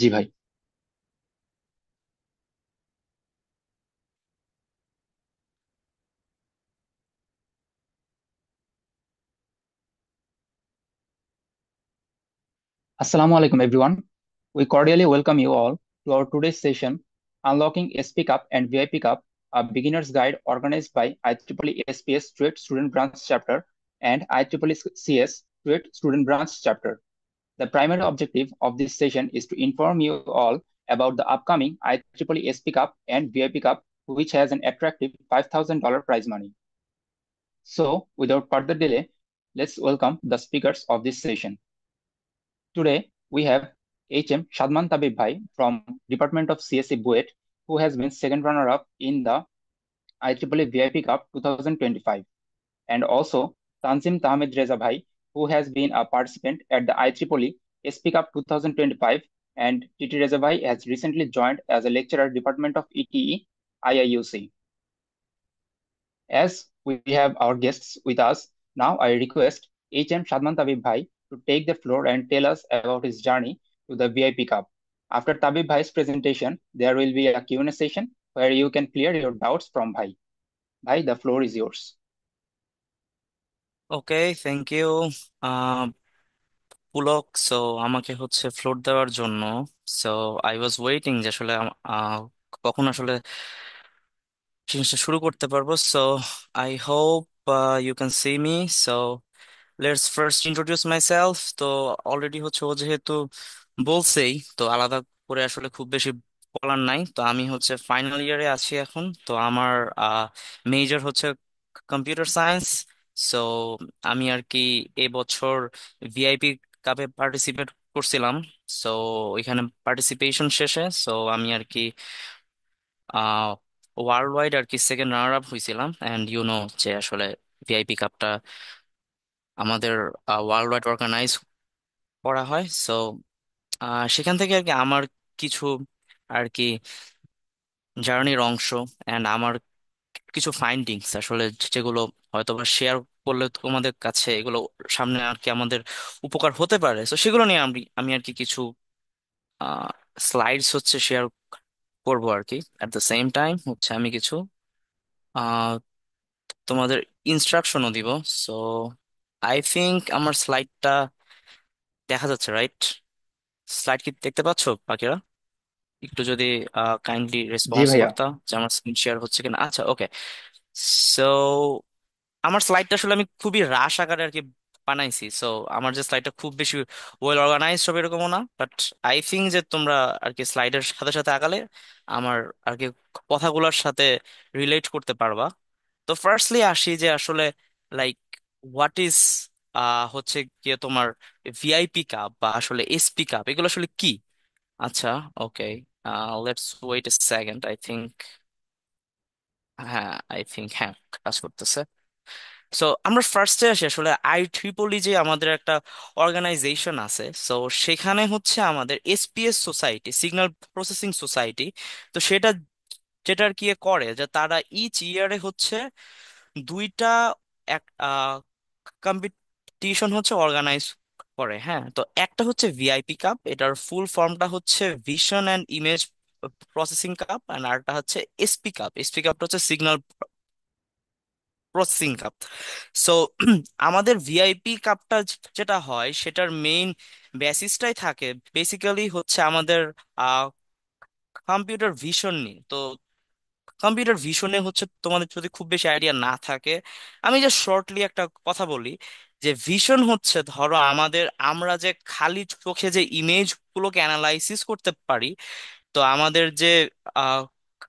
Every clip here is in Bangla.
জি ভাই। Assalamu alaikum everyone. We cordially welcome you all to our today's session, Unlocking SP Cup and VIP Cup, a beginner's guide organized by IEEE SPS Straight Student Branch Chapter and IEEE CS Straight Student Branch Chapter. The primary objective of this session is to inform you all about the upcoming IEEE SP Cup and VIP Cup, which has an attractive $5,000 prize money. So, without further delay, let's welcome the speakers of this session. Today, we have HM Shadman Tabib Bhai from Department of CSE Buet, who has been second runner-up in the IEEE VIP Cup 2025, and also Tanzim Tahmid Reza Bhai, who has been a participant at the IEEE SP Cup 2025, and Titi Reza Bhai has recently joined as a lecturer Department of ETE IIUC. As we have our guests with us, now I request HM Shadman Tabib Bhai to take the floor and tell us about his journey to the VIP Cup. After Tabib Bhai's presentation, there will be a Q&A session where you can clear your doubts from Bhai. Bhai, the floor is yours. Okay, thank you Pulak. So আমাকে ফ্লোর দেওয়ার জন্য। সো আই ওয়াজ ওয়েটিং যে আসলে কখন আসলে জিনিসটা শুরু করতে পারবো। So I hope you can see me. So let's first introduce myself. তো অলরেডি ও যেহেতু বলছেই, তো আলাদা করে আসলে খুব বেশি বলার নাই। তো আমি ফাইনাল ইয়ারে আছি এখন। তো আমার মেজর কম্পিউটার সায়েন্স। সো আমি আর কি এবছর ভিআইপি কাপে পার্টিসিপেট করছিলাম। সো ওইখানে পার্টিসিপেশন শেষে আমি আর কি ওয়ার্ল্ড ওয়াইড আর কি সেকেন্ড রানার আপ হয়েছিলাম। অ্যান্ড যে আসলে ভিআইপি কাপটা আমাদের ওয়ার্ল্ড ওয়াইড অর্গানাইজ করা হয়। সো সেখান থেকে আর কি আমার কিছু আর কি জার্নির অংশ অ্যান্ড আমার কিছু ফাইন্ডিংস আসলে যেগুলো হয়তো বা শেয়ার করলে তোমাদের কাছে এগুলো সামনে আর কি আমাদের উপকার হতে পারে। তো সেগুলো নিয়ে আমি আমি আর কি কিছু স্লাইডস শেয়ার করবো আর কি। অ্যাট দ্য সেম টাইম আমি কিছু আহ, তোমাদের ইনস্ট্রাকশনও দিব। সো আই থিংক আমার স্লাইডটা দেখা যাচ্ছে, রাইট? স্লাইড কি দেখতে পাচ্ছো বাকিরা? একটু যদি কাইন্ডলি জি রেসপন্স ভাইয়া। করতা যে আমার স্ক্রিন শেয়ার হচ্ছে কিনা। আচ্ছা, ওকে। সো আমার স্লাইডটা আসলে আমি খুবই রাশ আকারে আর কি বানাইছি। সো আমার যে স্লাইডটা খুব বেশি ওয়েল অর্গানাইজ সব এরকমও না, বাট আই থিঙ্ক যে তোমরা আর কি স্লাইডের সাথে সাথে আগালে আমার আর কি কথাগুলোর সাথে রিলেট করতে পারবা। তো ফার্স্টলি আসি যে আসলে লাইক হোয়াট ইজ গিয়ে তোমার ভিআইপি কাপ বা আসলে এসপি কাপ, এগুলো আসলে কি? আচ্ছা, okay. Let's wait a second. I think, হ্যাঁ, আই থিংক হ্যাঁ, কাজ করতেছে। সো আমরা ফার্স্টে আসি আসলে আই যে আমাদের একটা অর্গানাইজেশন আছে। সো সেখানে আমাদের SPS society, signal processing society. তো সেটা যেটা আর কি করে যে তারা ইচ ইয়ারে দুইটা এক কম্পিটিশন অর্গানাইজ করে। হ্যাঁ, তো একটা ভিআইপি কাপ, এটার ফুল ফর্মটা vision and image processing cup. আর আরেকটা এসপি কাপ। এসপি কাপটা সিগন্যাল প্রসেসিং কাপ। সো আমাদের ভিআইপি কাপটা যেটা হয় সেটার মেইন বেসিসটাই থাকে বেসিক্যালি আমাদের কম্পিউটার ভিশন নিয়ে। তো কম্পিউটার ভিশনে তোমাদের যদি খুব বেশি আইডিয়া না থাকে, আমি যে শর্টলি একটা কথা বলি যে ভিশন ধরো আমরা যে খালি চোখে যে ইমেজ গুলোকে অ্যানালাইসিস করতে পারি। তো আমাদের যে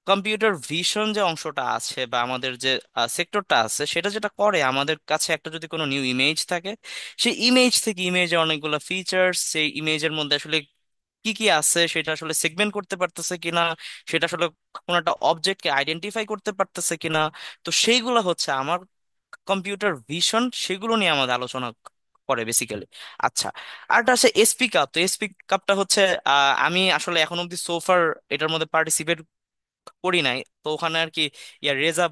কম্পিউটার ভিশন যে অংশটা আছে বা আমাদের যে সেক্টরটা আছে, সেটা যেটা করে আমাদের কাছে একটা যদি কোনো নিউ ইমেজ থাকে, সেই ইমেজ থেকে ইমেজে অনেকগুলো ফিচার্স, সেই ইমেজের মধ্যে আসলে কি কি আছে সেটা আসলে সেগমেন্ট করতে পারতেছে কিনা, সেটা আসলে কোনো একটা অবজেক্টকে আইডেন্টিফাই করতে পারতেছে কিনা। তো সেইগুলো আমার কম্পিউটার ভিশন, সেগুলো নিয়ে আমাদের আলোচনা করে বেসিক্যালি। আচ্ছা, আরটা আছে এসপি কাপ। তো এসপি কাপটা আমি আসলে এখন অব্দি সোফার এটার মধ্যে পার্টিসিপেট করি নাই। তো ওখানে আর কি রেজা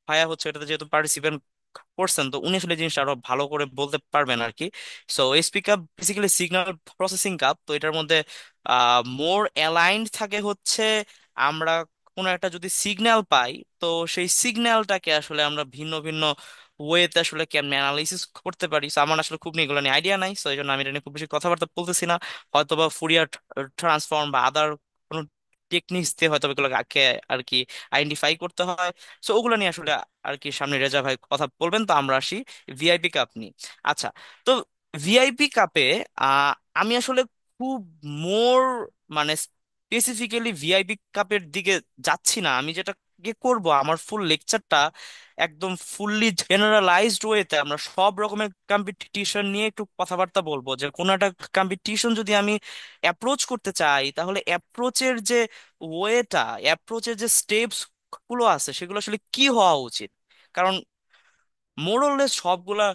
ভাইয়া এটাতে যেহেতু পার্টিসিপেন্ট করছেন, তো উনি আসলে জিনিসটা আরো ভালো করে বলতে পারবেন আর কি। So SP cup basically signal processing cup. তো এটার মধ্যে মোর অ্যালাইন্ড থাকে হচ্ছে আমরা কোনো একটা যদি সিগন্যাল পাই, তো সেই সিগন্যালটাকে আসলে আমরা ভিন্ন ভিন্ন ওয়েতে আসলে কেমনে অ্যানালাইসিস করতে পারি। So আমার আসলে খুব এগুলো নিয়ে আইডিয়া নাই, সো এই জন্য আমি এটা নিয়ে খুব বেশি কথাবার্তা বলতেছি না। হয়তো বা ফুরিয়ার ট্রান্সফর্ম বা আদার কোনো টেকনিক্স দিয়ে হয়তো এগুলোকে আর কি আইডেন্টিফাই করতে হয়। সো ওগুলো নিয়ে আসলে আর কি সামনে রেজা ভাই কথা বলবেন। তো আমরা আসি ভিআইপি কাপ নিয়ে। আচ্ছা, তো ভিআইপি কাপে আহ আমি আসলে খুব মোর মানে স্পেসিফিক্যালি ভিআইপি কাপের দিকে যাচ্ছি না। আমি যেটা করব, আমার ফুল লেকচারটা একদম ফুললি জেনারেলাইজড ওয়েতে আমরা সব রকমের কম্পিটিশন নিয়ে একটু কথাবার্তা বলবো, যে কোনো একটা কম্পিটিশন যদি আমি অ্যাপ্রোচ করতে চাই, তাহলে অ্যাপ্রোচের যে ওয়েটা, অ্যাপ্রোচের যে স্টেপস গুলো আছে, সেগুলো আসলে কি হওয়া উচিত। কারণ মোরলেস সবগুলা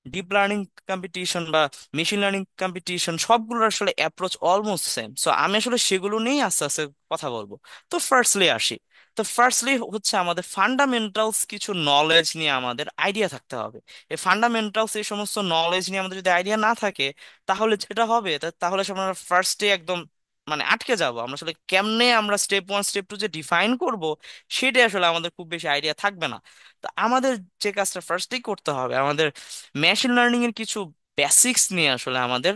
ডিপ লার্নিং কম্পিটিশন বা মেশিন লার্নিং কম্পিটিশন সবগুলোর আসলে অ্যাপ্রোচ অলমোস্ট সেম। সো আমি আসলে সেগুলো নিয়েই আস্তে আস্তে কথা বলবো। তো ফার্স্টলি আসি। তো ফার্স্টলি হচ্ছে আমাদের ফান্ডামেন্টালস কিছু নলেজ নিয়ে আমাদের আইডিয়া থাকতে হবে। এই ফান্ডামেন্টালস, এই সমস্ত নলেজ নিয়ে আমাদের যদি আইডিয়া না থাকে, তাহলে যেটা হবে তাহলে আমরা ফার্স্টে একদম মানে আটকে যাব। আমরা আসলে কেমনে আমরা স্টেপ ওয়ান স্টেপ টু যে ডিফাইন করব, সেটাই আসলে আমাদের খুব বেশি আইডিয়া থাকবে না। তো আমাদের যে কাজটা ফার্স্টেই করতে হবে, আমাদের মেশিন লার্নিং এর কিছু বেসিক্স নিয়ে আসলে আমাদের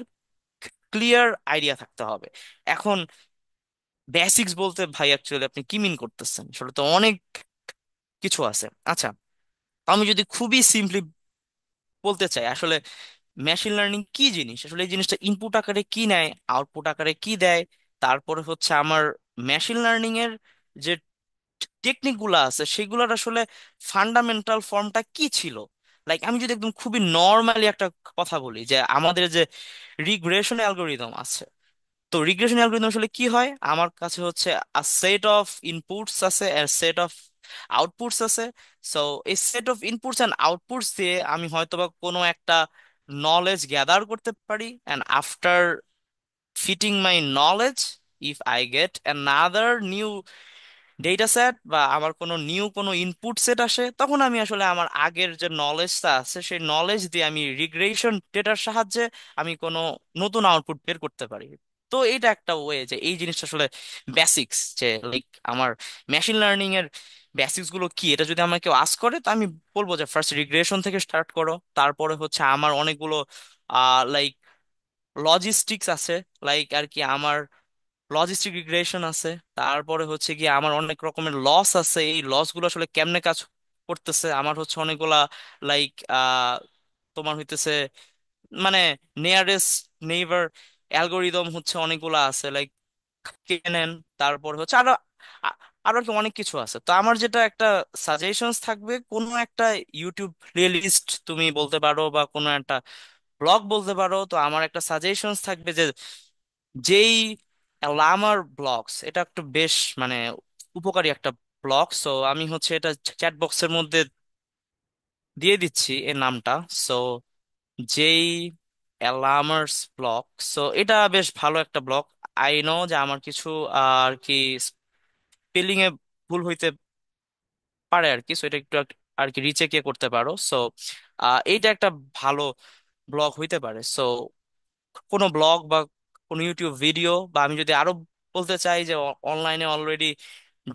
ক্লিয়ার আইডিয়া থাকতে হবে। এখন বেসিক্স বলতে ভাই অ্যাকচুয়ালি আপনি কি মিন করতেছেন? আসলে তো অনেক কিছু আছে। আচ্ছা, আমি যদি খুবই সিম্পলি বলতে চাই, আসলে মেশিন লার্নিং কি জিনিস, আসলে এই জিনিসটা ইনপুট আকারে কি নেয়, আউটপুট আকারে কি দেয়, তারপরে হচ্ছে আমার মেশিন লার্নিং এর যে টেকনিক গুলা আছে সেগুলোর আসলে ফান্ডামেন্টাল ফর্মটা কি ছিল। লাইক আমি যদি একদম খুবই নর্মালি একটা কথা বলি, যে আমাদের যে রিগ্রেশন অ্যালগোরিদম আছে, তো রিগ্রেশন অ্যালগোরিদম আসলে কি হয়, আমার কাছে হচ্ছে আ সেট অফ ইনপুটস আছে আর সেট অফ আউটপুটস আছে। সো এই set of inputs and outputs দিয়ে আমি হয়তোবা কোনো একটা নলেজ গ্যাদার করতে পারি, and after fitting my knowledge, if I get another new data set বা আমার কোনো নিউ কোনো ইনপুট সেট আসে, তখন আমি আসলে আমার আগের যে নলেজটা আছে সেই নলেজ দিয়ে আমি রিগ্রেশন ডেটার সাহায্যে আমি কোনো নতুন আউটপুট বের করতে পারি। তো এইটা একটা ওয়ে, যে এই জিনিসটা আসলে বেসিক্স, যে লাইক আমার মেশিন লার্নিং এর বেসিক্স গুলো কি, এটা যদি আমাকে কেউ আস্ক করে, তো আমি বলবো যে ফার্স্ট রিগ্রেশন থেকে স্টার্ট করো। তারপরে হচ্ছে আমার অনেকগুলো লাইক লজিস্টিক্স আছে, লাইক আর কি আমার লজিস্টিক রিগ্রেশন আছে। তারপরে হচ্ছে কি আমার অনেক রকমের লস আছে, এই লস গুলো আসলে কেমনে কাজ করতেছে। আমার হচ্ছে অনেকগুলা লাইক তোমার হইতেছে মানে নিয়ারেস্ট নেইবার অ্যালগোরিদম হচ্ছে অনেকগুলা আছে, লাইক কেনেন। তারপর হচ্ছে আরো আরো কি অনেক কিছু আছে। তো আমার যেটা একটা সাজেশনস থাকবে, কোনো একটা ইউটিউব প্লেলিস্ট তুমি বলতে পারো বা কোনো একটা ব্লগ বলতে পারো। তো আমার একটা সাজেশনস থাকবে যে যেই লামার ব্লগস, এটা একটু বেশ মানে উপকারী একটা ব্লগ। সো আমি হচ্ছে এটা চ্যাট বক্সের মধ্যে দিয়ে দিচ্ছি এর নামটা। সো যেই লামার্স ব্লগ, সো এটা বেশ ভালো একটা ব্লগ। আই নো যে আমার কিছু আর কি স্পেলিং এ ভুল হইতে পারে আর কি, সো এটা একটু আর কি রিচেক করতে পারো। সো এইটা একটা ভালো ব্লগ হইতে পারে। সো কোনো ব্লগ বা কোনো ইউটিউব ভিডিও, বা আমি যদি আরো বলতে চাই যে অনলাইনে অলরেডি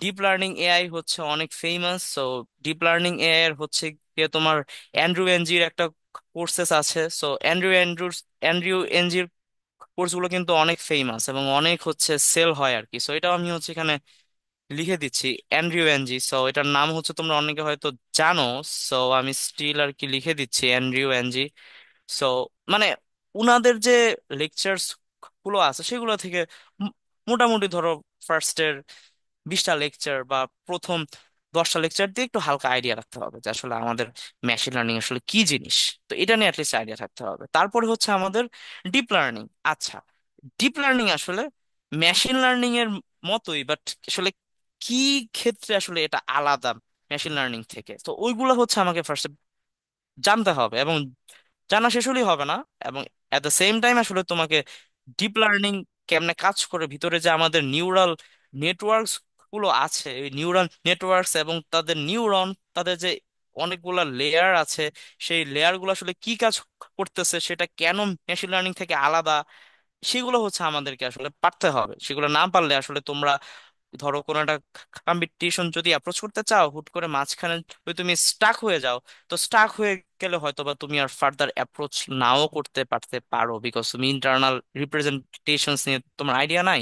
ডিপ লার্নিং এআই হচ্ছে অনেক famous. So deep learning AI এর হচ্ছে গিয়ে তোমার অ্যান্ড্রু এনজির একটা কোর্সেস আছে। সো অ্যান্ড্রু এনজির কোর্সগুলো কিন্তু অনেক ফেমাস এবং অনেক হচ্ছে সেল হয় আর কি। সো এটাও আমি হচ্ছে এখানে লিখে দিচ্ছি, অ্যান্ড্রু এনজি। সো এটার নাম হচ্ছে তোমরা অনেকে হয়তো জানো। সো আমি স্টিল আর কি লিখে দিচ্ছি অ্যান্ড্রু এনজি। সো মানে উনাদের যে লেকচার্স গুলো আছে সেগুলো থেকে মো- মোটামুটি ধরো ফার্স্টের 20টা লেকচার বা প্রথম 10টা লেকচার দিয়ে একটু হালকা আইডিয়া রাখতে হবে যে আসলে আমাদের মেশিন লার্নিং আসলে কি জিনিস। তো এটা নিয়ে অ্যাটলিস্ট আইডিয়া থাকতে হবে। তারপরে হচ্ছে আমাদের ডিপ লার্নিং। আচ্ছা, ডিপ লার্নিং আসলে মেশিন লার্নিং এর মতোই, বাট আসলে কি ক্ষেত্রে আসলে এটা আলাদা মেশিন লার্নিং থেকে, তো ওইগুলো হচ্ছে আমাকে ফার্স্ট জানতে হবে। এবং জানা শেষ হলেই হবে না, এবং এট দ্য সেম টাইম আসলে তোমাকে ডিপ লার্নিং কেমনে কাজ করে, ভিতরে যে আমাদের নিউরাল নেটওয়ার্কস গুলো আছে, এই নিউরাল নেটওয়ার্কস এবং তাদের নিউরন, তাদের যে অনেকগুলা লেয়ার আছে, সেই লেয়ার গুলো আসলে কি কাজ করতেছে, সেটা কেন মেশিন লার্নিং থেকে আলাদা, সেগুলো হচ্ছে আমাদেরকে আসলে পারতে হবে। সেগুলো না পারলে আসলে তোমরা ধরো কোনো একটা কম্পিটিশন যদি অ্যাপ্রোচ করতে চাও, হুট করে মাঝখানে যদি তুমি স্টাক হয়ে যাও, তো স্টাক হয়ে গেলে হয়তো বা তুমি আর ফার্দার অ্যাপ্রোচ নাও করতে পারতে পারো, বিকজ তুমি ইন্টারনাল রিপ্রেজেন্টেশন নিয়ে তোমার আইডিয়া নাই।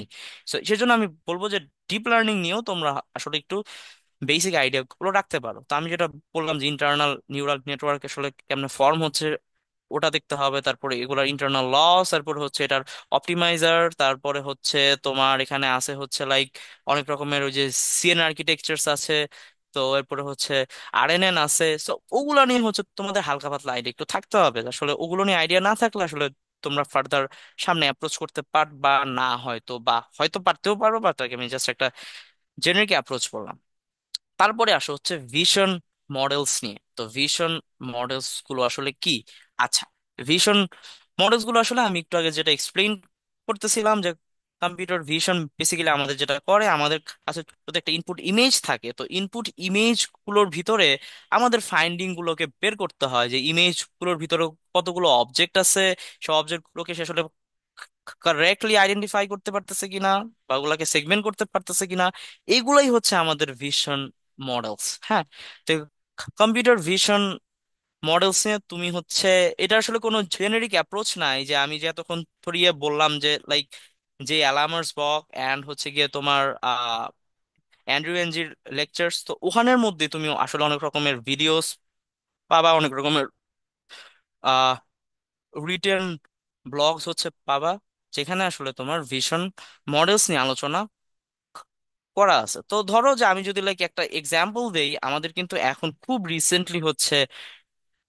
সো সেজন্য আমি বলবো যে ডিপ লার্নিং নিয়েও তোমরা আসলে একটু বেসিক আইডিয়া গুলো রাখতে পারো। তো আমি যেটা বললাম যে ইন্টারনাল নিউরাল নেটওয়ার্ক আসলে কেমনে ফর্ম হচ্ছে ওটা দেখতে হবে, তারপরে এগুলার ইন্টারনাল লস, তারপরে হচ্ছে এটার অপটিমাইজার, তারপরে হচ্ছে তোমার এখানে আছে হচ্ছে লাইক অনেক রকমের ওই যে সিএন আর্কিটেকচার্স আছে, তো এরপরে হচ্ছে আরএনএন আছে। সো ওগুলা নিয়ে হচ্ছে তোমাদের হালকা পাতলা আইডিয়া একটু থাকতে হবে। আসলে ওগুলো নিয়ে আইডিয়া না থাকলে আসলে তোমরা ফার্দার সামনে অ্যাপ্রোচ করতে পারবা না, হয়তো বা হয়তো পারতেও পারো, বা তাকে আমি জাস্ট একটা জেনারিক অ্যাপ্রোচ করলাম। তারপরে আসো হচ্ছে ভিশন মডেলস নিয়ে। তো ভিশন মডেলস গুলো আসলে কি? আচ্ছা, ভিশন মডেলস গুলো আসলে আমি একটু আগে যেটা এক্সপ্লেইন করতেছিলাম যে কম্পিউটার ভিশন বেসিক্যালি আমাদের যেটা করে, আমাদের কাছে যদি একটা ইনপুট ইমেজ থাকে, তো ইনপুট ইমেজ গুলোর ভিতরে আমাদের ফাইন্ডিং গুলোকে বের করতে হয়, যে ইমেজ গুলোর ভিতরে কতগুলো অবজেক্ট আছে, সব অবজেক্ট গুলোকে সে আসলে কারেক্টলি আইডেন্টিফাই করতে পারতেছে কিনা, বা ওগুলাকে সেগমেন্ট করতে পারতেছে কিনা। এগুলাই হচ্ছে আমাদের ভিশন মডেলস। হ্যাঁ, তো কম্পিউটার ভিশন মডেলস নিয়ে তুমি হচ্ছে, এটা আসলে কোনো জেনেরিক অ্যাপ্রোচ নাই যে আমি যে এতক্ষণ ধরিয়ে বললাম যে লাইক যে অ্যালামার্স বক অ্যান্ড হচ্ছে গিয়ে তোমার অ্যান্ড্রু এনজির লেকচার্স, তো ওখানের মধ্যে তুমি আসলে অনেক রকমের ভিডিওস পাবা, অনেক রকমের রিটেন ব্লগস হচ্ছে পাবা, যেখানে আসলে তোমার ভিশন মডেলস নিয়ে আলোচনা করা আছে। তো ধরো যে আমি যদি লাইক একটা এক্সাম্পল দেই, আমাদের কিন্তু এখন খুব রিসেন্টলি হচ্ছে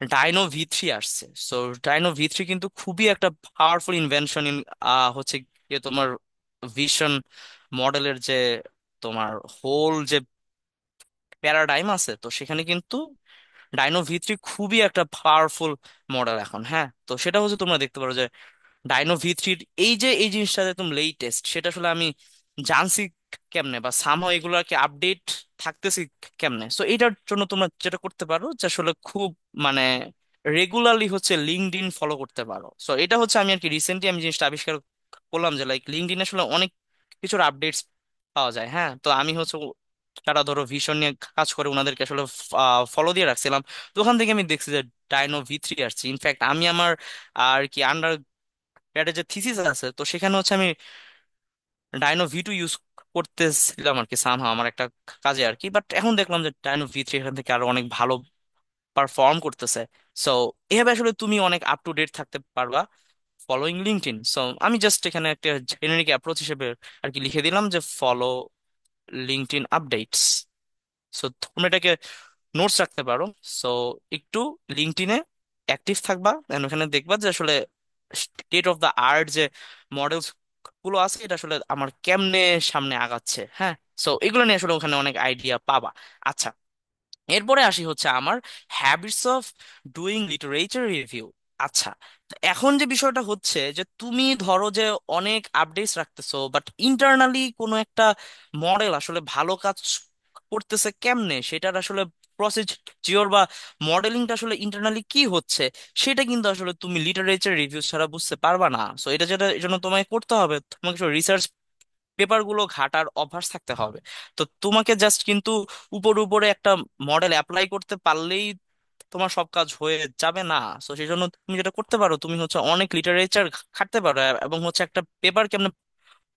ডাইনো V3 আসছে। সো ডাইনো V3 কিন্তু খুবই একটা পাওয়ারফুল ইনভেনশন ইন হচ্ছে গিয়ে তোমার ভিশন মডেলের যে তোমার হোল যে প্যারাডাইম আছে, তো সেখানে কিন্তু ডাইনো V3 খুবই একটা পাওয়ারফুল মডেল এখন। হ্যাঁ, তো সেটা হচ্ছে তোমরা দেখতে পারো যে ডাইনো V3 এই যে এই জিনিসটা একদম লেটেস্ট, সেটা আসলে আমি জানছি কেমনে, বা সামহাও এগুলাকে আপডেট থাকতেছি কেমনে। সো এটার জন্য তোমরা যেটা করতে পারো যে আসলে খুব মানে রেগুলারলি হচ্ছে লিঙ্কডইন ফলো করতে পারো। সো এটা হচ্ছে আমি আর কি রিসেন্টলি আমি জিনিসটা আবিষ্কার করলাম যে লাইক লিঙ্কডইন আসলে অনেক কিছুর আপডেটস পাওয়া যায়। হ্যাঁ, তো আমি হচ্ছে যারা ধরো ভিশন নিয়ে কাজ করে ওনাদেরকে আসলে ফলো দিয়ে রাখছিলাম। তো ওখান থেকে আমি দেখছি যে ডাইনো V3 আসছে। ইনফ্যাক্ট আমি আমার আর কি আন্ডার এটা যে থিসিস আছে, তো সেখানে হচ্ছে আমি ডাইনো V2 ইউজ করতেছিলাম আর কি সামহাও আমার একটা কাজে আর কি। বাট এখন দেখলাম যে ডাইনো V3 এখান থেকে আরো অনেক ভালো পারফর্ম করতেছে। সো এভাবে আসলে তুমি অনেক আপ টু ডেট থাকতে পারবা ফলোইং লিঙ্কডইন। সো আমি জাস্ট এখানে একটা জেনারিক অ্যাপ্রোচ হিসেবে আর কি লিখে দিলাম যে ফলো লিঙ্কডইন আপডেটস। সো তোমরা এটাকে নোটস রাখতে পারো। সো একটু লিঙ্কডইনে অ্যাক্টিভ থাকবা, and ওখানে দেখবা যে আসলে স্টেট অফ দ্য আর্ট যে মডেলস গুলো আছে এটা আসলে আমার কেমনে সামনে আগাচ্ছে। হ্যাঁ, সো এগুলো নিয়ে আসলে ওখানে অনেক আইডিয়া পাবা। আচ্ছা, এরপরে আসি হচ্ছে আমার habits of doing literature review. আচ্ছা, তো এখন যে বিষয়টা হচ্ছে যে তুমি ধরো যে অনেক আপডেটস রাখতেছো, বাট ইন্টারনালি কোনো একটা মডেল আসলে ভালো কাজ করতেছে কেমনে, সেটার আসলে প্রসিডিওর বা মডেলিংটা আসলে ইন্টারনালি কি হচ্ছে, সেটা কিন্তু আসলে তুমি লিটারেচার রিভিউ ছাড়া বুঝতে পারবা না। সো এটা যেটা এই জন্য তোমাকে করতে হবে, তোমাকে রিসার্চ পেপার গুলো ঘাটার অভ্যাস থাকতে হবে। তো তোমাকে জাস্ট কিন্তু উপর উপরে একটা মডেল অ্যাপ্লাই করতে পারলেই তোমার সব কাজ হয়ে যাবে না। তো সেই জন্য তুমি যেটা করতে পারো, তুমি হচ্ছে অনেক লিটারেচার ঘাটতে পারো, এবং হচ্ছে একটা পেপার কেমনে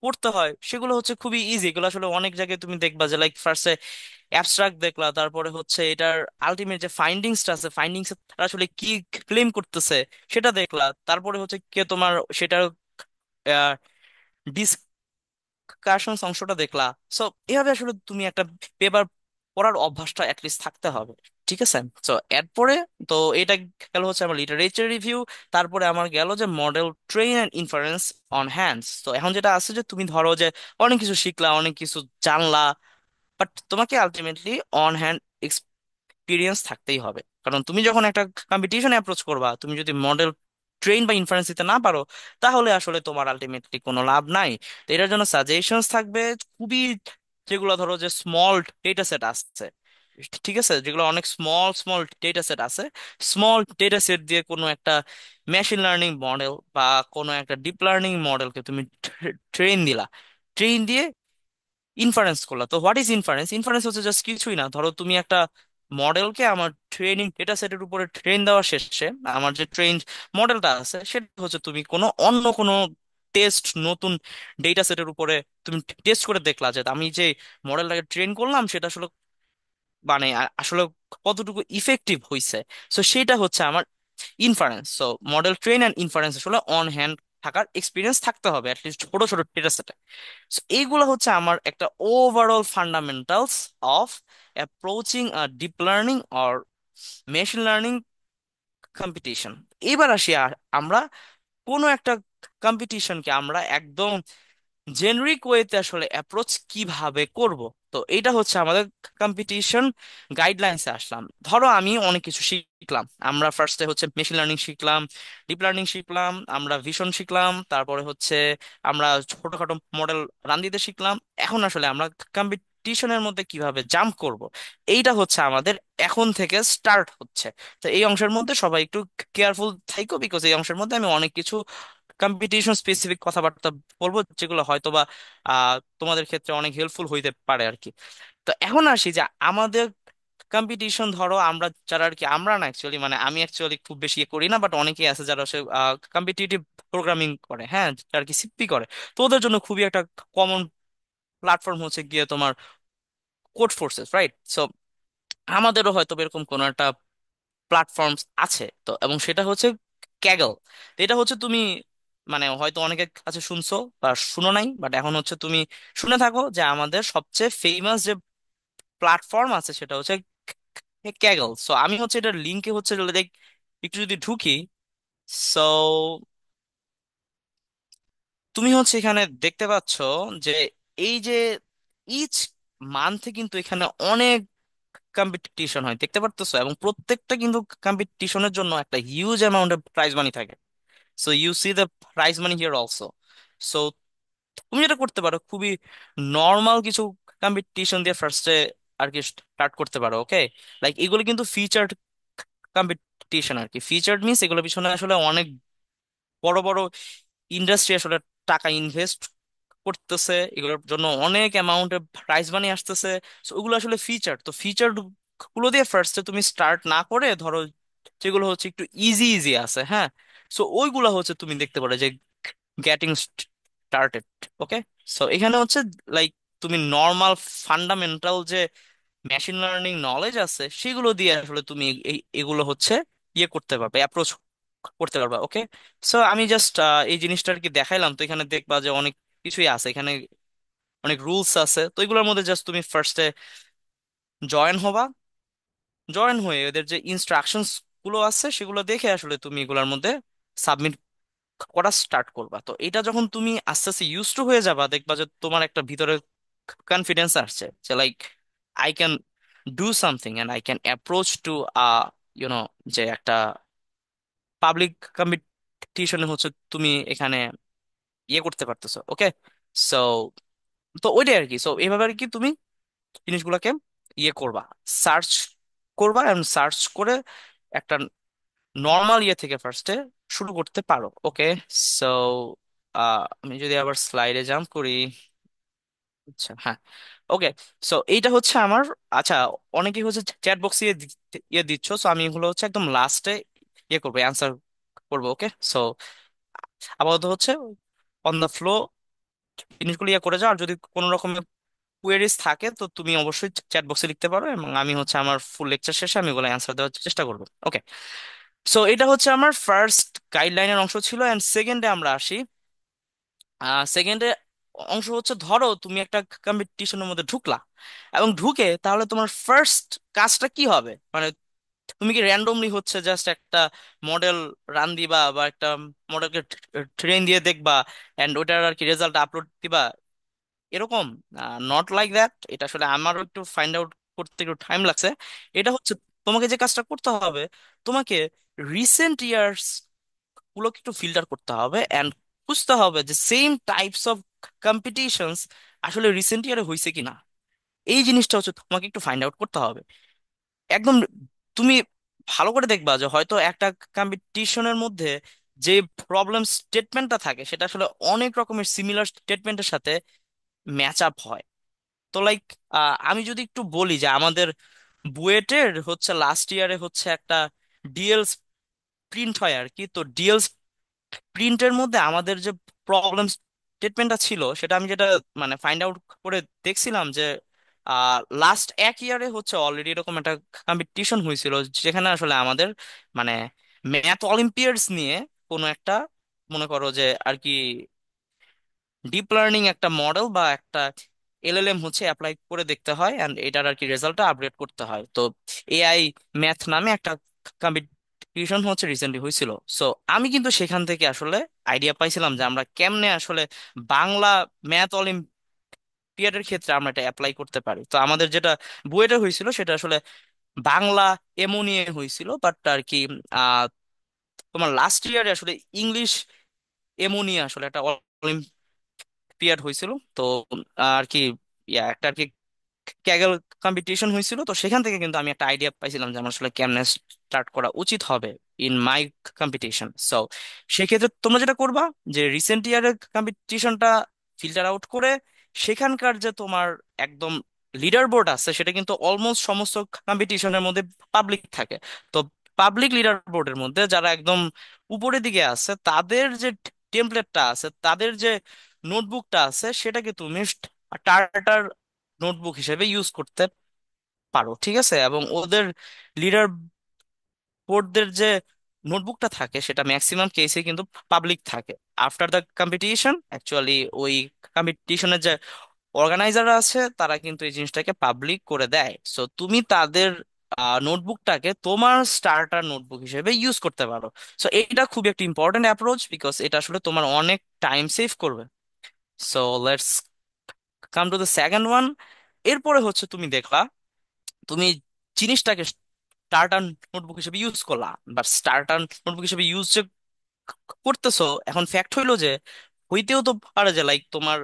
পড়তে হয় সেগুলো হচ্ছে খুবই ইজি। এগুলো আসলে অনেক জায়গায় তুমি দেখবা যে লাইক ফার্স্টে অ্যাবস্ট্রাক্ট দেখলা, তারপরে হচ্ছে এটার আলটিমেট যে ফাইন্ডিংসটা আছে, ফাইন্ডিংস আসলে কি ক্লেম করতেছে সেটা দেখলা, তারপরে হচ্ছে কে তোমার সেটার কাশন অংশটা দেখলা। সো এভাবে আসলে তুমি একটা পেপার পড়ার অভ্যাসটা অ্যাটলিস্ট থাকতে হবে। ঠিক আছে? তো এরপরে তো এটা গেল হচ্ছে আমার লিটারেচার রিভিউ। তারপরে আমার গেল যে model train and inference on hands. তো এখন যেটা আছে যে তুমি ধরো যে অনেক কিছু শিখলা, অনেক কিছু জানলা, বাট তোমাকে আলটিমেটলি অন হ্যান্ড এক্সপিরিয়েন্স থাকতেই হবে। কারণ তুমি যখন একটা কম্পিটিশন অ্যাপ্রোচ করবা, তুমি যদি মডেল ট্রেন বা ইনফারেন্স দিতে না পারো, তাহলে আসলে তোমার আলটিমেটলি কোনো লাভ নাই। তো এটার জন্য সাজেশনস থাকবে খুবই, যেগুলো ধরো যে স্মল ডেটা সেট আসছে, ঠিক আছে, যেগুলো অনেক স্মল স্মল ডেটা সেট আছে, স্মল ডেটা সেট দিয়ে কোনো একটা মেশিন লার্নিং মডেল বা কোনো একটা ডিপ লার্নিং মডেলকে তুমি ট্রেন দিলা, ট্রেন দিয়ে ইনফারেন্স করলা। তো হোয়াট ইজ ইনফারেন্স? ইনফারেন্স হচ্ছে জাস্ট কিছুই না, ধরো তুমি একটা মডেলকে আমার ট্রেনিং ডেটা সেটের উপরে ট্রেন দেওয়া শেষে আমার যে ট্রেন মডেলটা আছে সেটা হচ্ছে তুমি কোনো অন্য কোনো টেস্ট নতুন ডেটা সেটের উপরে তুমি টেস্ট করে দেখলা যে আমি যে মডেলটাকে ট্রেন করলাম সেটা আসলে মানে আসলে কতটুকু ইফেক্টিভ হয়েছে। সো সেটা হচ্ছে আমার inference. So model train and inference আসলে অন হ্যান্ড থাকার এক্সপিরিয়েন্স থাকতে হবে অ্যাটলিস্ট ছোট ছোট ডেটা সেটে। সো এইগুলো হচ্ছে আমার একটা overall fundamentals of approaching deep learning or machine learning competition. এবার আসি আমরা কোনো একটা কম্পিটিশনকে আমরা একদম জেনারিক ওয়েতে আসলে অ্যাপ্রোচ কিভাবে করব। তো এটা হচ্ছে আমাদের কম্পিটিশন গাইডলাইন্সে আসলাম। ধরো আমি অনেক কিছু শিখলাম, আমরা ফার্স্টে হচ্ছে মেশিন লার্নিং শিখলাম, ডিপ লার্নিং শিখলাম, আমরা ভিশন শিখলাম, তারপরে হচ্ছে আমরা ছোটখাটো মডেল রান দিতে শিখলাম। এখন আসলে আমরা কম্পিটিশনের মধ্যে কিভাবে জাম্প করব, এইটা হচ্ছে আমাদের এখন থেকে স্টার্ট হচ্ছে। তো এই অংশের মধ্যে সবাই একটু কেয়ারফুল থাইকো, বিকজ এই অংশের মধ্যে আমি অনেক কিছু কম্পিটিশন স্পেসিফিক কথাবার্তা বলবো যেগুলো হয়তো বা তোমাদের ক্ষেত্রে অনেক হেল্পফুল হইতে পারে আর কি। তো এখন আসি যে আমাদের কম্পিটিশন, ধরো আমরা যারা আর কি, আমরা না অ্যাকচুয়ালি মানে আমি অ্যাকচুয়ালি খুব বেশি ইয়ে করি না, বাট অনেকেই আছে যারা হচ্ছে কম্পিটিটিভ প্রোগ্রামিং করে, হ্যাঁ, যারা আর কি সিপি করে। তো ওদের জন্য খুবই একটা কমন প্ল্যাটফর্ম হচ্ছে গিয়ে তোমার কোড ফোর্সেস, রাইট? সো আমাদেরও হয়তো এরকম কোনো একটা প্ল্যাটফর্মস আছে তো, এবং সেটা হচ্ছে ক্যাগল। এটা হচ্ছে তুমি মানে হয়তো অনেকের কাছে শুনছো বা শুনো নাই, বাট এখন হচ্ছে তুমি শুনে থাকো যে আমাদের সবচেয়ে ফেমাস যে প্ল্যাটফর্ম আছে সেটা হচ্ছে ক্যাগল। সো আমি হচ্ছে এটার লিঙ্কে হচ্ছে দেখ একটু যদি ঢুকি। সো তুমি হচ্ছে এখানে দেখতে পাচ্ছ যে এই যে ইচ মান্থে কিন্তু এখানে অনেক কম্পিটিশন হয় দেখতে পারতেছো, এবং প্রত্যেকটা কিন্তু কম্পিটিশনের জন্য একটা হিউজ অ্যামাউন্টের প্রাইজ মানি থাকে। So you see the prize money here also. So তুমি যেটা করতে পারো, খুবই নর্মাল কিছু কম্পিটিশন দিয়ে ফার্স্টে আর কি স্টার্ট করতে পারো, ওকে? লাইক এগুলো কিন্তু ফিচার্ড কম্পিটিশন আর কি। ফিচার্ড মিনস এগুলো পিছনে আসলে অনেক বড় বড় ইন্ডাস্ট্রি আসলে টাকা ইনভেস্ট করতেছে, এগুলোর জন্য অনেক অ্যামাউন্টের প্রাইজ মানি আসতেছে। সো ওগুলো আসলে ফিচার। তো ফিচার গুলো দিয়ে ফার্স্টে তুমি স্টার্ট না করে ধরো যেগুলো হচ্ছে একটু ইজি ইজি আছে, হ্যাঁ, সো ওইগুলো হচ্ছে তুমি দেখতে পারো যে গেটিং স্টার্টেড, ওকে? সো এখানে হচ্ছে লাইক তুমি নর্মাল ফান্ডামেন্টাল যে মেশিন লার্নিং নলেজ আছে সেগুলো দিয়ে আসলে তুমি এগুলো হচ্ছে ইয়ে করতে পারবে, অ্যাপ্রোচ করতে পারবা, ওকে? সো আমি জাস্ট এই জিনিসটা আর কি দেখাইলাম। তো এখানে দেখবা যে অনেক কিছুই আছে, এখানে অনেক রুলস আছে। তো এগুলোর মধ্যে জাস্ট তুমি ফার্স্টে জয়েন হবা, জয়েন হয়ে এদের যে ইনস্ট্রাকশনস গুলো আছে সেগুলো দেখে আসলে তুমি এগুলোর মধ্যে সাবমিট করা স্টার্ট করবা। তো এটা যখন তুমি আস্তে আস্তে ইউজ টু হয়ে যাবা, দেখবা যে তোমার একটা ভিতরে কনফিডেন্স আসছে যে like I can do something and I can approach to you know যে একটা পাবলিক কম্পিটিশনে হচ্ছে তুমি এখানে ইয়ে করতে পারতেছো, ওকে? সো তো ওইটাই আর কি। সো এইভাবে আর কি তুমি জিনিসগুলোকে ইয়ে করবা, সার্চ করবা, এবং সার্চ করে একটা নর্মাল ইয়ে থেকে ফার্স্টে শুরু করতে পারো, ওকে? সো আমি যদি আবার স্লাইডে জাম্প করি, আচ্ছা হ্যাঁ, ওকে। সো এইটা হচ্ছে আমার, আচ্ছা, অনেকেই হচ্ছে চ্যাট বক্সে ইয়ে দিচ্ছ, সো আমি এগুলো হচ্ছে একদম লাস্টে ইয়ে করবো, অ্যান্সার করবো, ওকে? সো আপাতত হচ্ছে অন দ্য ফ্লো জিনিসগুলো ইয়ে করে যাও। আর যদি কোনো রকমের কোয়েরিজ থাকে তো তুমি অবশ্যই চ্যাট বক্সে লিখতে পারো, এবং আমি হচ্ছে আমার ফুল লেকচার শেষে আমি ওগুলো অ্যান্সার দেওয়ার চেষ্টা করবো, ওকে? সো এটা হচ্ছে আমার ফার্স্ট গাইডলাইনের অংশ ছিল। অ্যান্ড সেকেন্ডে আমরা আসি। সেকেন্ডে অংশ হচ্ছে, ধরো তুমি একটা কম্পিটিশনের মধ্যে ঢুকলা, এবং ঢুকে তাহলে তোমার ফার্স্ট কাজটা কি হবে? মানে তুমি কি র্যান্ডমলি হচ্ছে জাস্ট একটা মডেল রান দিবা বা একটা মডেলকে ট্রেন দিয়ে দেখবা এন্ড ওটার আর কি রেজাল্ট আপলোড দিবা, এরকম? Not like that. এটা আসলে আমারও একটু ফাইন্ড আউট করতে একটু টাইম লাগছে। এটা হচ্ছে তোমাকে যে কাজটা করতে হবে, তোমাকে রিসেন্ট ইয়ার্স গুলোকে একটু ফিল্টার করতে হবে এন্ড বুঝতে হবে যে সেম টাইপস অফ কম্পিটিশনস আসলে রিসেন্ট ইয়ারে হয়েছে কিনা। এই জিনিসটা হচ্ছে তোমাকে একটু ফাইন্ড আউট করতে হবে একদম। তুমি ভালো করে দেখবা যে হয়তো একটা কম্পিটিশনের মধ্যে যে প্রবলেম স্টেটমেন্টটা থাকে সেটা আসলে অনেক রকমের সিমিলার স্টেটমেন্টের সাথে ম্যাচ আপ হয়। তো লাইক আমি যদি একটু বলি যে আমাদের বুয়েটের হচ্ছে লাস্ট ইয়ারে হচ্ছে একটা ডিএল প্রিন্ট হয় আর কি। তো ডিএল প্রিন্টের মধ্যে আমাদের যে প্রবলেম স্টেটমেন্টটা ছিল সেটা আমি যেটা মানে ফাইন্ড আউট করে দেখছিলাম যে লাস্ট এক ইয়ারে হচ্ছে অলরেডি এরকম একটা কম্পিটিশন হয়েছিল যেখানে আসলে আমাদের মানে ম্যাথ অলিম্পিয়াডস নিয়ে কোনো একটা মনে করো যে আর কি ডিপ লার্নিং একটা মডেল বা একটা এলএলএম হচ্ছে অ্যাপ্লাই করে দেখতে হয় এন্ড এটার আর কি রেজাল্টটা আপডেট করতে হয়। তো এআই ম্যাথ নামে একটা কম্পিটিশন হচ্ছে রিসেন্টলি হয়েছিল। সো আমি কিন্তু সেখান থেকে আসলে আইডিয়া পাইছিলাম যে আমরা কেমনে আসলে বাংলা ম্যাথ অলিম্পিয়াডের ক্ষেত্রে আমরা এটা অ্যাপ্লাই করতে পারি। তো আমাদের যেটা বুয়েটে হয়েছিল সেটা আসলে বাংলা এমও নিয়ে হয়েছিল, বাট আর কি আহ তোমার লাস্ট ইয়ারে আসলে ইংলিশ এমও নিয়ে আসলে একটা পিরিয়ড হয়েছিল। তো আর কি একটা আর কি ক্যাগল কম্পিটিশন হয়েছিল। তো সেখান থেকে কিন্তু আমি একটা আইডিয়া পাইছিলাম যে আমার আসলে কেমনে স্টার্ট করা উচিত হবে ইন মাই কম্পিটিশন। সো সেক্ষেত্রে তোমরা যেটা করবা যে রিসেন্ট ইয়ারের কম্পিটিশনটা ফিল্টার আউট করে সেখানকার যে তোমার একদম লিডার বোর্ড আছে সেটা কিন্তু অলমোস্ট সমস্ত কম্পিটিশনের মধ্যে পাবলিক থাকে। তো পাবলিক লিডার বোর্ডের মধ্যে যারা একদম উপরের দিকে আছে তাদের যে টেমপ্লেটটা আছে, তাদের যে নোটবুকটা আছে, সেটাকে তুমি টার্টার নোটবুক হিসেবে ইউজ করতে পারো, ঠিক আছে? এবং ওদের লিডার বোর্ডদের যে নোটবুকটা থাকে সেটা ম্যাক্সিমাম কেসে কিন্তু পাবলিক থাকে। আফটার দ্য কম্পিটিশন অ্যাকচুয়ালি ওই কম্পিটিশনের যে অর্গানাইজার আছে তারা কিন্তু এই জিনিসটাকে পাবলিক করে দেয়। সো তুমি তাদের নোটবুকটাকে তোমার স্টার্টার নোটবুক হিসেবে ইউজ করতে পারো। সো এটা খুবই একটা ইম্পর্টেন্ট অ্যাপ্রোচ, বিকজ এটা আসলে তোমার অনেক টাইম সেভ করবে। So let's come to the second one. এরপরে হচ্ছে তুমি দেখলা তুমি জিনিসটাকে স্টার্টার নোটবুক হিসেবে ইউজ করলা, বা স্টার্টার নোটবুক হিসেবে ইউজ যে করতেছো, এখন ফ্যাক্ট হইলো যে হইতেও তো পারে যে লাইক তোমার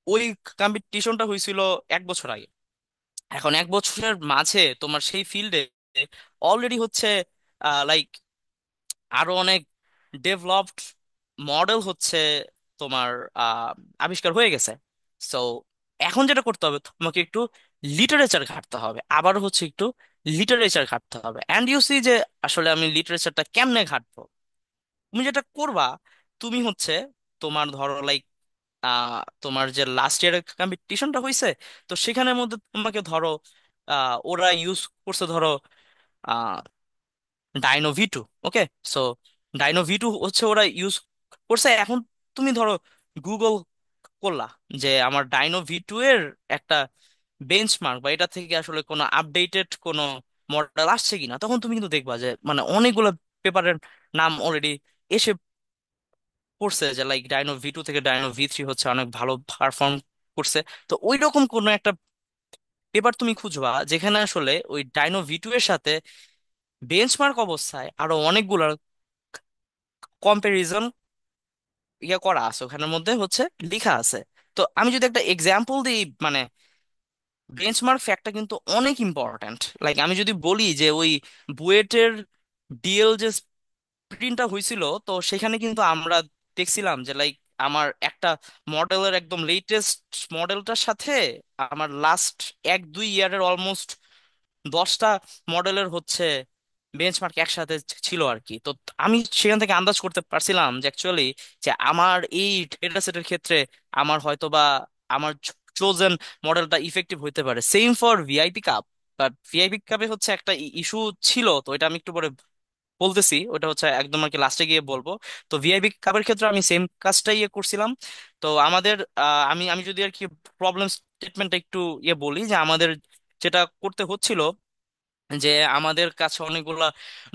ওই কম্পিটিশনটা হয়েছিল 1 বছর আগে। এখন 1 বছরের মাঝে তোমার সেই ফিল্ডে অলরেডি হচ্ছে লাইক আরো অনেক ডেভেলপড মডেল হচ্ছে তোমার আহ, আবিষ্কার হয়ে গেছে। সো এখন যেটা করতে হবে তোমাকে একটু লিটারেচার ঘাঁটতে হবে, আবার হচ্ছে একটু লিটারেচার ঘাঁটতে হবে। অ্যান্ড ইউ সি যে আসলে আমি লিটারেচারটা কেমনে ঘাঁটবো। তুমি যেটা করবা, তুমি হচ্ছে তোমার ধরো লাইক তোমার যে লাস্ট ইয়ারের কম্পিটিশনটা হয়েছে, তো সেখানের মধ্যে তোমাকে ধরো ওরা ইউজ করছে ধরো ডাইনো ভি টু। ওকে, সো ডাইনো ভি টু হচ্ছে ওরা ইউজ করছে। এখন তুমি ধরো গুগল করলা যে আমার ডাইনো ভি টু এর একটা বেঞ্চমার্ক বা এটা থেকে আসলে কোনো আপডেটেড কোনো মডেল আসছে কিনা, তখন তুমি কিন্তু দেখবা যে মানে অনেকগুলো পেপারের নাম অলরেডি এসে পড়ছে যে লাইক ডাইনো ভি টু থেকে ডাইনো ভি থ্রি হচ্ছে অনেক ভালো পারফর্ম করছে। তো ওই রকম কোনো একটা পেপার তুমি খুঁজবা যেখানে আসলে ওই ডাইনো ভি টু এর সাথে বেঞ্চমার্ক অবস্থায় আরো অনেকগুলো কম্পারিজন করা আছে, ওখানের মধ্যে হচ্ছে লেখা আছে। তো আমি যদি একটা এক্সাম্পল দিই, মানে বেঞ্চমার্ক ফ্যাক্টটা কিন্তু অনেক ইম্পর্ট্যান্ট। লাইক আমি যদি বলি যে ওই বুয়েটের ডিএল যে প্রিন্টটা হয়েছিল, তো সেখানে কিন্তু আমরা দেখছিলাম যে লাইক আমার একটা মডেলের একদম লেটেস্ট মডেলটার সাথে আমার লাস্ট 1-2 ইয়ারের অলমোস্ট 10টা মডেলের হচ্ছে বেঞ্চমার্ক একসাথে ছিল আর কি। তো আমি সেখান থেকে আন্দাজ করতে পারছিলাম যে অ্যাকচুয়ালি যে আমার এই ডেটা সেটের ক্ষেত্রে আমার হয়তো বা আমার চোজেন মডেলটা ইফেক্টিভ হইতে পারে। Same for VIP cup. But VIP কাপে হচ্ছে একটা ইস্যু ছিল, তো এটা আমি একটু পরে বলতেছি, ওটা হচ্ছে একদম আর কি লাস্টে গিয়ে বলবো। তো ভিআইপি কাপের ক্ষেত্রে আমি সেম কাজটাই করছিলাম। তো আমাদের আমি আমি যদি আর কি প্রবলেম স্টেটমেন্টটা একটু বলি যে আমাদের যেটা করতে হচ্ছিল যে আমাদের কাছে অনেকগুলা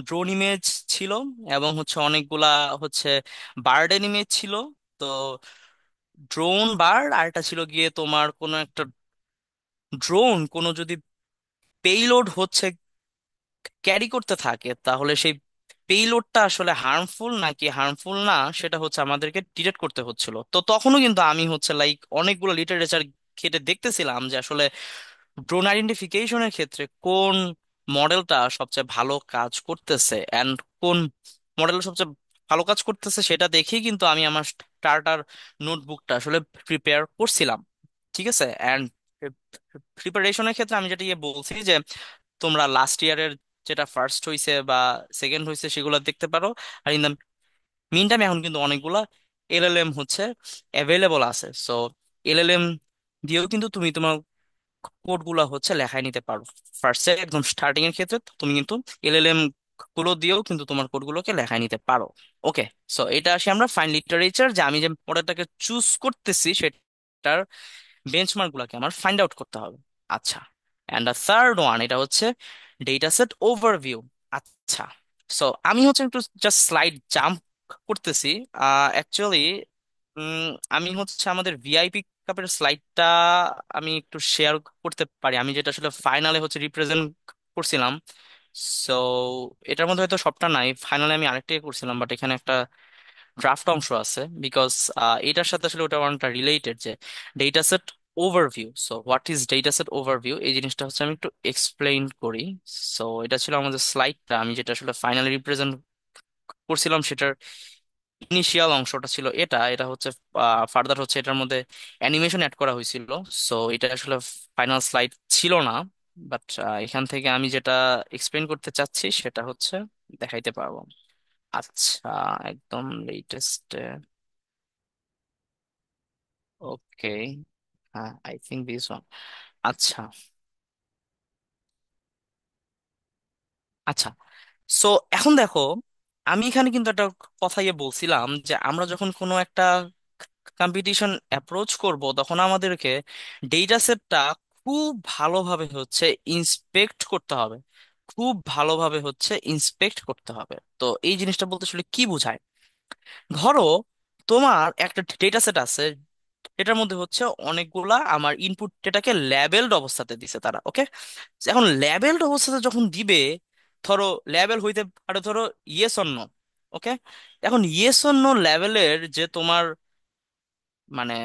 ড্রোন ইমেজ ছিল এবং হচ্ছে অনেকগুলা হচ্ছে বার্ডেন ইমেজ ছিল। তো ড্রোন বার্ড আর একটা ছিল গিয়ে তোমার কোনো একটা ড্রোন কোনো যদি পেইলোড হচ্ছে ক্যারি করতে থাকে, তাহলে সেই পেইলোডটা আসলে হার্মফুল নাকি হার্মফুল না সেটা হচ্ছে আমাদেরকে ডিটেক্ট করতে হচ্ছিল। তো তখনও কিন্তু আমি হচ্ছে লাইক অনেকগুলো লিটারেচার ঘেটে দেখতেছিলাম যে আসলে ড্রোন আইডেন্টিফিকেশনের ক্ষেত্রে কোন মডেলটা সবচেয়ে ভালো কাজ করতেছে অ্যান্ড কোন মডেল সবচেয়ে ভালো কাজ করতেছে সেটা দেখেই কিন্তু আমি আমার স্টার্টার নোটবুকটা আসলে প্রিপেয়ার করছিলাম। ঠিক আছে, অ্যান্ড প্রিপারেশনের ক্ষেত্রে আমি যেটা বলছি যে তোমরা লাস্ট ইয়ারের যেটা ফার্স্ট হয়েছে বা সেকেন্ড হয়েছে সেগুলো দেখতে পারো। আর ইন দ্য মিন টাইম এখন কিন্তু অনেকগুলা এলএলএম হচ্ছে অ্যাভেলেবল আছে। সো এলএলএম দিয়েও কিন্তু তুমি তোমার কোড গুলা হচ্ছে লেখায় নিতে পারো। ফার্স্টে একদম স্টার্টিং এর ক্ষেত্রে তুমি কিন্তু এলএলএম গুলো দিয়েও কিন্তু তোমার কোড গুলোকে লেখায় নিতে পারো। ওকে, সো এটা আসি আমরা ফাইন লিটারেচার, যে আমি যে মডেলটাকে চুজ করতেছি সেটার বেঞ্চমার্ক গুলাকে আমার ফাইন্ড আউট করতে হবে। আচ্ছা, অ্যান্ড দ্য থার্ড ওয়ান এটা হচ্ছে ডেটা সেট ওভারভিউ। আচ্ছা, সো আমি হচ্ছে একটু জাস্ট স্লাইড জাম্প করতেছি। অ্যাকচুয়ালি আমি হচ্ছে আমাদের ভিআইপি কাপের স্লাইডটা আমি একটু শেয়ার করতে পারি, আমি যেটা আসলে ফাইনালে হচ্ছে রিপ্রেজেন্ট করছিলাম। সো এটার মধ্যে হয়তো সবটা নাই, ফাইনালে আমি আরেকটাই করছিলাম, বাট এখানে একটা ড্রাফট অংশ আছে বিকজ এটার সাথে আসলে ওটা অনেকটা রিলেটেড, যে data set overview. So what is data set overview, এই জিনিসটা হচ্ছে আমি একটু এক্সপ্লেইন করি। সো এটা ছিল আমাদের স্লাইডটা, আমি যেটা আসলে ফাইনালি রিপ্রেজেন্ট করছিলাম সেটার ইনিশিয়াল অংশটা ছিল এটা। এটা হচ্ছে ফার্দার হচ্ছে এটার মধ্যে অ্যানিমেশন অ্যাড করা হয়েছিল। সো এটা আসলে ফাইনাল স্লাইড ছিল না, বাট এখান থেকে আমি যেটা এক্সপ্লেন করতে চাচ্ছি সেটা হচ্ছে দেখাইতে পারবো। আচ্ছা, একদম লেটেস্ট। ওকে, হ্যাঁ, আই থিঙ্ক দিস ওয়ান। আচ্ছা, আচ্ছা, সো এখন দেখো, আমি এখানে কিন্তু একটা কথা বলছিলাম যে আমরা যখন কোনো একটা কম্পিটিশন অ্যাপ্রোচ করব তখন আমাদেরকে ডেটা সেটটা খুব ভালোভাবে হচ্ছে ইন্সপেক্ট করতে হবে। খুব ভালোভাবে হচ্ছে ইন্সপেক্ট করতে হবে। তো এই জিনিসটা বলতে আসলে কি বোঝায়? ধরো তোমার একটা ডেটা সেট আছে, এটার মধ্যে হচ্ছে অনেকগুলা আমার ইনপুট ডেটাকে ল্যাবেলড অবস্থাতে দিছে তারা। ওকে, এখন ল্যাবেলড অবস্থাতে যখন দিবে, ধরো ল্যাবেল হইতে পারে ধরো ইয়েস অর নো। ওকে, এখন ইয়েস অর নো লেভেলের যে তোমার মানে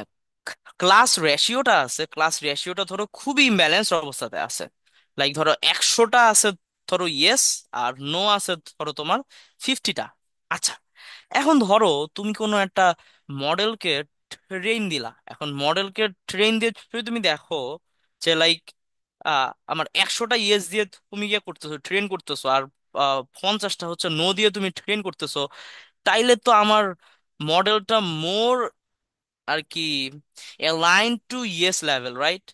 ক্লাস রেশিওটা আছে, ক্লাস রেশিওটা ধরো খুবই ইমব্যালেন্স অবস্থাতে আছে। লাইক ধরো 100টা আছে ধরো ইয়েস, আর নো আছে ধরো তোমার 50টা। আচ্ছা, এখন ধরো তুমি কোনো একটা মডেলকে ট্রেন দিলা, এখন মডেলকে ট্রেন দিয়ে যদি তুমি দেখো যে লাইক আমার 100টা ইয়েস দিয়ে তুমি গিয়ে করতেছো, ট্রেন করতেছো, আর 50টা হচ্ছে নো দিয়ে তুমি ট্রেন করতেছো, তাইলে তো আমার মডেলটা মোর আর কি align two yes level, right?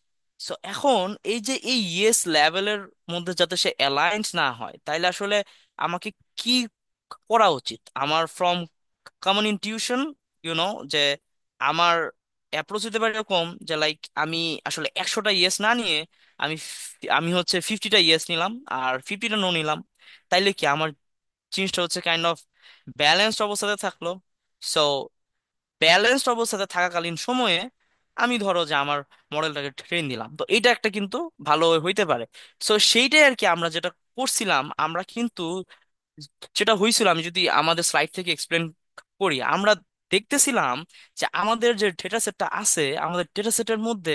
So এখন এই যে এই ইয়েস লেভেলের মধ্যে যাতে সে অ্যালাইন্ড না হয়, তাইলে আসলে আমাকে কি করা উচিত? আমার ফ্রম কমন ইনটিউশন, যে আমার অ্যাপ্রোচ হতে পারে এরকম যে লাইক আমি আসলে 100টা ইয়েস না নিয়ে আমি আমি হচ্ছে 50টা ইয়েস নিলাম আর 50টা নো নিলাম। তাইলে কি আমার জিনিসটা হচ্ছে কাইন্ড অফ ব্যালেন্সড অবস্থাতে থাকলো। সো ব্যালেন্সড অবস্থাতে থাকাকালীন সময়ে আমি ধরো যে আমার মডেলটাকে ট্রেন দিলাম, তো এটা একটা কিন্তু ভালো হইতে পারে। সো সেইটাই আর কি আমরা যেটা করছিলাম, আমরা কিন্তু যেটা হয়েছিল, আমি যদি আমাদের স্লাইড থেকে এক্সপ্লেন করি, আমরা দেখতেছিলাম যে আমাদের যে ডেটা সেটটা আছে, আমাদের ডেটা সেটের মধ্যে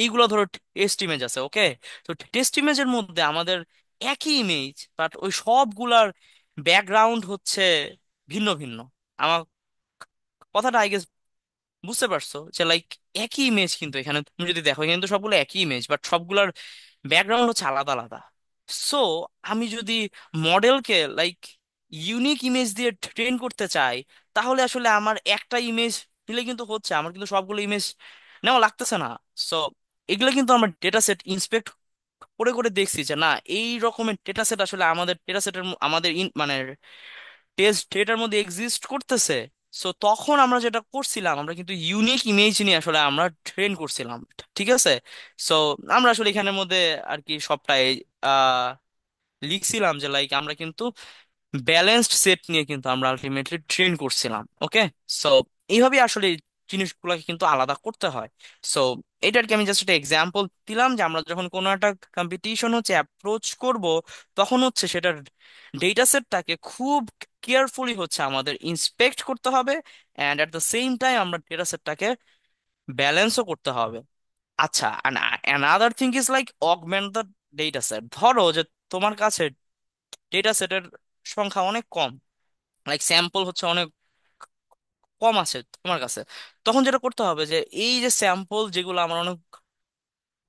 এইগুলো ধরো টেস্ট ইমেজ আছে। ওকে, তো টেস্ট ইমেজের মধ্যে আমাদের একই ইমেজ, বাট ওই সবগুলার ব্যাকগ্রাউন্ড হচ্ছে ভিন্ন ভিন্ন। আমার কথাটা আই গেস বুঝতে পারছো যে লাইক একই ইমেজ, কিন্তু এখানে তুমি যদি দেখো এখানে তো সবগুলো একই ইমেজ, বাট সবগুলোর ব্যাকগ্রাউন্ড হচ্ছে আলাদা আলাদা। সো আমি যদি মডেলকে লাইক ইউনিক ইমেজ দিয়ে ট্রেন করতে চাই, তাহলে আসলে আমার একটা ইমেজ নিলে কিন্তু হচ্ছে, আমার কিন্তু সবগুলো ইমেজ নেওয়া লাগতেছে না। সো এগুলো কিন্তু আমার ডেটা সেট ইন্সপেক্ট করে করে দেখছি যে না, এই রকমের ডেটা সেট আসলে আমাদের ডেটা সেটের আমাদের মানে টেস্ট ডেটার মধ্যে এক্সিস্ট করতেছে। সো তখন আমরা যেটা করছিলাম, আমরা কিন্তু ইউনিক ইমেজ নিয়ে আসলে আমরা ট্রেন করছিলাম। ঠিক আছে, সো আমরা আসলে এখানের মধ্যে আর কি সবটাই আহ লিখছিলাম যে লাইক আমরা কিন্তু ব্যালেন্সড সেট নিয়ে কিন্তু আমরা আলটিমেটলি ট্রেন করছিলাম। ওকে, সো এইভাবে আসলে এই জিনিসগুলোকে কিন্তু আলাদা করতে হয়। সো এটা আর কি আমি জাস্ট একটা এক্সাম্পল দিলাম যে আমরা যখন কোনো একটা কম্পিটিশন হচ্ছে অ্যাপ্রোচ করব, তখন হচ্ছে সেটার ডেটা সেটটাকে খুব কেয়ারফুলি হচ্ছে আমাদের ইন্সপেক্ট করতে হবে, and at the same time আমরা ডেটা সেটটাকে ব্যালেন্সও করতে হবে। আচ্ছা, another thing is like augment the data set. ধরো যে তোমার কাছে ডেটা সেটের সংখ্যা অনেক কম, লাইক স্যাম্পল হচ্ছে অনেক কম আছে তোমার কাছে। তখন যেটা করতে হবে যে এই যে স্যাম্পল যেগুলো আমার অনেক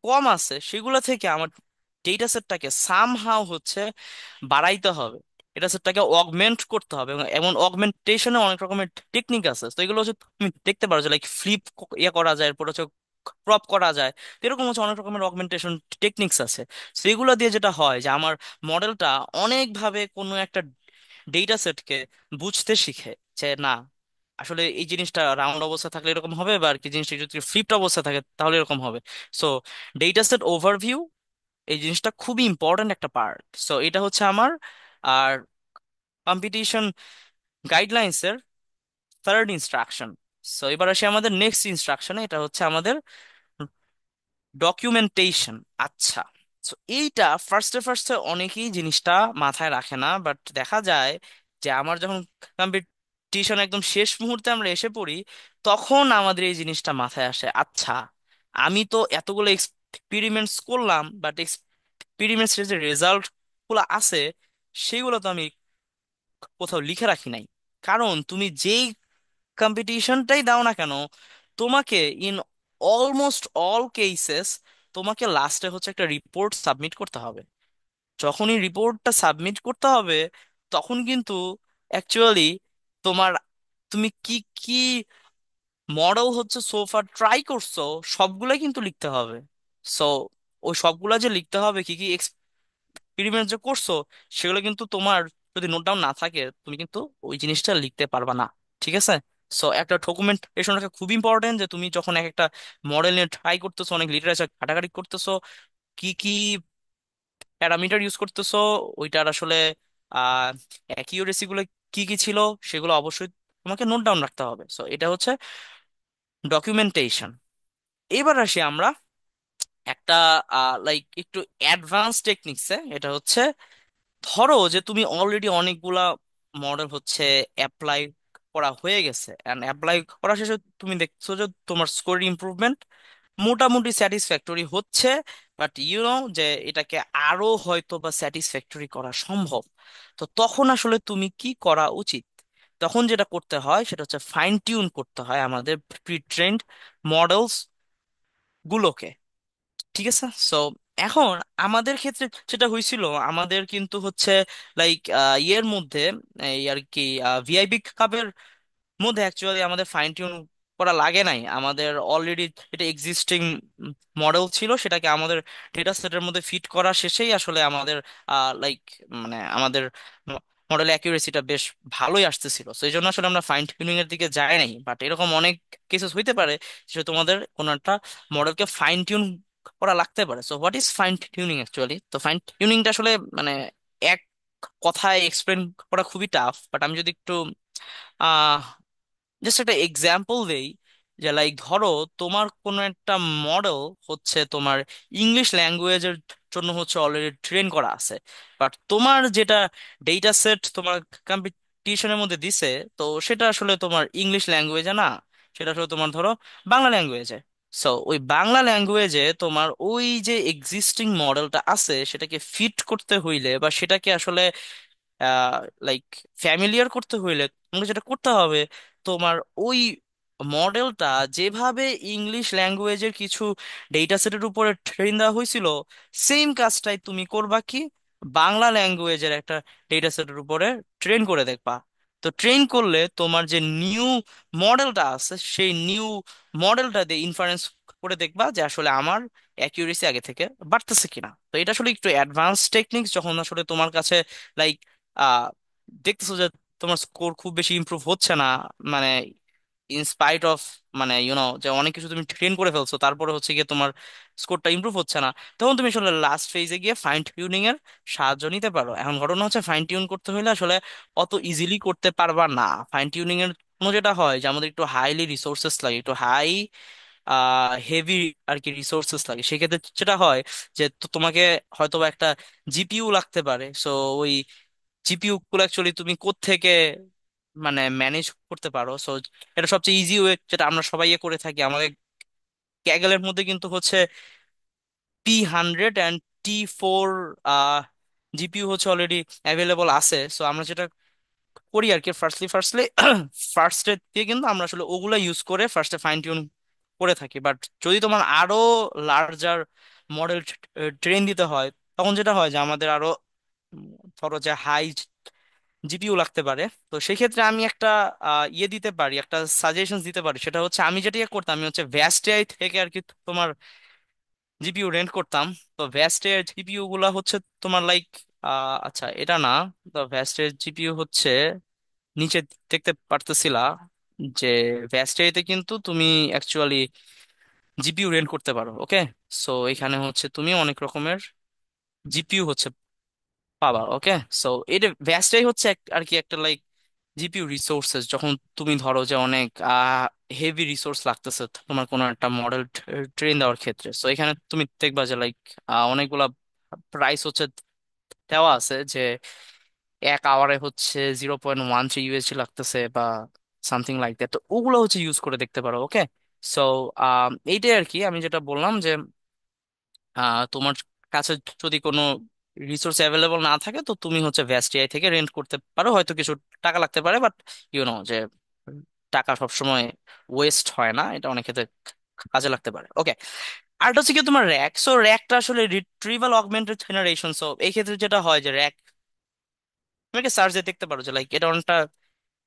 কম আছে সেগুলো থেকে আমার ডেটা সেটটাকে সামহাও হচ্ছে বাড়াইতে হবে, ডেটা সেটটাকে অগমেন্ট করতে হবে। এবং এমন অগমেন্টেশনে অনেক রকমের টেকনিক আছে, তো এগুলো হচ্ছে তুমি দেখতে পারো যে লাইক ফ্লিপ ইয়ে করা যায়, এরপর হচ্ছে ক্রপ করা যায়। তো এরকম হচ্ছে অনেক রকমের অগমেন্টেশন টেকনিক্স আছে। সেগুলো দিয়ে যেটা হয় যে আমার মডেলটা অনেকভাবে কোনো একটা ডেটা সেটকে বুঝতে শিখে যে না, আসলে এই জিনিসটা রাউন্ড অবস্থা থাকলে এরকম হবে, বা আর কি জিনিসটা যদি ফ্লিপড অবস্থা থাকে তাহলে এরকম হবে। সো ডেটা সেট ওভারভিউ, এই জিনিসটা খুবই ইম্পর্ট্যান্ট একটা পার্ট। সো এটা হচ্ছে আমার আর কম্পিটিশন গাইডলাইন্স এর থার্ড ইনস্ট্রাকশন। সো এবার আসি আমাদের নেক্সট ইনস্ট্রাকশনে, এটা হচ্ছে আমাদের ডকুমেন্টেশন। আচ্ছা, তো এইটা ফার্স্টে ফার্স্টে অনেকেই জিনিসটা মাথায় রাখে না, বাট দেখা যায় যে আমার যখন কম্পিটিশন একদম শেষ মুহূর্তে আমরা এসে পড়ি, তখন আমাদের এই জিনিসটা মাথায় আসে। আচ্ছা, আমি তো এতগুলো এক্সপেরিমেন্টস করলাম, বাট এক্সপেরিমেন্টস যে রেজাল্ট গুলো আছে সেগুলো তো আমি কোথাও লিখে রাখি নাই। কারণ তুমি যেই কম্পিটিশনটাই দাও না কেন, তোমাকে ইন অলমোস্ট অল কেসেস তোমাকে লাস্টে হচ্ছে একটা রিপোর্ট সাবমিট করতে হবে। যখনই রিপোর্টটা সাবমিট করতে হবে, তখন কিন্তু অ্যাকচুয়ালি তোমার, তুমি কি কি মডেল হচ্ছে সোফা ট্রাই করছো সবগুলাই কিন্তু লিখতে হবে। সো ওই সবগুলা যে লিখতে হবে, কি কি এক্সপেরিমেন্ট যে করছো সেগুলো কিন্তু তোমার যদি নোট ডাউন না থাকে, তুমি কিন্তু ওই জিনিসটা লিখতে পারবা না। ঠিক আছে? সো একটা ডকুমেন্টেশন রাখা খুব ইম্পর্টেন্ট, যে তুমি যখন এক একটা মডেল নিয়ে ট্রাই করতেছো, অনেক লিটারেচার ঘাটাঘাটি করতেছো, কি কি প্যারামিটার ইউজ করতেছো, ওইটার আসলে আহ অ্যাকিউরেসি গুলো কি কি ছিল, সেগুলো অবশ্যই তোমাকে নোট ডাউন রাখতে হবে। সো এটা হচ্ছে ডকুমেন্টেশন। এবার আসি আমরা একটা লাইক একটু অ্যাডভান্স টেকনিক্সে। এটা হচ্ছে, ধরো যে তুমি অলরেডি অনেকগুলা মডেল হচ্ছে অ্যাপ্লাই করা হয়ে গেছে, এন্ড অ্যাপ্লাই করা শেষে তুমি দেখছো যে তোমার স্কোর ইমপ্রুভমেন্ট মোটামুটি স্যাটিসফ্যাক্টরি হচ্ছে, বাট যে এটাকে আরো হয়তো বা স্যাটিসফ্যাক্টরি করা সম্ভব। তো তখন আসলে তুমি কি করা উচিত? তখন যেটা করতে হয় সেটা হচ্ছে ফাইন টিউন করতে হয় আমাদের প্রি ট্রেন্ড মডেলস গুলোকে। ঠিক আছে? সো এখন আমাদের ক্ষেত্রে যেটা হয়েছিল, আমাদের কিন্তু হচ্ছে লাইক ইয়ের মধ্যে, এই আর কি ভিআইপি কাপের মধ্যে অ্যাকচুয়ালি আমাদের ফাইন টিউন করা লাগে নাই। আমাদের অলরেডি এটা এক্সিস্টিং মডেল ছিল, সেটাকে আমাদের ডেটা সেটের মধ্যে ফিট করা শেষেই আসলে আমাদের লাইক মানে আমাদের মডেল অ্যাকিউরেসিটা বেশ ভালোই আসতেছিল। তো এই জন্য আসলে আমরা ফাইন টিউনিং এর দিকে যাই নাই। বাট এরকম অনেক কেসেস হইতে পারে যে তোমাদের কোনো একটা মডেলকে ফাইন টিউন করা লাগতে পারে। So what is fine tuning actually? তো ফাইন টিউনিংটা আসলে মানে এক কথায় এক্সপ্লেন করা খুবই টাফ, বাট আমি যদি একটু জাস্ট একটা এক্সাম্পল দেই, যে লাইক ধরো তোমার কোনো একটা মডেল হচ্ছে তোমার ইংলিশ ল্যাঙ্গুয়েজের জন্য হচ্ছে অলরেডি ট্রেন করা আছে, বাট তোমার যেটা ডেটা সেট তোমার কম্পিটিশনের মধ্যে দিছে, তো সেটা আসলে তোমার ইংলিশ ল্যাঙ্গুয়েজে না, সেটা আসলে তোমার ধরো বাংলা ল্যাঙ্গুয়েজে। সো ওই বাংলা ল্যাঙ্গুয়েজে তোমার ওই যে এক্সিস্টিং মডেলটা আছে সেটাকে ফিট করতে হইলে, বা সেটাকে আসলে লাইক ফ্যামিলিয়ার করতে হইলে, তোমাকে যেটা করতে হবে, তোমার ওই মডেলটা যেভাবে ইংলিশ ল্যাঙ্গুয়েজের কিছু ডেটা সেটের উপরে ট্রেন দেওয়া হয়েছিল, সেম কাজটাই তুমি করবা কি বাংলা ল্যাঙ্গুয়েজের একটা ডেটা সেটের উপরে ট্রেন করে দেখবা। তো ট্রেন করলে তোমার যে নিউ মডেলটা আছে, সেই নিউ মডেলটা দিয়ে ইনফারেন্স করে দেখবা যে আসলে আমার অ্যাকিউরেসি আগে থেকে বাড়তেছে কিনা। তো এটা আসলে একটু অ্যাডভান্স টেকনিক্স, যখন আসলে তোমার কাছে লাইক আহ দেখতেছো যে তোমার স্কোর খুব বেশি ইমপ্রুভ হচ্ছে না, মানে ইনস্পাইট অফ মানে যে অনেক কিছু তুমি ট্রেন করে ফেলছো, তারপরে হচ্ছে গিয়ে তোমার স্কোরটা ইমপ্রুভ হচ্ছে না, তখন তুমি আসলে লাস্ট ফেজে গিয়ে ফাইন টিউনিং এর সাহায্য নিতে পারো। এখন ঘটনা হচ্ছে ফাইন টিউন করতে হলে আসলে অত ইজিলি করতে পারবা না। ফাইন টিউনিং এর কোনো যেটা হয় যে আমাদের একটু হাইলি রিসোর্সেস লাগে, একটু হাই হেভি আর কি রিসোর্সেস লাগে। সেক্ষেত্রে যেটা হয় যে তোমাকে হয়তো বা একটা জিপিইউ লাগতে পারে। সো ওই জিপিইউ গুলো অ্যাকচুয়ালি তুমি কোত্থেকে মানে ম্যানেজ করতে পারো? সো এটা সবচেয়ে ইজি ওয়ে যেটা আমরা সবাই করে থাকি, আমাদের ক্যাগেলের মধ্যে কিন্তু হচ্ছে P100 অ্যান্ড T4 জিপিইউ হচ্ছে অলরেডি অ্যাভেলেবল আছে। সো আমরা যেটা করি আর কি, ফার্স্টলি ফার্স্টে দিয়ে কিন্তু আমরা আসলে ওগুলা ইউজ করে ফার্স্টে ফাইন টিউন করে থাকি। বাট যদি তোমার আরো লার্জার মডেল ট্রেন দিতে হয়, তখন যেটা হয় যে আমাদের আরো ধরো যে হাই জিপিইউ লাগতে পারে। তো সেই ক্ষেত্রে আমি একটা ইয়ে দিতে পারি, একটা সাজেশন দিতে পারি। সেটা হচ্ছে আমি যেটা ইয়ে করতাম, আমি হচ্ছে ভ্যাস্ট এআই থেকে আর কি তোমার জিপিইউ রেন্ট করতাম। তো ভ্যাস্ট এর জিপিইউ গুলা হচ্ছে তোমার লাইক, আচ্ছা এটা না, তো ভ্যাস্ট এর জিপিইউ হচ্ছে নিচে দেখতে পারতেছিলা যে ভ্যাস্ট এআই তে কিন্তু তুমি অ্যাকচুয়ালি জিপিইউ রেন্ট করতে পারো। ওকে, সো এখানে হচ্ছে তুমি অনেক রকমের জিপিইউ হচ্ছে পাবা। ওকে, সো এটা ভ্যাস্টাই হচ্ছে আর কি একটা লাইক জিপিইউ রিসোর্সেস। যখন তুমি ধরো যে অনেক হেভি রিসোর্স লাগতেছে তোমার কোনো একটা মডেল ট্রেন দেওয়ার ক্ষেত্রে, সো এখানে তুমি দেখবা যে লাইক অনেকগুলা প্রাইস হচ্ছে দেওয়া আছে যে 1 আওয়ারে হচ্ছে 0.13 USD লাগতেছে বা সামথিং লাইক দ্যাট। তো ওগুলো হচ্ছে ইউজ করে দেখতে পারো। ওকে, সো এইটাই আর কি আমি যেটা বললাম যে তোমার কাছে যদি কোনো রিসোর্স অ্যাভেলেবল না থাকে, তো তুমি হচ্ছে ভ্যাস্টিআই থেকে রেন্ট করতে পারো। হয়তো কিছু টাকা লাগতে পারে, বাট যে টাকা সবসময় ওয়েস্ট হয় না, এটা অনেক ক্ষেত্রে কাজে লাগতে পারে। ওকে, আরেকটা হচ্ছে কি তোমার র্যাক। সো র্যাকটা আসলে রিট্রিভাল অগমেন্টেড জেনারেশন। সো এই ক্ষেত্রে যেটা হয় যে র্যাক তুমি একটা সার্চ দিয়ে দেখতে পারো যে লাইক এটা অনেকটা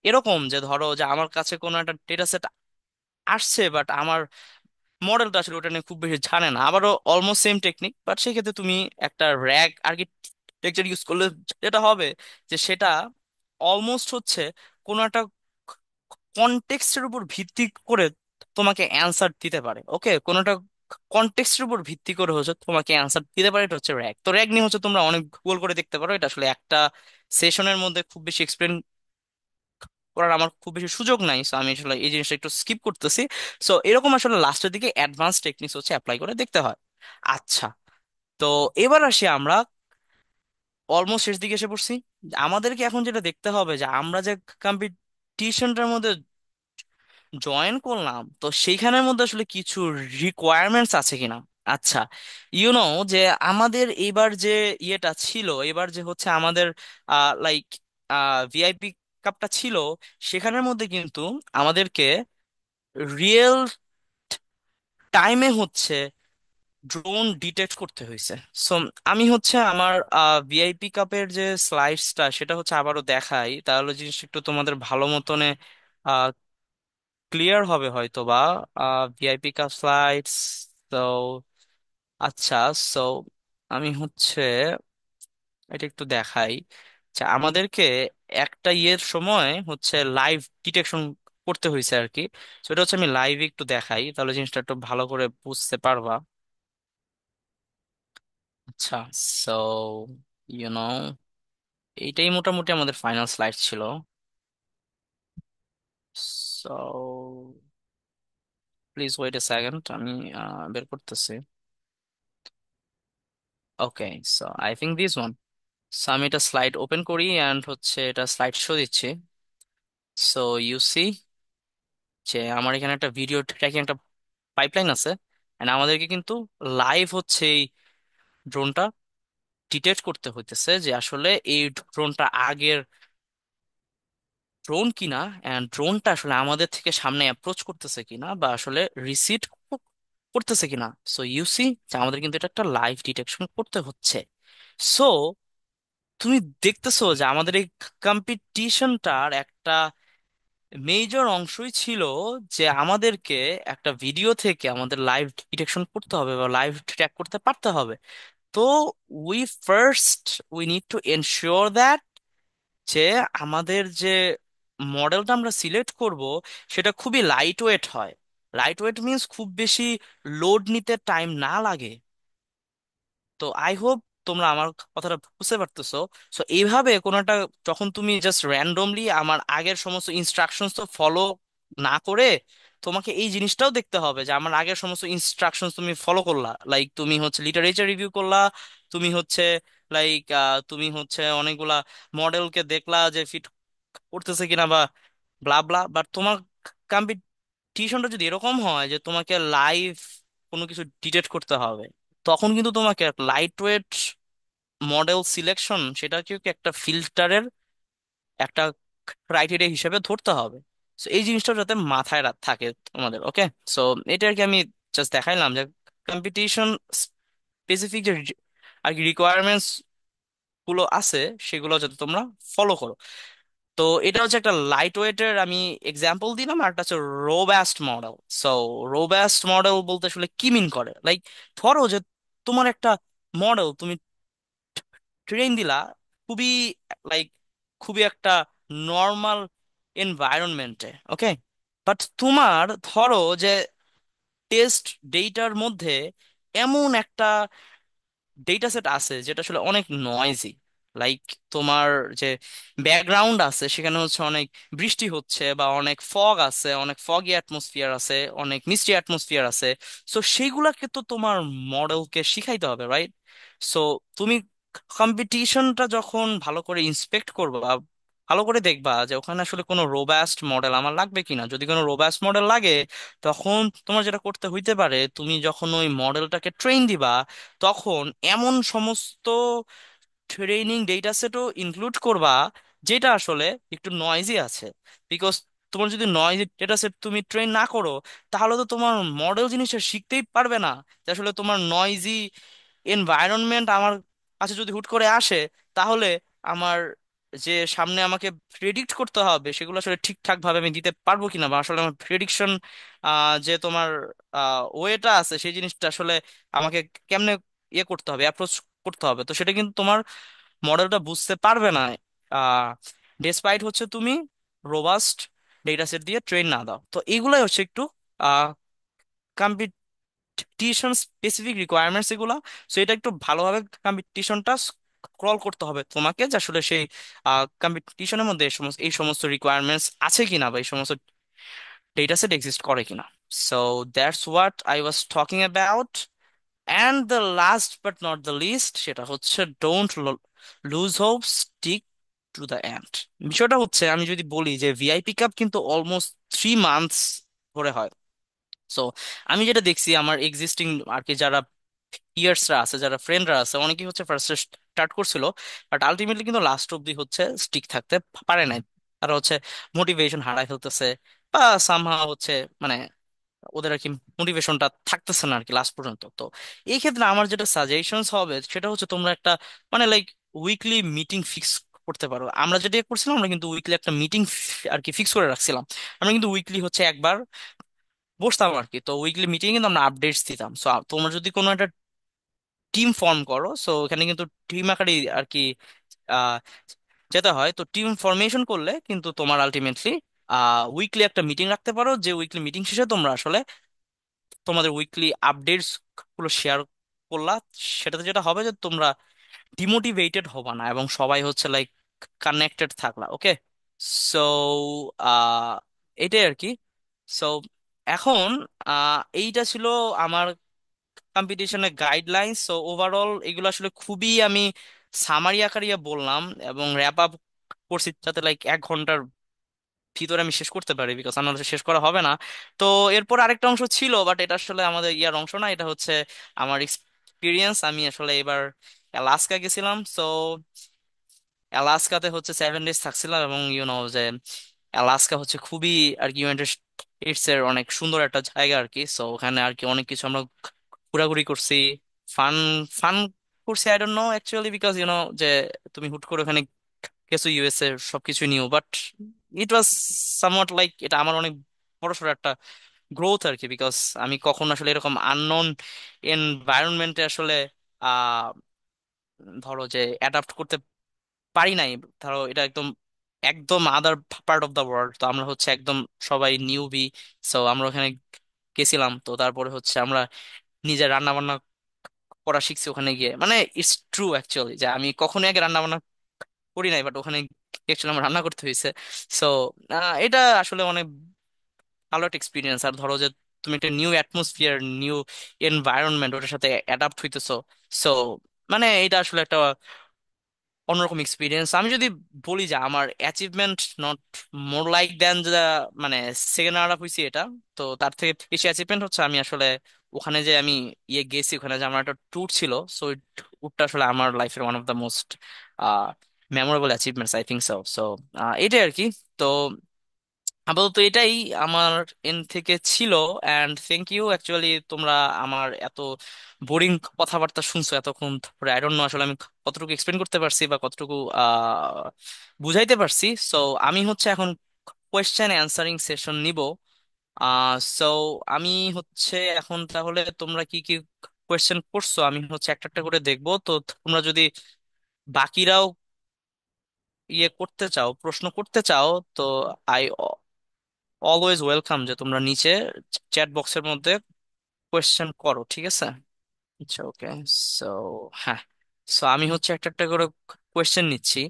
এরকম যে ধরো যে আমার কাছে কোনো একটা ডেটা সেট আসছে, বাট আমার মডেলটা আসলে ওটা নিয়ে খুব বেশি জানে না। আবারও অলমোস্ট সেম টেকনিক, বাট সেক্ষেত্রে তুমি একটা র্যাগ আর্কিটেকচার ইউজ করলে যেটা হবে যে সেটা অলমোস্ট হচ্ছে কোনো একটা কনটেক্সটের উপর ভিত্তি করে তোমাকে অ্যান্সার দিতে পারে। ওকে, কোনোটা কনটেক্সটের উপর ভিত্তি করে হচ্ছে তোমাকে অ্যান্সার দিতে পারে। এটা হচ্ছে র্যাগ। তো র্যাগ নিয়ে হচ্ছে তোমরা অনেক গুগল করে দেখতে পারো। এটা আসলে একটা সেশনের মধ্যে খুব বেশি এক্সপ্লেন করার আমার খুব বেশি সুযোগ নাই, সো আমি আসলে এই জিনিসটা একটু স্কিপ করতেছি। সো এরকম আসলে লাস্টের দিকে অ্যাডভান্স টেকনিক্স হচ্ছে অ্যাপ্লাই করে দেখতে হয়। আচ্ছা, তো এবার আসি আমরা অলমোস্ট শেষ দিকে এসে পড়ছি। আমাদেরকে এখন যেটা দেখতে হবে যে আমরা যে কম্পিটিশনটার মধ্যে জয়েন করলাম, তো সেইখানের মধ্যে আসলে কিছু রিকোয়ারমেন্টস আছে কিনা। আচ্ছা, নো যে আমাদের এবার যে ইয়েটা ছিল, এবার যে হচ্ছে আমাদের লাইক ভিআইপি কাপটা ছিল, সেখানের মধ্যে কিন্তু আমাদেরকে রিয়েল টাইমে হচ্ছে ড্রোন ডিটেক্ট করতে হয়েছে। সো আমি হচ্ছে আমার ভিআইপি কাপের যে স্লাইডসটা সেটা হচ্ছে আবারও দেখাই, তাহলে জিনিসটা একটু তোমাদের ভালো মতনে ক্লিয়ার হবে হয়তো বা। ভিআইপি কাপ স্লাইডস, তো আচ্ছা, সো আমি হচ্ছে এটা একটু দেখাই যে আমাদেরকে একটা ইয়ের সময় হচ্ছে লাইভ ডিটেকশন করতে হয়েছে আর কি। তো এটা হচ্ছে আমি লাইভ একটু দেখাই, তাহলে জিনিসটা একটু ভালো করে বুঝতে পারবা। আচ্ছা, সো ইউ নো এইটাই মোটামুটি আমাদের ফাইনাল স্লাইড ছিল। So please wait a second, আমি বের করতেছি। Okay, so I think this one. সো আমি এটা স্লাইড ওপেন করি অ্যান্ড হচ্ছে এটা স্লাইড শো দিচ্ছি। সো ইউ সি যে আমার এখানে একটা ভিডিও ট্র্যাকিং একটা পাইপলাইন আছে, এন্ড আমাদেরকে কিন্তু লাইভ হচ্ছে এই ড্রোনটা ডিটেক্ট করতে হইতেছে যে আসলে এই ড্রোনটা আগের ড্রোন কিনা, এন্ড ড্রোনটা আসলে আমাদের থেকে সামনে অ্যাপ্রোচ করতেছে কিনা বা আসলে রিসিভ করতেছে কিনা। সো ইউসি যে আমাদের কিন্তু এটা একটা লাইভ ডিটেকশন করতে হচ্ছে। সো তুমি দেখতেছো যে আমাদের এই কম্পিটিশনটার একটা মেজর অংশই ছিল যে আমাদেরকে একটা ভিডিও থেকে আমাদের লাইভ ডিটেকশন করতে হবে বা লাইভ ট্র্যাক করতে পারতে হবে। তো we first we need to ensure that যে আমাদের যে মডেলটা আমরা সিলেক্ট করব সেটা খুবই লাইট ওয়েট হয়। লাইট ওয়েট মিন্স খুব বেশি লোড নিতে টাইম না লাগে। তো আই হোপ তোমরা আমার কথাটা বুঝতে পারতেছো। সো এইভাবে কোনো একটা, যখন তুমি জাস্ট র্যান্ডমলি আমার আগের সমস্ত ইনস্ট্রাকশনস তো ফলো না করে, তোমাকে এই জিনিসটাও দেখতে হবে যে আমার আগের সমস্ত ইনস্ট্রাকশনস তুমি ফলো করলা, লাইক তুমি হচ্ছে লিটারেচার রিভিউ করলা, তুমি হচ্ছে লাইক তুমি হচ্ছে অনেকগুলা মডেলকে দেখলা যে ফিট করতেছে কিনা বা ব্লা ব্লা। বাট তোমার কম্পিটিশনটা যদি এরকম হয় যে তোমাকে লাইভ কোনো কিছু ডিটেক্ট করতে হবে, তখন কিন্তু তোমাকে লাইট ওয়েট মডেল সিলেকশন সেটাকে কি একটা ফিল্টারের একটা ক্রাইটেরিয়া হিসেবে ধরতে হবে। সো এই জিনিসটা যাতে মাথায় থাকে তোমাদের। ওকে, সো এটা আর কি আমি জাস্ট দেখাইলাম যে কম্পিটিশন স্পেসিফিক যে আর কি রিকোয়ারমেন্টস গুলো আছে সেগুলো যাতে তোমরা ফলো করো। তো এটা হচ্ছে একটা লাইট ওয়েটের আমি এক্সাম্পল দিলাম, আর একটা হচ্ছে robust model. So robust model বলতে আসলে কি মিন করে, লাইক ধরো যে তোমার একটা মডেল তুমি ট্রেন দিলা খুবই, লাইক খুবই একটা নর্মাল এনভায়রনমেন্টে, ওকে, বাট তোমার ধরো যে টেস্ট ডেটার মধ্যে এমন একটা ডেটা সেট আছে যেটা আসলে অনেক নয়েজি, লাইক তোমার যে ব্যাকগ্রাউন্ড আছে সেখানে হচ্ছে অনেক বৃষ্টি হচ্ছে, বা অনেক ফগ আছে, অনেক ফগি অ্যাটমসফিয়ার আছে, অনেক মিস্টি অ্যাটমসফিয়ার আছে। সো সেইগুলাকে তো তোমার মডেলকে শিখাইতে হবে, রাইট? সো তুমি কম্পিটিশনটা যখন ভালো করে ইন্সপেক্ট করবা, ভালো করে দেখবা যে ওখানে আসলে কোনো রোবাস্ট মডেল আমার লাগবে কিনা। যদি কোনো রোবাস্ট মডেল লাগে, তখন তোমার যেটা করতে হইতে পারে, তুমি যখন ওই মডেলটাকে ট্রেন দিবা, তখন এমন সমস্ত ট্রেনিং ডেটা সেটও ইনক্লুড করবা যেটা আসলে একটু নয়েজি আছে। বিকজ তোমার যদি নয়েজি ডেটা সেট তুমি ট্রেন না করো, তাহলে তো তোমার মডেল জিনিসটা শিখতেই পারবে না। যে আসলে তোমার নয়েজি এনভায়রনমেন্ট আমার কাছে যদি হুট করে আসে, তাহলে আমার যে সামনে আমাকে প্রেডিক্ট করতে হবে সেগুলো আসলে ঠিকঠাক ভাবে আমি দিতে পারবো কিনা, বা আসলে আমার প্রেডিকশন যে তোমার ওয়েটা আছে সেই জিনিসটা আসলে আমাকে কেমনে ইয়ে করতে হবে, অ্যাপ্রোচ করতে হবে, তো সেটা কিন্তু তোমার মডেলটা বুঝতে পারবে না ডেসপাইট হচ্ছে তুমি রোবাস্ট ডেটা সেট দিয়ে ট্রেন না দাও। তো এগুলাই হচ্ছে একটু কম্পিটিশন স্পেসিফিক রিকোয়ারমেন্টস এগুলা। সো এটা একটু ভালোভাবে কম্পিটিশনটা স্ক্রল করতে হবে তোমাকে, যে আসলে সেই কম্পিটিশনের মধ্যে এই সমস্ত রিকোয়ারমেন্টস আছে কিনা, বা এই সমস্ত ডেটা সেট এক্সিস্ট করে কিনা। So that's what I was talking about. And the last but not the least, সেটা হচ্ছে don't lose hope, stick to the end. বিষয়টা হচ্ছে আমি যদি বলি যে ভিআইপি কাপ কিন্তু অলমোস্ট 3 মান্থস ধরে হয়। সো আমি যেটা দেখছি আমার এক্সিস্টিং আর কি যারা পিয়ার্সরা আছে, যারা ফ্রেন্ডরা আছে, অনেকেই হচ্ছে ফার্স্টে স্টার্ট করছিল, বাট আলটিমেটলি কিন্তু লাস্ট অব্দি হচ্ছে স্টিক থাকতে পারে নাই। তারা হচ্ছে মোটিভেশন হারাই ফেলতেছে, বা সামহাও হচ্ছে মানে ওদের আর কি মোটিভেশনটা থাকতেছে না আর কি লাস্ট পর্যন্ত। তো এই ক্ষেত্রে আমার যেটা সাজেশনস হবে সেটা হচ্ছে তোমরা একটা মানে লাইক উইকলি মিটিং ফিক্স করতে পারো। আমরা যেটা করছিলাম, আমরা কিন্তু উইকলি একটা মিটিং আর কি ফিক্স করে রাখছিলাম। আমরা কিন্তু উইকলি হচ্ছে একবার বসতাম আর কি, তো উইকলি মিটিং কিন্তু আমরা আপডেটস দিতাম। সো তোমরা যদি কোনো একটা টিম ফর্ম করো, সো এখানে কিন্তু টিম আকারে আর কি আহ যেতে হয়। তো টিম ফরমেশন করলে কিন্তু তোমার আলটিমেটলি উইকলি একটা মিটিং রাখতে পারো, যে উইকলি মিটিং শেষে তোমরা আসলে তোমাদের উইকলি আপডেটস গুলো শেয়ার করলা। সেটাতে যেটা হবে যে তোমরা ডিমোটিভেটেড হবা না, এবং সবাই হচ্ছে লাইক কানেক্টেড থাকলা। ওকে, সো এটাই আর কি। সো এখন এইটা ছিল আমার কম্পিটিশনের গাইডলাইন্স। সো ওভারঅল এগুলো আসলে খুবই আমি সামারি আকারে বললাম এবং র্যাপ আপ করছি, যাতে লাইক 1 ঘন্টার ভিতরে আমি শেষ করতে পারি, বিকজ আমার শেষ করা হবে না। তো এরপর আরেকটা অংশ ছিল, বাট এটা আসলে আমাদের ইয়ার অংশ না, এটা হচ্ছে আমার এক্সপিরিয়েন্স। আমি আসলে এবার অ্যালাস্কা গেছিলাম। সো অ্যালাস্কাতে হচ্ছে 7 ডেজ থাকছিলাম, এবং যে অ্যালাস্কা হচ্ছে খুবই আর কি ইউনাইটেড স্টেটস এর অনেক সুন্দর একটা জায়গা আর কি। সো ওখানে আর কি অনেক কিছু আমরা ঘোরাঘুরি করছি, ফান ফান করছি। I don't know actually, because যে তুমি হুট করে ওখানে গেছো ইউএসএ, সবকিছু new, but it was somewhat like এটা আমার অনেক বড়সড় একটা গ্রোথ আর কি। বিকজ আমি কখনো আসলে এরকম আননোন এনভায়রনমেন্টে আসলে আহ ধরো যে অ্যাডাপ্ট করতে পারি নাই। ধরো এটা একদম একদম other part of the world, তো আমরা হচ্ছে একদম সবাই নিউবি। সো আমরা ওখানে গেছিলাম, তো তারপরে হচ্ছে আমরা নিজে রান্না বান্না করা শিখছি ওখানে গিয়ে। মানে ইটস ট্রু অ্যাকচুয়ালি যে আমি কখনোই আগে রান্না বান্না করি নাই, বাট ওখানে অ্যাকচুয়ালি আমার রান্না করতে হয়েছে। সো এটা আসলে অনেক ভালো একটা এক্সপিরিয়েন্স। আর ধরো যে তুমি একটা নিউ অ্যাটমসফিয়ার, নিউ এনভায়রনমেন্ট, ওটার সাথে অ্যাডাপ্ট হইতেছো। সো মানে এটা আসলে একটা অন্যরকম এক্সপিরিয়েন্স। আমি যদি বলি যে আমার অ্যাচিভমেন্ট নট মোর লাইক দেন যে মানে সেকেন্ড রানার আপ হয়েছি এটা, তো তার থেকে বেশি অ্যাচিভমেন্ট হচ্ছে আমি আসলে ওখানে যে আমি গেছি, ওখানে যে আমার একটা ট্যুর ছিল, সো ওই ট্যুরটা আসলে আমার লাইফের one of the most memorable achievements I think so এটাই আর কি। তো আপাতত এটাই আমার এন থেকে ছিল। অ্যান্ড থ্যাংক ইউ অ্যাকচুয়ালি, তোমরা আমার এত বোরিং কথাবার্তা শুনছো এতক্ষণ ধরে। আই ডোন্ট নো আসলে আমি কতটুকু এক্সপ্লেন করতে পারছি বা কতটুকু বুঝাইতে পারছি। সো আমি হচ্ছে এখন কোয়েশ্চেন অ্যান্সারিং সেশন নিব। সো আমি হচ্ছে এখন তাহলে তোমরা কি কি কোয়েশ্চেন করছো আমি হচ্ছে একটা একটা করে দেখবো। তো তোমরা যদি বাকিরাও করতে চাও, প্রশ্ন করতে চাও, তো আই অলওয়েজ ওয়েলকাম যে তোমরা নিচে চ্যাট বক্সের মধ্যে কোয়েশ্চেন করো, ঠিক আছে? আচ্ছা, ওকে। সো হ্যাঁ, সো আমি হচ্ছে একটা একটা করে কোয়েশ্চেন নিচ্ছি।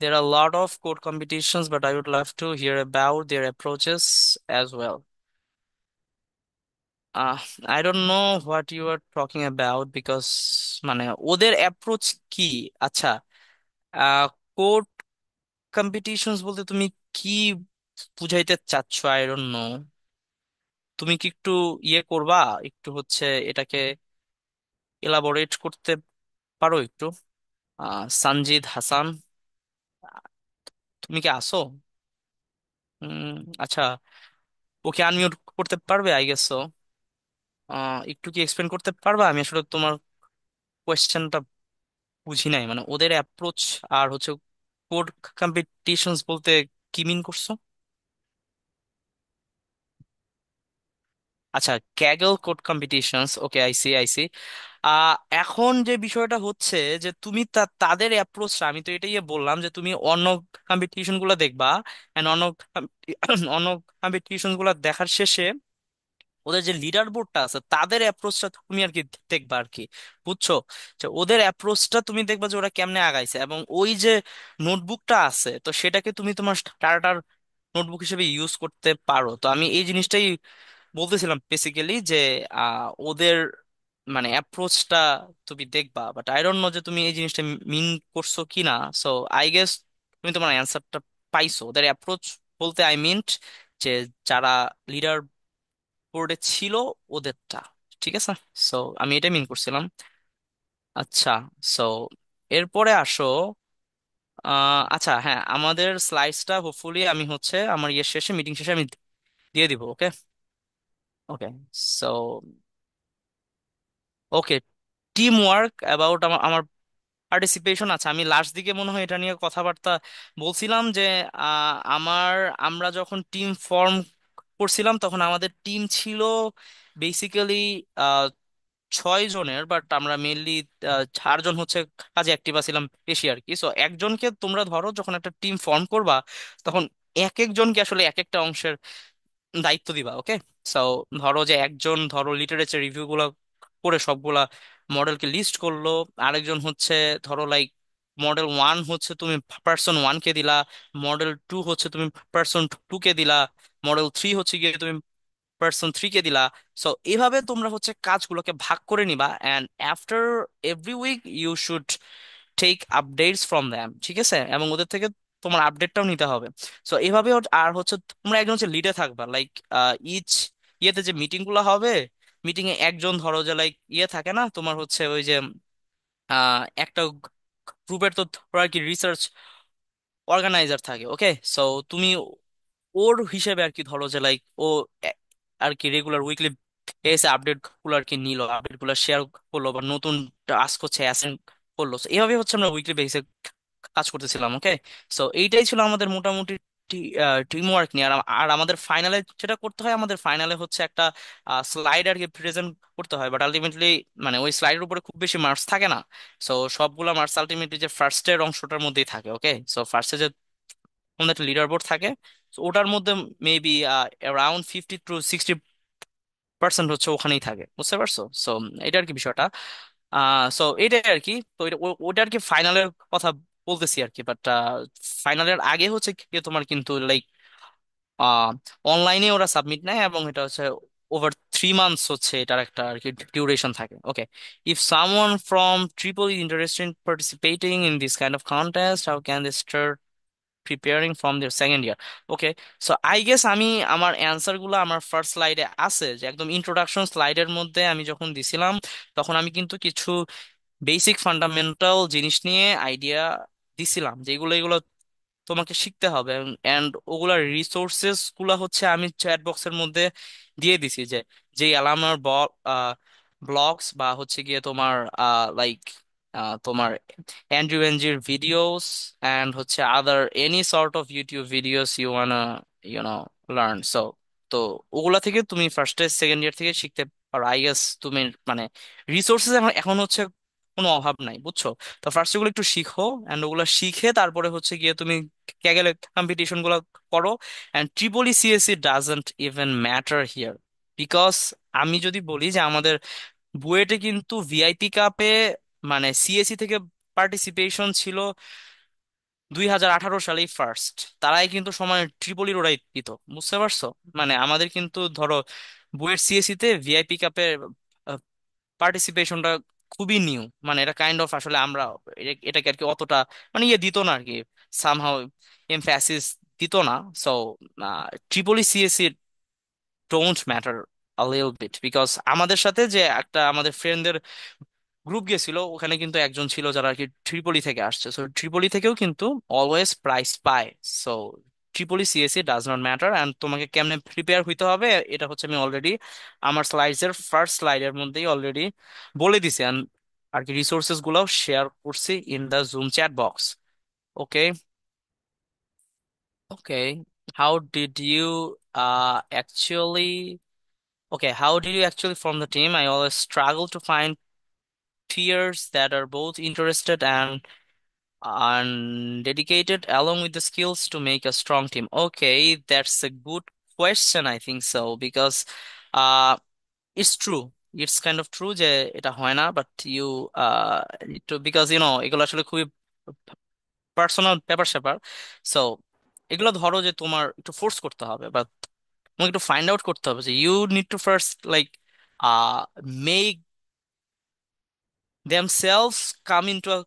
There are a lot of code competitions, but I would love to hear about their approaches as well. Uh, I don't know what you are talking about because মানে ওদের অ্যাপ্রোচ কি? আচ্ছা, কোড কম্পিটিশনস বলতে তুমি কি বুঝাইতে চাচ্ছ? I don't know. তুমি কি একটু করবা, একটু হচ্ছে এটাকে এলাবোরেট করতে পারো একটু? সানজিদ হাসান, তুমি কি আসো? উম, আচ্ছা, ওকে আনমিউট করতে পারবে? I guess so. একটু কি এক্সপ্লেন করতে পারবা? আমি আসলে তোমার কোয়েশ্চেনটা বুঝি নাই, মানে ওদের অ্যাপ্রোচ আর হচ্ছে কোড কম্পিটিশনস বলতে কি মিন করছো? আচ্ছা, ক্যাগল কোড কম্পিটিশনস, ওকে, আইসি আইসি। এখন যে বিষয়টা হচ্ছে যে তুমি তাদের অ্যাপ্রোচটা, আমি তো এটাই বললাম যে তুমি অন্য কম্পিটিশন গুলো দেখবা, and অন্য অন্য কম্পিটিশন গুলো দেখার শেষে ওদের যে লিডার বোর্ডটা আছে তাদের অ্যাপ্রোচটা তুমি আর কি দেখবা আর কি, বুঝছো? যে ওদের অ্যাপ্রোচটা তুমি দেখবা যে ওরা কেমনে আগাইছে, এবং ওই যে নোটবুকটা আছে তো সেটাকে তুমি তোমার স্টার্টার নোটবুক হিসেবে ইউজ করতে পারো। তো আমি এই জিনিসটাই বলতেছিলাম বেসিক্যালি যে ওদের মানে অ্যাপ্রোচটা তুমি দেখবা, বাট আই ডোন্ট নো যে তুমি এই জিনিসটা মিন করছো কি না। সো আই গেস তুমি তোমার অ্যান্সারটা পাইছো। ওদের অ্যাপ্রোচ বলতে আই মিন্ট যে যারা লিডার বোর্ডে ছিল ওদেরটা, ঠিক আছে? সো আমি এটা মিন করছিলাম। আচ্ছা, সো এরপরে আসো। আচ্ছা হ্যাঁ, আমাদের স্লাইডসটা হোপফুলি আমি হচ্ছে আমার শেষে, মিটিং শেষে আমি দিয়ে দিব, okay? Okay, so okay, team work about আমার আমার পার্টিসিপেশন। আচ্ছা, আমি লাস্ট দিকে মনে হয় এটা নিয়ে কথাবার্তা বলছিলাম যে আমরা যখন টিম ফর্ম করছিলাম তখন আমাদের টিম ছিল বেসিক্যালি 6 জনের, বাট আমরা মেনলি 4জন হচ্ছে কাজে অ্যাক্টিভ ছিলাম বেশি আর কি। সো একজনকে তোমরা ধরো যখন একটা টিম ফর্ম করবা তখন এক একজনকে আসলে এক একটা অংশের দায়িত্ব দিবা, ওকে? সো ধরো যে একজন ধরো লিটারেচার রিভিউ গুলো করে সবগুলা মডেলকে লিস্ট করলো। আরেকজন হচ্ছে ধরো লাইক মডেল 1 হচ্ছে তুমি পার্সন 1 কে দিলা, মডেল 2 হচ্ছে তুমি পার্সন 2 কে দিলা, মডেল 3 হচ্ছে গিয়ে তুমি পার্সন 3 কে দিলা। সো এইভাবে তোমরা হচ্ছে কাজগুলোকে ভাগ করে নিবা, and after every week you should take updates from them, ঠিক আছে? এবং ওদের থেকে তোমার আপডেটটাও নিতে হবে। সো এইভাবে আর হচ্ছে তোমরা একজন হচ্ছে লিডে থাকবা, লাইক ইচ যে মিটিং গুলো হবে, মিটিং এ একজন ধরো যে লাইক থাকে না তোমার হচ্ছে ওই যে একটা গ্রুপের তো ধরো আর কি রিসার্চ অর্গানাইজার থাকে, ওকে? সো তুমি ওর হিসেবে আর কি ধরো যে লাইক ও এ- আর কি রেগুলার উইকলি এসে আপডেট গুলো আর কি নিল, আপডেট গুলো শেয়ার করলো বা নতুন টাস্ক হচ্ছে অ্যাসাইন করলো। So এইভাবে হচ্ছে আমরা উইকলি বেসিসে কাজ করতেছিলাম, ওকে? সো এইটাই ছিল আমাদের মোটামুটি টিম ওয়ার্ক নিয়ে। আর আমাদের ফাইনালে যেটা করতে হয়, আমাদের ফাইনালে হচ্ছে একটা স্লাইড আর কি প্রেজেন্ট করতে হয়, বাট আলটিমেটলি মানে ওই স্লাইডের উপরে খুব বেশি মার্কস থাকে না। সো সবগুলা মার্কস আলটিমেটলি যে ফার্স্টের অংশটার মধ্যেই থাকে, ওকে? সো ফার্স্টে যে আমাদের একটা লিডার বোর্ড থাকে, তো ওটার মধ্যে মেবি অ্যারাউন্ড 50 to 60% হচ্ছে ওখানেই থাকে, বুঝতে পারছো? সো এটা আর কি বিষয়টা। সো এটাই আর কি। তো ওটা আর কি ফাইনালের কথা বলতেছি আর কি, বাট ফাইনালের আগে হচ্ছে কি তোমার কিন্তু লাইক অনলাইনে ওরা সাবমিট নেয়, এবং এটা হচ্ছে ওভার 3 মান্থস হচ্ছে এটার একটা আর কি ডিউরেশন থাকে, okay? If someone from triple is interested in participating in this kind of contest, how can they start preparing from their second year. Okay, so I guess আমি আমার অ্যান্সার গুলো আমার ফার্স্ট স্লাইডে আছে, যে একদম ইন্ট্রোডাকশন স্লাইডের মধ্যে আমি যখন দিছিলাম, তখন আমি কিন্তু কিছু বেসিক ফান্ডামেন্টাল জিনিস নিয়ে আইডিয়া দিছিলাম, যেগুলো এগুলো তোমাকে শিখতে হবে। অ্যান্ড ওগুলার রিসোর্সেস গুলা হচ্ছে আমি চ্যাট বক্সের মধ্যে দিয়ে দিছি, যে যে অ্যালামার ব্লগস বা হচ্ছে গিয়ে তোমার লাইক তোমার অ্যান্ড্রু এনজির ভিডিওস, অ্যান্ড হচ্ছে other any sort of YouTube videos you wanna you know learn. So তো ওগুলা থেকে তুমি ফার্স্ট ইয়ার সেকেন্ড ইয়ার থেকে শিখতে পারো আই গেস। তুমি মানে রিসোর্সেস এখন এখন হচ্ছে কোনো অভাব নাই, বুঝছো? তো ফার্স্ট এগুলো একটু শিখো, অ্যান্ড ওগুলো শিখে তারপরে হচ্ছে গিয়ে তুমি ক্যাগেলে কম্পিটিশন গুলো করো। And Tripoli CSC doesn't even matter here, because আমি যদি বলি যে আমাদের বুয়েটে কিন্তু ভিআইপি কাপে মানে সিএসসি থেকে পার্টিসিপেশন ছিল 2018 সালেই ফার্স্ট, তারাই কিন্তু সময় ট্রিপলির ওরাই দিত, বুঝতে পারছো? মানে আমাদের কিন্তু ধরো বুয়েট সিএসসি তে ভিআইপি কাপের পার্টিসিপেশনটা খুবই নিউ, মানে এটা কাইন্ড অফ আসলে আমরা এটাকে আর কি অতটা মানে ইয়ে দিত না আর কি, সামহাউ এমফ্যাসিস দিত না। So triple E CSC don't matter a little bit, because আমাদের সাথে যে একটা আমাদের ফ্রেন্ডদের গ্রুপ গেছিল, ওখানে কিন্তু একজন ছিল যারা আর কি ট্রিপলি থেকে আসছে, সো ট্রিপলি থেকেও কিন্তু অলওয়েজ প্রাইজ পায়। So triple E CSC does not matter. And তোমাকে কেমনে প্রিপেয়ার হইতে হবে এটা হচ্ছে আমি অলরেডি আমার স্লাইডস এর ফার্স্ট স্লাইডের মধ্যেই অলরেডি বলে দিছি, and আর কি রিসোর্সেস গুলাও শেয়ার করছি in the Zoom chat box. Okay, okay, how did you actually how did you actually form the team? I always struggle to find peers that are both interested and dedicated along with the skills to make a strong team. Okay, that's a good question. I think so because uh it's true. It's kind of true যে এটা হয় না, but you need to, because এগুলো আসলে খুবই পার্সোনাল ব্যাপার স্যাপার। সো এগুলো ধরো যে তোমার একটু ফোর্স করতে হবে বা তোমাকে একটু ফাইন্ড আউট করতে হবে যে you need to first like make themselves come into a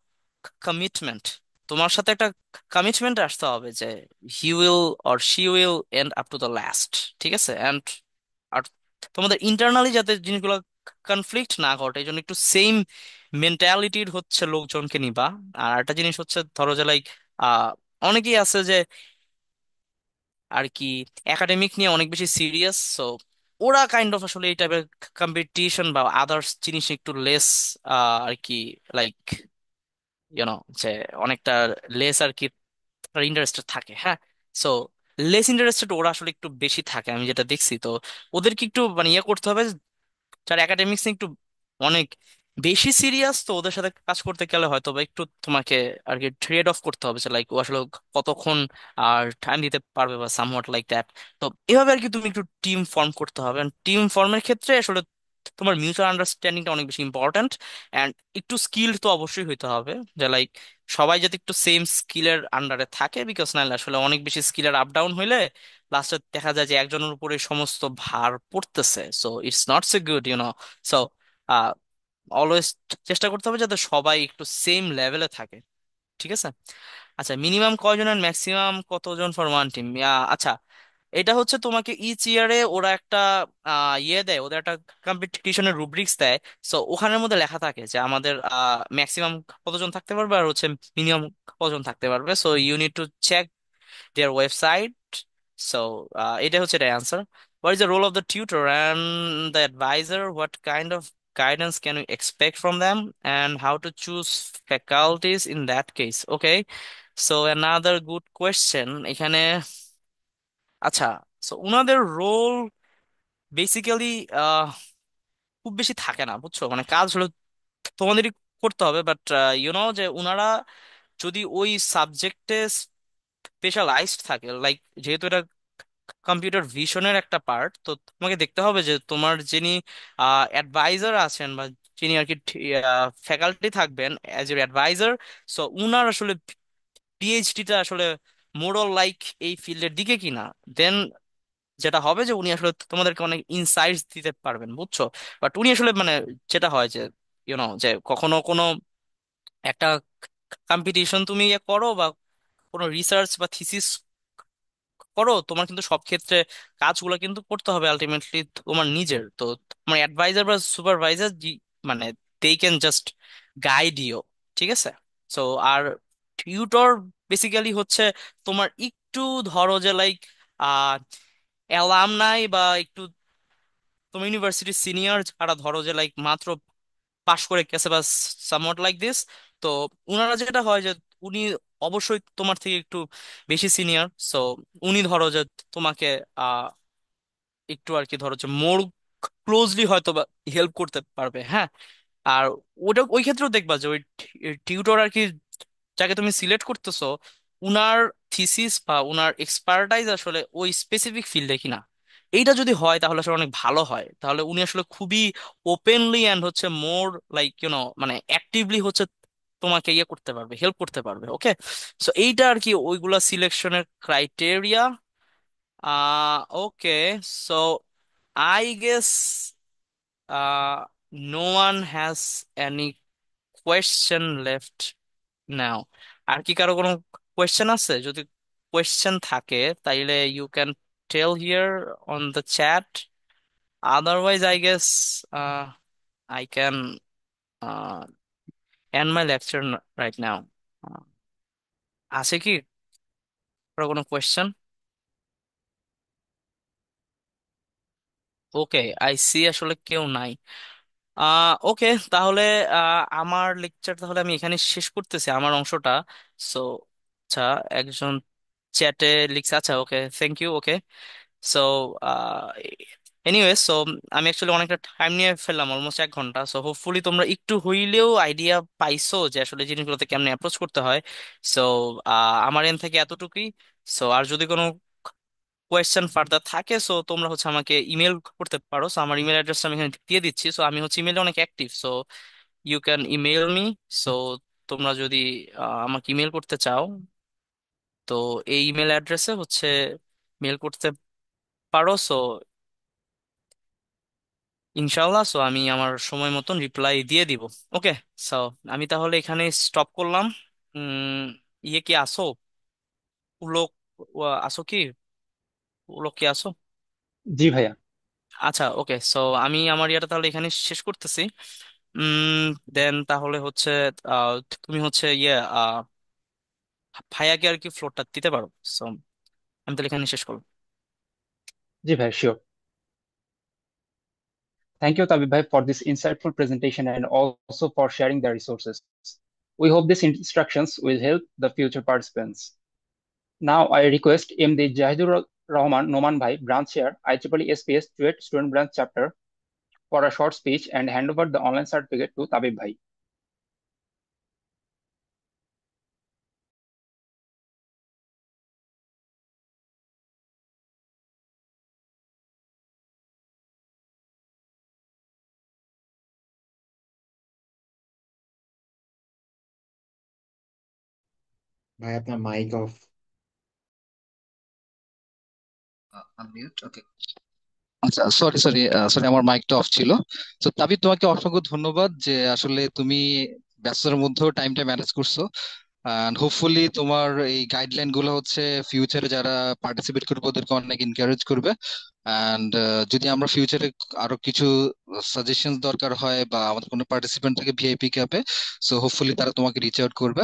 commitment। তোমার সাথে একটা কমিটমেন্ট আসতে হবে যে he will or she will end up to the last, ঠিক আছে? এন্ড আর তোমাদের ইন্টারনালি যাতে জিনিসগুলো কনফ্লিক্ট না ঘটে, এই জন্য একটু সেম মেন্টালিটির হচ্ছে লোকজনকে নিবা। আর একটা জিনিস হচ্ছে ধরো যে লাইক অনেকেই আছে যে আর কি একাডেমিক নিয়ে অনেক বেশি সিরিয়াস, সো ওরা কাইন্ড অফ আসলে এই টাইপের কম্পিটিশন বা আদার্স জিনিস একটু লেস আর কি লাইক ইউনো যে অনেকটা লেস আর কি ইন্টারেস্টেড থাকে, হ্যাঁ। সো লেস ইন্টারেস্টেড ওরা আসলে একটু বেশি থাকে আমি যেটা দেখছি। তো ওদেরকে একটু মানে ইয়ে করতে হবে, যারা একাডেমিক্স নিয়ে একটু অনেক বেশি সিরিয়াস, তো ওদের সাথে কাজ করতে গেলে হয়তো বা একটু তোমাকে আর কি ট্রেড অফ করতে হবে, যে লাইক ও আসলে কতক্ষণ আর টাইম দিতে পারবে বা সামহাট লাইক দ্যাট। তো এভাবে আর কি তুমি একটু টিম ফর্ম করতে হবে। টিম ফর্মের ক্ষেত্রে আসলে তোমার মিউচুয়াল আন্ডারস্ট্যান্ডিংটা অনেক বেশি ইম্পর্ট্যান্ট। অ্যান্ড একটু স্কিলড তো অবশ্যই হইতে হবে, যে লাইক সবাই যাতে একটু সেম স্কিলের আন্ডারে থাকে, বিকজ নাহলে আসলে অনেক বেশি স্কিলের আপ ডাউন হইলে লাস্টে দেখা যায় যে একজনের উপরে সমস্ত ভার পড়তেছে। So it's not so good so always চেষ্টা করতে হবে যাতে সবাই একটু সেম লেভেলে থাকে, ঠিক আছে? আচ্ছা, মিনিমাম কয়জন আর ম্যাক্সিমাম কতজন ফর ওয়ান টিম? আচ্ছা, এটা হচ্ছে তোমাকে ইচ ইয়ারে ওরা একটা ইয়ে দেয়, ওদের একটা কম্পিটিশনের রুব্রিক্স দেয়। সো ওখানের মধ্যে লেখা থাকে যে আমাদের ম্যাক্সিমাম কতজন থাকতে পারবে আর হচ্ছে মিনিমাম কতজন থাকতে পারবে। So you need to check their website. So, এটা হচ্ছে the answer. What is the role of the tutor and the advisor? What kind of guidance can we expect from them? And how to choose faculties in that case? Okay. So, another good question. এখানে আচ্ছা, so ওনাদের রোল বেসিক্যালি খুব বেশি থাকে না, বুঝছো? মানে কাজ হলো তোমাদেরই করতে হবে, বাট যে ওনারা যদি ওই সাবজেক্টে স্পেশালাইজড থাকে, লাইক যেহেতু এটা কম্পিউটার ভিশনের একটা পার্ট, তো তোমাকে দেখতে হবে যে তোমার যিনি অ্যাডভাইজার আছেন বা যিনি আর কি ফ্যাকাল্টি থাকবেন অ্যাজ এ অ্যাডভাইজার, সো উনার আসলে পিএইচডিটা আসলে মোরল লাইক এই ফিল্ডের দিকে কিনা। দেন যেটা হবে যে উনি আসলে তোমাদেরকে অনেক ইনসাইটস দিতে পারবেন, বুঝছো? বাট উনি আসলে মানে যেটা হয় যে যে কখনো কোনো একটা কম্পিটিশন তুমি ইয়ে করো বা কোনো রিসার্চ বা থিসিস করো, তোমার কিন্তু সব ক্ষেত্রে কাজগুলো কিন্তু করতে হবে আলটিমেটলি তোমার নিজের। তো তোমার অ্যাডভাইজার বা সুপারভাইজার মানে they can just guide you, ঠিক আছে? সো আর টিউটর বেসিক্যালি হচ্ছে তোমার একটু ধরো যে লাইক আহ অ্যালামনাই বা একটু তোমার ইউনিভার্সিটির সিনিয়র যারা ধরো যে লাইক মাত্র পাশ করে গেছে বা সামওয়াট লাইক দিস। তো উনারা যেটা হয় যে উনি অবশ্যই তোমার থেকে একটু বেশি সিনিয়র। সো উনি ধরো যে তোমাকে একটু আর কি ধরো যে মোর ক্লোজলি হয়তো বা হেল্প করতে পারবে, হ্যাঁ। আর ওটা ওই ক্ষেত্রেও দেখবা যে ওই টিউটর আর কি যাকে তুমি সিলেক্ট করতেছো, উনার থিসিস বা উনার এক্সপার্টাইজ আসলে ওই স্পেসিফিক ফিল্ডে কিনা। এইটা যদি হয় তাহলে আসলে অনেক ভালো হয়, তাহলে উনি আসলে খুবই ওপেনলি অ্যান্ড হচ্ছে মোর লাইক মানে অ্যাক্টিভলি হচ্ছে তোমাকে ইয়ে করতে পারবে, হেল্প করতে পারবে। ওকে, সো এইটা আর কি ওইগুলা সিলেকশনের criteria. Okay, so I guess no one has any question left now. আর কি কারো কোনো কোয়েশ্চেন আছে? যদি কোয়েশ্চেন থাকে তাইলে you can tell here on the chat, otherwise I guess I can end my lecture right now. আছে কি কারো কোনো কোয়েশ্চেন? ওকে, আই সি আসলে কেউ নাই। ওকে, তাহলে আমার লেকচার তাহলে আমি এখানে শেষ করতেছি আমার অংশটা। সো আচ্ছা, একজন চ্যাটে লিখছে, আচ্ছা okay, thank you. Okay, so anyway, so আমি অ্যাকচুয়ালি অনেকটা টাইম নিয়ে ফেললাম, অলমোস্ট 1 ঘন্টা। সো হোপফুলি তোমরা একটু হইলেও আইডিয়া পাইছো যে আসলে জিনিসগুলোতে কেমনে অ্যাপ্রোচ করতে হয়। সো আমার এন থেকে এতটুকুই। সো আর যদি কোনো কোয়েশ্চেন ফার্দার থাকে, সো তোমরা হচ্ছে আমাকে ইমেল করতে পারো। সো আমার ইমেল অ্যাড্রেসটা আমি এখানে দিয়ে দিচ্ছি। সো আমি হচ্ছে ইমেলে অনেক active, so you can email me. So তোমরা যদি আমাকে ইমেল করতে চাও, তো এই ইমেল অ্যাড্রেসে হচ্ছে মেল করতে পারো। সো ইনশাল্লাহ, সো আমি আমার সময় মতন রিপ্লাই দিয়ে দিব। ওকে, সো আমি তাহলে এখানে স্টপ করলাম। উম ইয়ে কি আসো, পুলক, আসো কি, পুলক কি আসো? জি ভাইয়া। আচ্ছা ওকে, সো আমি আমার ইয়াটা তাহলে এখানে শেষ করতেছি। উম দেন তাহলে হচ্ছে আহ, তুমি হচ্ছে ইয়ে ভাইয়াকে আর কি ফ্লোরটা দিতে পারো। সো আমি তাহলে এখানে শেষ করলাম। জি ভাইয়া, sure. Thank you, Tabib Bhai, for this insightful presentation and also for sharing the resources. We hope these instructions will help the future participants. Now, I request MD Jahidur Rahman Noman Bhai, Branch Chair, IEEE SPS Duet Student Branch Chapter, for a short speech and hand over the online certificate to Tabib Bhai. ভাই আপনার মাইক অফ। আনমিউট, ওকে। আচ্ছা, সরি সরি সরি, আমার মাইকটা অফ ছিল। তো তাবিদ, তোমাকে অসংখ্য ধন্যবাদ যে আসলে তুমি ব্যস্ততার মধ্যেও টাইমটা ম্যানেজ করছো। অ্যান্ড হোপফুলি তোমার এই গাইডলাইন গুলো হচ্ছে ফিউচারে যারা পার্টিসিপেট করবে ওদেরকে অনেক এনকারেজ করবে। অ্যান্ড যদি আমরা ফিউচারে আরো কিছু সাজেশন দরকার হয় বা আমাদের কোনো পার্টিসিপেন্ট থাকে ভিআইপি ক্যাপে, সো হোপফুলি তারা তোমাকে রিচ আউট করবে।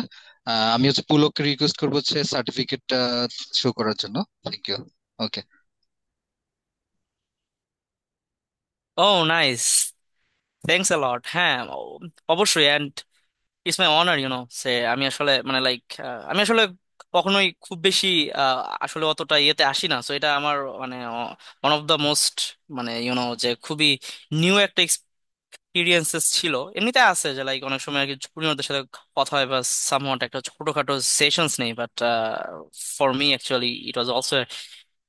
আমি হচ্ছে পুলককে রিকোয়েস্ট করবো হচ্ছে সার্টিফিকেটটা শো করার জন্য। Thank you. Okay. Oh nice, thanks a lot. হ্যাঁ, অবশ্যই। অ্যান্ড ইটস মাই অনার সে আমি আসলে মানে লাইক আমি আসলে কখনোই খুব বেশি আসলে অতটা ইয়েতে আসি না। সো এটা আমার মানে ওয়ান অফ দ্য মোস্ট মানে যে খুবই নিউ একটা এক্সপিরিয়েন্সেস ছিল। এমনিতে আছে যে লাইক অনেক সময় আর কি জুনিয়রদের সাথে কথা হয় বা সামহাট একটা ছোটখাটো সেশনস নেই, but for me actually it was also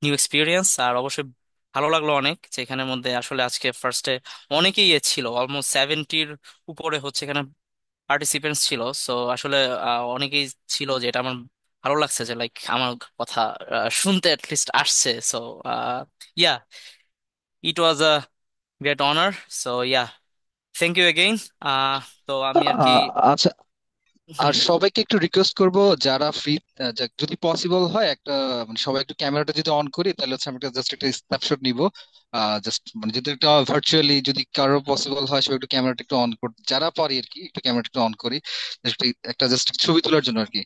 new experience. আর অবশ্যই ভালো লাগলো অনেক যে এখানের মধ্যে আসলে আজকে ফার্স্টে অনেকেই ছিল, অলমোস্ট 70-র উপরে হচ্ছে এখানে পার্টিসিপেন্টস ছিল। সো আসলে অনেকেই ছিল, যেটা আমার ভালো লাগছে যে লাইক আমার কথা শুনতে অ্যাটলিস্ট আসছে। So yeah, it was a great honour. So yeah, thank you again. তো আমি আর কি, আচ্ছা, আর হুম। সবাইকে একটু রিকোয়েস্ট করব, যারা ফ্রি, যদি পসিবল হয় একটা, মানে সবাই একটু ক্যামেরাটা যদি অন করি তাহলে হচ্ছে আমরা জাস্ট একটা স্ন্যাপশট নিব। জাস্ট মানে যদি একটা ভার্চুয়ালি যদি কারো পসিবল হয় সবাই একটু ক্যামেরাটা একটু অন কর, যারা পারি আর কি, একটু ক্যামেরাটা একটু অন করি। Just একটা জাস্ট ছবি তোলার জন্য আর কি,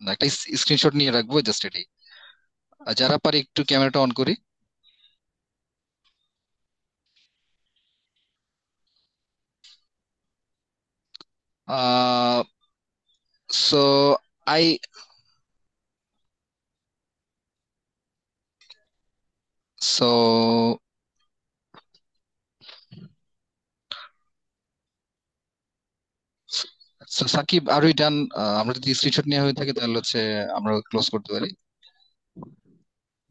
একটা স্ক্রিনশট নিয়ে রাখবো, জাস্ট এটাই। আর যারা পারি একটু ক্যামেরাটা অন করি। Ah so I so Shakib, are we done? আমরা যদি স্ক্রিনশট নেওয়া হয়ে থাকে তাহলে হচ্ছে আমরা ক্লোজ করতে পারি।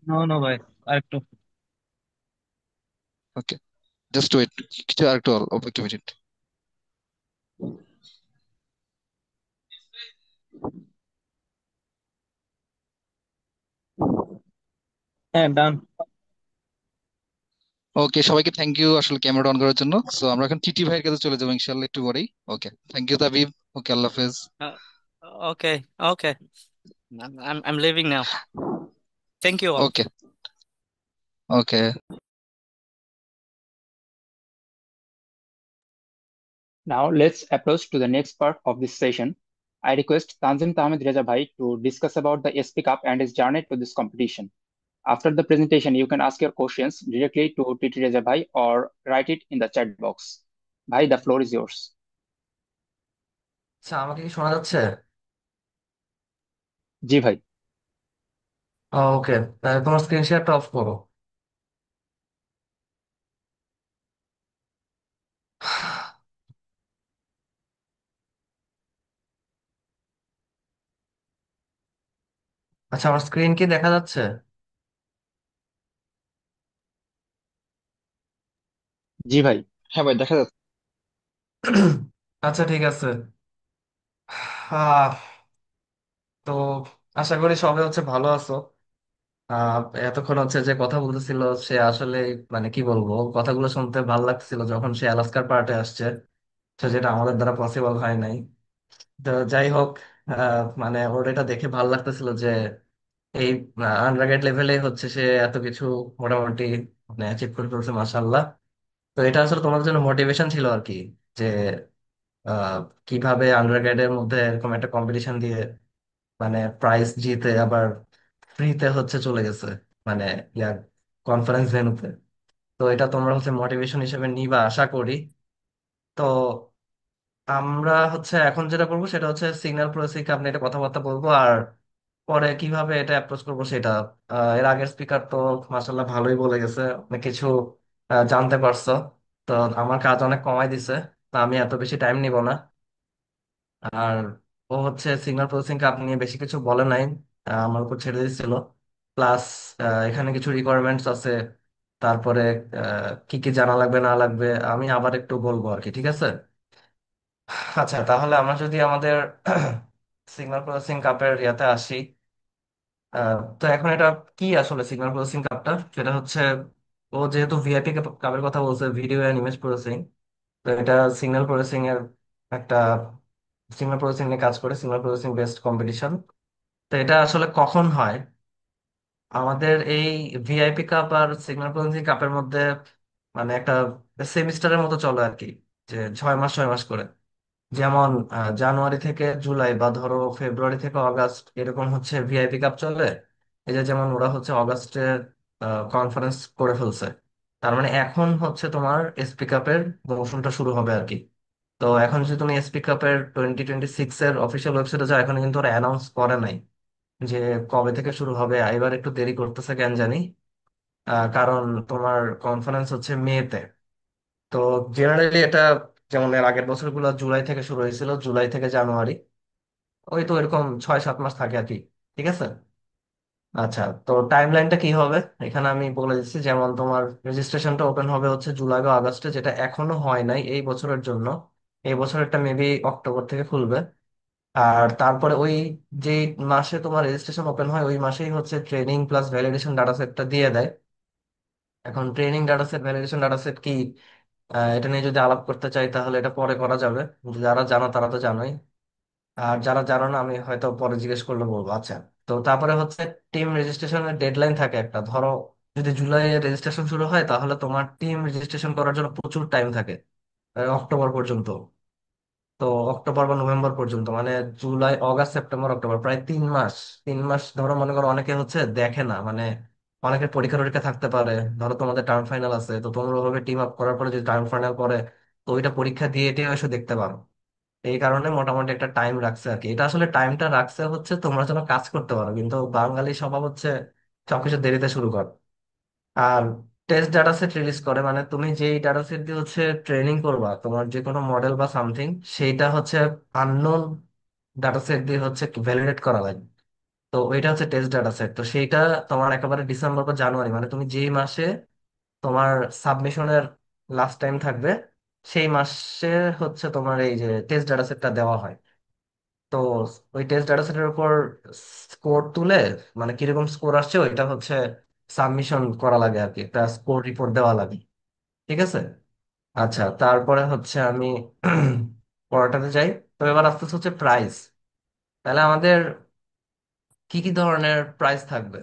নো নো ভাই, আরেকটু। ওকে, জাস্ট ওয়েট, কিছু আর একটু অপেক্ষা মিনিট। হ্যাঁ, ডান। ওকে, সবাইকে থ্যাংক ইউ আসলে ক্যামেরা অন করার জন্য। সো আমরা এখন টিটি ভাইয়ের কাছে চলে যাবো ইনশাল্লাহ একটু পরেই। ওকে, থ্যাংক ইউ তাবিব। ওকে, আল্লাহ হাফেজ। ওকে, ওকে, I'm leaving now. Thank you all. Okay, okay. Now let's approach to the next part of this session. I request Tanzim Tahmid Reza Bhai to discuss about the SP Cup and his journey to this competition. After the presentation, you can ask your questions directly to TT Reza Bhai or write it in the chat box. Bhai, the floor is yours. আচ্ছা, আমাকে কি শোনা যাচ্ছে? জি ভাই। ওকে, তাহলে তোমার স্ক্রিন শেয়ারটা অফ করো। আচ্ছা, আমার স্ক্রিন কি দেখা যাচ্ছে? জি ভাই। হ্যাঁ ভাই, দেখা যাচ্ছে। আচ্ছা, ঠিক আছে। আহ, তো আশা করি সবাই হচ্ছে ভালো আছো। আহ, এতক্ষণ হচ্ছে যে কথা বলতেছিল সে আসলে, মানে কি বলবো, কথাগুলো শুনতে ভালো লাগছিল যখন সে আলাস্কার পার্টে আসছে। তো যেটা আমাদের দ্বারা পসিবল হয় নাই। তো যাই হোক, মানে ওর এটা দেখে ভালো লাগতেছিল যে এই আন্ডারগ্রেড লেভেলে হচ্ছে সে এত কিছু মোটামুটি মানে অ্যাচিভ করে ফেলছে, মাশাআল্লাহ। তো এটা আসলে তোমাদের জন্য মোটিভেশন ছিল আর কি, যে আহ, কিভাবে আন্ডারগ্রেডের মধ্যে এরকম একটা কম্পিটিশন দিয়ে মানে প্রাইজ জিতে আবার ফ্রিতে হচ্ছে চলে গেছে, মানে ইয়া কনফারেন্স ভেন্যুতে। তো এটা তোমরা হচ্ছে মোটিভেশন হিসেবে নিবা আশা করি। তো আমরা হচ্ছে এখন যেটা করবো সেটা হচ্ছে সিগন্যাল প্রসেসিং আপনি এটা কথাবার্তা বলবো, আর পরে কিভাবে এটা অ্যাপ্রোচ করবো সেটা। এর আগের স্পিকার তো মাসাল্লাহ ভালোই বলে গেছে, অনেক কিছু জানতে পারছো। তো আমার কাজ অনেক কমাই দিছে, তো আমি এত বেশি টাইম নিব না। আর ও হচ্ছে সিগন্যাল প্রসেসিং কাপ নিয়ে বেশি কিছু বলে নাই, আমার উপর ছেড়ে দিচ্ছিল। প্লাস এখানে কিছু রিকোয়ারমেন্টস আছে, তারপরে কি কি জানা লাগবে না লাগবে আমি আবার একটু বলবো আর কি, ঠিক আছে? আচ্ছা, তাহলে আমরা যদি আমাদের সিগন্যাল প্রসেসিং কাপের ইয়াতে আসি। তো এখন এটা কি আসলে সিগন্যাল প্রসেসিং কাপটা, সেটা হচ্ছে ও যেহেতু ভিআইপি কাপের কথা বলছে, ভিডিও অ্যান্ড ইমেজ প্রসেসিং, তো এটা সিগন্যাল প্রসেসিং এর একটা, সিগন্যাল প্রসেসিং নিয়ে কাজ করে, সিগন্যাল প্রসেসিং বেসড কম্পিটিশন। তো এটা আসলে কখন হয়? আমাদের এই ভিআইপি কাপ আর সিগন্যাল প্রসেসিং কাপের মধ্যে মানে একটা সেমিস্টারের মতো চলে আর কি, যে 6 মাস 6 মাস করে। যেমন জানুয়ারি থেকে জুলাই বা ধরো ফেব্রুয়ারি থেকে অগাস্ট এরকম হচ্ছে ভিআইপি কাপ চলে। এই যে যেমন ওরা হচ্ছে অগাস্টে কনফারেন্স করে ফেলছে, তার মানে এখন হচ্ছে তোমার এসপি কাপের মৌসুমটা শুরু হবে আর কি। তো এখন যদি তুমি এসপি কাপের 2026 এর অফিসিয়াল ওয়েবসাইটে যাও, এখন কিন্তু ওরা অ্যানাউন্স করে নাই যে কবে থেকে শুরু হবে। এবার একটু দেরি করতেছে কেন জানি, কারণ তোমার কনফারেন্স হচ্ছে মেতে। তো জেনারেলি এটা যেমন এর আগের বছরগুলো জুলাই থেকে শুরু হয়েছিল, জুলাই থেকে জানুয়ারি, ওই তো এরকম 6 7 মাস থাকে আর কি, ঠিক আছে? আচ্ছা, তো টাইম লাইনটা কি হবে এখানে আমি বলে দিচ্ছি। যেমন তোমার রেজিস্ট্রেশনটা ওপেন হবে হচ্ছে জুলাই বা আগস্টে, যেটা এখনো হয় নাই এই বছরের জন্য। এই বছরেরটা মেবি অক্টোবর থেকে খুলবে। আর তারপরে ওই যে মাসে তোমার রেজিস্ট্রেশন ওপেন হয় ওই মাসেই হচ্ছে ট্রেনিং প্লাস ভ্যালিডেশন ডাটা সেটটা দিয়ে দেয়। এখন training data set validation data set কি, এটা নিয়ে যদি আলাপ করতে চাই তাহলে এটা পরে করা যাবে। যারা জানো তারা তো জানোই। আর যারা জানো না আমি হয়তো পরে জিজ্ঞেস করলে বলবো। আচ্ছা, তো তারপরে হচ্ছে টিম রেজিস্ট্রেশনের ডেডলাইন থাকে একটা। ধরো যদি জুলাইয়ে রেজিস্ট্রেশন শুরু হয় তাহলে তোমার টিম রেজিস্ট্রেশন করার জন্য প্রচুর টাইম থাকে, অক্টোবর পর্যন্ত। তো অক্টোবর বা নভেম্বর পর্যন্ত, মানে জুলাই আগস্ট সেপ্টেম্বর অক্টোবর, প্রায় 3 মাস। 3 মাস ধরো, মনে করো অনেকে হচ্ছে দেখে না, মানে অনেকের পরীক্ষা টরীক্ষা থাকতে পারে। ধরো তোমাদের টার্ম ফাইনাল আছে, তো তোমরা ওভাবে টিম আপ করার পরে যদি টার্ম ফাইনাল পরে, তো ওইটা পরীক্ষা দিয়ে এটাও এসে দেখতে পারো। এই কারণে মোটামুটি একটা টাইম রাখছে আর কি। এটা আসলে টাইমটা রাখছে হচ্ছে তোমরা যেন কাজ করতে পারো, কিন্তু বাঙালি স্বভাব হচ্ছে সবকিছু দেরিতে শুরু কর। আর টেস্ট ডাটা সেট রিলিজ করে, মানে তুমি যেই ডাটা সেট দিয়ে হচ্ছে ট্রেনিং করবা তোমার যে কোনো মডেল বা সামথিং, সেইটা হচ্ছে আননোন ডাটা সেট দিয়ে হচ্ছে ভ্যালিডেট করা লাগে। তো ওইটা হচ্ছে টেস্ট ডাটা সেট। তো সেইটা তোমার একেবারে ডিসেম্বর বা জানুয়ারি, মানে তুমি যেই মাসে তোমার সাবমিশনের লাস্ট টাইম থাকবে, সেই মাসে হচ্ছে তোমার এই যে টেস্ট ডাটা সেটটা দেওয়া হয়। তো ওই টেস্ট ডাটা সেটের উপর স্কোর তুলে, মানে কিরকম স্কোর আসছে ওইটা হচ্ছে সাবমিশন করা লাগে আর কি, একটা স্কোর রিপোর্ট দেওয়া লাগে। ঠিক আছে। আচ্ছা, তারপরে হচ্ছে আমি পড়াটাতে যাই। তো এবার আস্তে আস্তে হচ্ছে প্রাইস। তাহলে আমাদের কি কি ধরনের প্রাইস থাকবে,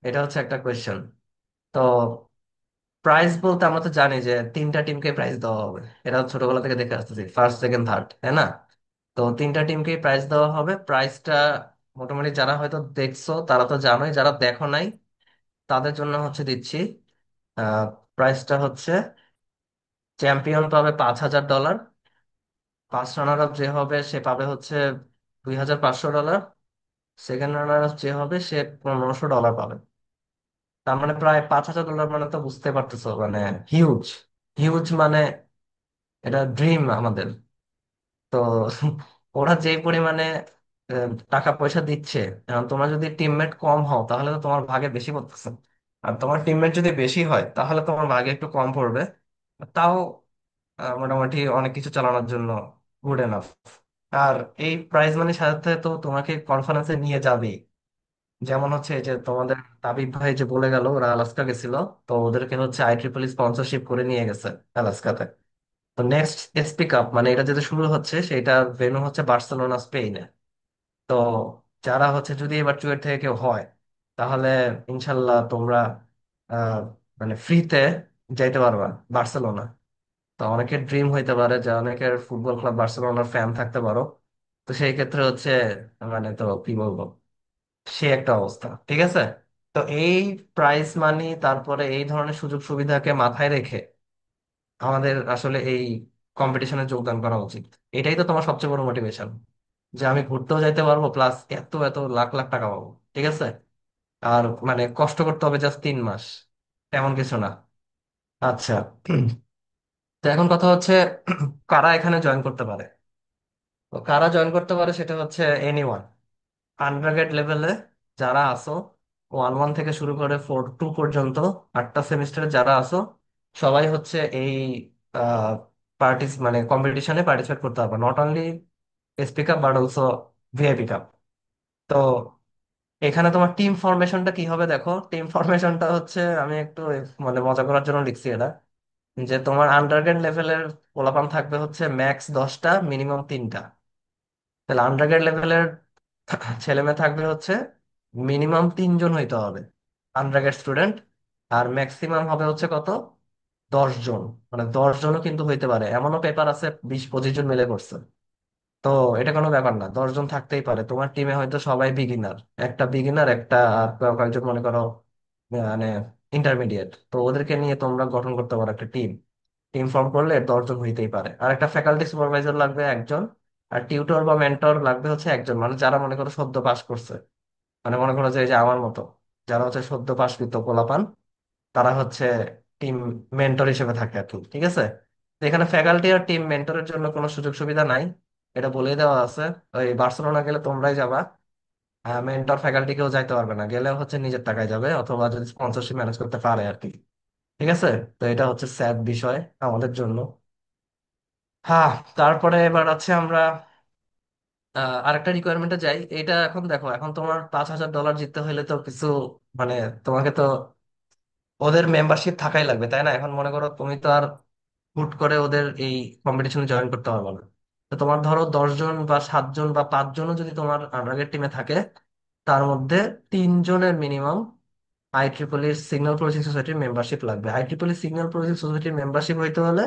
এটা হচ্ছে একটা কোয়েশ্চেন। তো প্রাইস বলতে আমরা তো জানি যে 3টা টিমকে প্রাইস দেওয়া হবে। এটা ছোটবেলা থেকে দেখে আসতেছি, ফার্স্ট সেকেন্ড থার্ড, তাই না? তো 3টা টিমকেই প্রাইজ দেওয়া হবে। প্রাইসটা মোটামুটি যারা হয়তো দেখছো তারা তো জানোই, যারা দেখো নাই তাদের জন্য হচ্ছে দিচ্ছি। আহ প্রাইসটা হচ্ছে চ্যাম্পিয়ন পাবে $5,000। ফার্স্ট রানার আপ যে হবে সে পাবে হচ্ছে $2,500। সেকেন্ড রানার আপ যে হবে সে $1,500 পাবে। তার মানে প্রায় $5,000, মানে তো বুঝতে পারতেছো, মানে হিউজ। হিউজ মানে এটা ড্রিম আমাদের। তো ওরা যে পরিমাণে টাকা পয়সা দিচ্ছে, এখন তোমরা যদি টিমমেট কম হও তাহলে তো তোমার ভাগে বেশি পড়তেছে। আর তোমার টিমমেট যদি বেশি হয় তাহলে তোমার ভাগে একটু কম পড়বে। তাও মোটামুটি অনেক কিছু চালানোর জন্য গুড এনাফ। আর এই প্রাইজ মানির সাথে তো তোমাকে কনফারেন্সে নিয়ে যাবেই। যেমন হচ্ছে এই যে তোমাদের তাবিব ভাই যে বলে গেল ওরা আলাস্কা গেছিল, তো ওদেরকে হচ্ছে IEEE স্পন্সরশিপ করে নিয়ে গেছে আলাস্কাতে। তো নেক্সট স্পিক আপ, মানে এটা যেটা শুরু হচ্ছে সেটা ভেন্যু হচ্ছে বার্সেলোনা, স্পেনে। তো যারা হচ্ছে যদি এবার চুয়েট থেকে কেউ হয় তাহলে ইনশাল্লাহ তোমরা আহ মানে ফ্রিতে যাইতে পারবা বার্সেলোনা। তো অনেকের ড্রিম হইতে পারে যে অনেকের ফুটবল ক্লাব বার্সেলোনার ফ্যান থাকতে পারো। তো সেই ক্ষেত্রে হচ্ছে মানে তো কি বলবো, সে একটা অবস্থা। ঠিক আছে। তো এই প্রাইস মানি তারপরে এই ধরনের সুযোগ সুবিধাকে মাথায় রেখে আমাদের আসলে এই কম্পিটিশনে যোগদান করা উচিত। এটাই তো তোমার সবচেয়ে বড় মোটিভেশন, যে আমি ঘুরতেও যাইতে পারবো প্লাস এত এত লাখ লাখ টাকা পাবো। ঠিক আছে। আর মানে কষ্ট করতে হবে জাস্ট 3 মাস, এমন কিছু না। আচ্ছা, তো এখন কথা হচ্ছে কারা এখানে জয়েন করতে পারে। তো কারা জয়েন করতে পারে সেটা হচ্ছে এনিওয়ান। আন্ডারগ্রেড লেভেলে যারা আসো, 1-1 থেকে শুরু করে 4-2 পর্যন্ত 8টা সেমিস্টারে যারা আসো, সবাই হচ্ছে এই মানে কম্পিটিশনে পার্টিসিপেট করতে পারবে। Not only SP cup but also VIP cup. তো এখানে তোমার টিম ফরমেশনটা কি হবে দেখো। টিম ফরমেশনটা হচ্ছে আমি একটু মানে মজা করার জন্য লিখছি এটা, যে তোমার আন্ডারগ্রেড লেভেলের পোলাপান থাকবে হচ্ছে ম্যাক্স 10টা, মিনিমাম 3টা। তাহলে আন্ডারগ্রেড লেভেলের ছেলে মেয়ে থাকবে হচ্ছে মিনিমাম 3জন হইতে হবে আন্ডারগ্রেড স্টুডেন্ট। আর ম্যাক্সিমাম হবে হচ্ছে কত, 10জন। মানে 10জনও কিন্তু হইতে পারে, এমনও পেপার আছে 20-25 জন মিলে করছে। তো এটা কোনো ব্যাপার না, 10জন থাকতেই পারে। তোমার টিমে হয়তো সবাই বিগিনার, একটা বিগিনার একটা আর কয়েকজন মনে করো মানে ইন্টারমিডিয়েট, তো ওদেরকে নিয়ে তোমরা গঠন করতে পারো একটা টিম। টিম ফর্ম করলে 10জন হইতেই পারে। আর একটা ফ্যাকাল্টি সুপারভাইজার লাগবে একজন। আর টিউটর বা মেন্টর লাগবে হচ্ছে একজন, মানে যারা মনে করো সদ্য পাস করছে। মানে মনে করো যে এই যে আমার মতো যারা হচ্ছে সদ্য পাসকৃত পোলাপান, তারা হচ্ছে টিম মেন্টর হিসেবে থাকে আর কি। ঠিক আছে। তো এখানে ফ্যাকাল্টি আর টিম মেন্টরের জন্য কোনো সুযোগ সুবিধা নাই, এটা বলেই দেওয়া আছে। ওই বার্সেলোনা গেলে তোমরাই যাবা, মেন্টর ফ্যাকাল্টি কেউ যাইতে পারবে না, গেলেও হচ্ছে নিজের টাকায় যাবে অথবা যদি স্পন্সরশিপ ম্যানেজ করতে পারে আর কি। ঠিক আছে। তো এটা হচ্ছে স্যাড বিষয় আমাদের জন্য। হ্যাঁ, তারপরে এবার আছে আমরা আরেকটা রিকোয়ারমেন্টে যাই। এটা এখন দেখো, এখন তোমার $5,000 জিততে হলে তো কিছু মানে তোমাকে তো ওদের মেম্বারশিপ থাকাই লাগবে, তাই না? এখন মনে করো তুমি তো আর হুট করে ওদের এই কম্পিটিশনে জয়েন করতে পারবে না। তো তোমার ধরো 10 জন বা 7 জন বা 5 জনও যদি তোমার আন্ডারগ্রেড টিমে থাকে, তার মধ্যে 3 জনের মিনিমাম IEEE সিগন্যাল প্রসেসিং সোসাইটির মেম্বারশিপ লাগবে। IEEE সিগন্যাল প্রসেসিং সোসাইটির মেম্বারশিপ হইতে হলে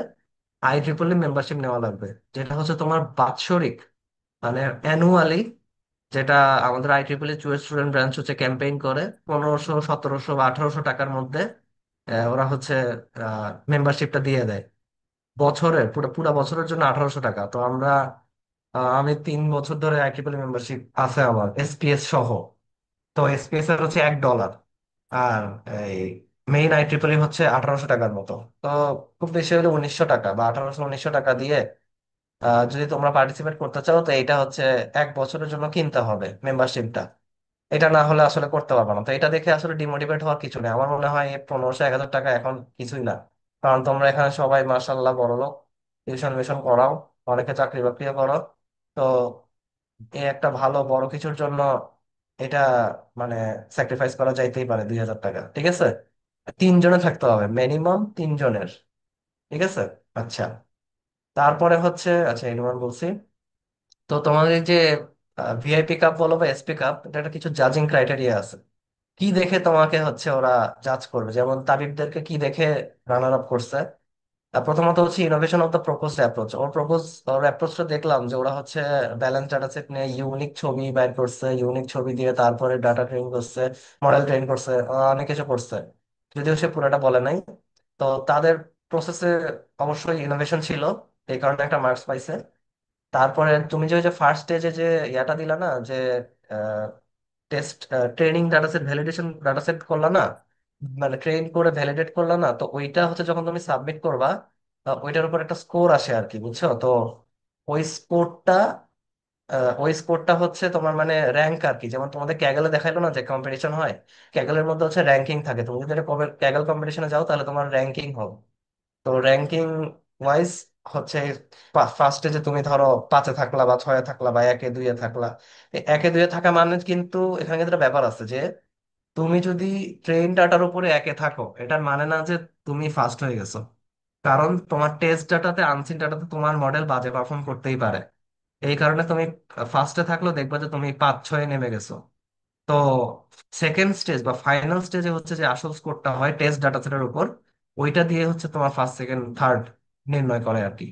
IEEE মেম্বারশিপ নেওয়া লাগবে, যেটা হচ্ছে তোমার বাৎসরিক, মানে অ্যানুয়ালি, যেটা আমাদের IEEE চুয়েট স্টুডেন্ট ব্রাঞ্চ হচ্ছে ক্যাম্পেইন করে 1500, 1700 বা 1800 টাকার মধ্যে ওরা হচ্ছে মেম্বারশিপটা দিয়ে দেয়। বছরের পুরো পুরো বছরের জন্য 1800 টাকা। তো আমি 3 বছর ধরে IEEE মেম্বারশিপ আছে আমার, SPS সহ। তো SPS এর হচ্ছে $1, আর এই মেইন IEEE হচ্ছে 1800 টাকার মতো। তো খুব বেশি হলে 1900 টাকা বা 1800, 1900 টাকা দিয়ে যদি তোমরা পার্টিসিপেট করতে চাও, তো এটা হচ্ছে 1 বছরের জন্য কিনতে হবে মেম্বারশিপটা। এটা না হলে আসলে করতে পারবে না। তো এটা দেখে আসলে ডিমোটিভেট হওয়ার কিছু নেই। আমার মনে হয় এই 1500, 1000 টাকা এখন কিছুই না। কারণ তোমরা এখানে সবাই মার্শাল্লাহ বড় লোক, টিউশন মিশন করাও, অনেকে চাকরি বাকরিও করো। তো এই একটা ভালো বড় কিছুর জন্য এটা মানে স্যাক্রিফাইস করা যাইতেই পারে 2000 টাকা, ঠিক আছে? 3 জনে থাকতে হবে, মিনিমাম 3 জনের, ঠিক আছে? আচ্ছা, তারপরে হচ্ছে, আচ্ছা এডওয়ান বলছি। তো তোমাদের যে VIP কাপ বলো বা SP কাপ, এটা একটা কিছু জাজিং ক্রাইটেরিয়া আছে। কি দেখে তোমাকে হচ্ছে ওরা জাজ করবে? যেমন তাবিবদেরকে কি দেখে রানার আপ করছে? প্রথমত হচ্ছে innovation of the proposed approach. ওর অ্যাপ্রোচটা দেখলাম যে ওরা হচ্ছে ব্যালেন্স ডাটা সেট নিয়ে ইউনিক ছবি বের করছে, ইউনিক ছবি দিয়ে তারপরে ডাটা ট্রেন করছে, মডেল ট্রেন করছে, অনেক কিছু করছে, যদিও সে পুরোটা বলে নাই। তো তাদের প্রসেসে অবশ্যই ইনোভেশন ছিল, এই কারণে একটা মার্কস পাইছে। তারপরে তুমি যে ওই যে ফার্স্ট স্টেজে যে ইয়াটা দিলা না, যে test training data set, validation data set করলা না, মানে ট্রেন করে ভ্যালিডেট করলা না, তো ওইটা হচ্ছে যখন তুমি সাবমিট করবা, ওইটার উপর একটা স্কোর আসে আর কি, বুঝছো তো? ওই স্কোরটা ওই স্কোরটা হচ্ছে তোমার মানে র্যাঙ্ক আর কি। যেমন তোমাদের ক্যাগেলে দেখাইলো না যে কম্পিটিশন হয়, ক্যাগেলের মধ্যে হচ্ছে র্যাঙ্কিং থাকে। তুমি যদি ক্যাগেল কম্পিটিশনে যাও তাহলে তোমার র্যাঙ্কিং হবে। তো র্যাঙ্কিং ওয়াইজ হচ্ছে ফার্স্টে যে তুমি ধরো 5-এ থাকলা বা 6-এ থাকলা বা 1-এ 2-এ থাকলা, এই 1-এ 2-এ থাকা মানে কিন্তু এখানে কিন্তু একটা ব্যাপার আছে যে তুমি যদি ট্রেন ডাটার উপরে 1-এ থাকো, এটার মানে না যে তুমি ফার্স্ট হয়ে গেছো। কারণ তোমার টেস্ট ডাটাতে, আনসিন ডাটাতে তোমার মডেল বাজে পারফর্ম করতেই পারে। এই কারণে তুমি ফার্স্টে থাকলেও দেখবা যে তুমি 5-6-এ নেমে গেছো। তো সেকেন্ড স্টেজ বা ফাইনাল স্টেজে হচ্ছে যে আসল স্কোরটা হয় টেস্ট ডাটা সেটের উপর, ওইটা দিয়ে হচ্ছে তোমার ফার্স্ট সেকেন্ড থার্ড নির্ণয় করে আর কি।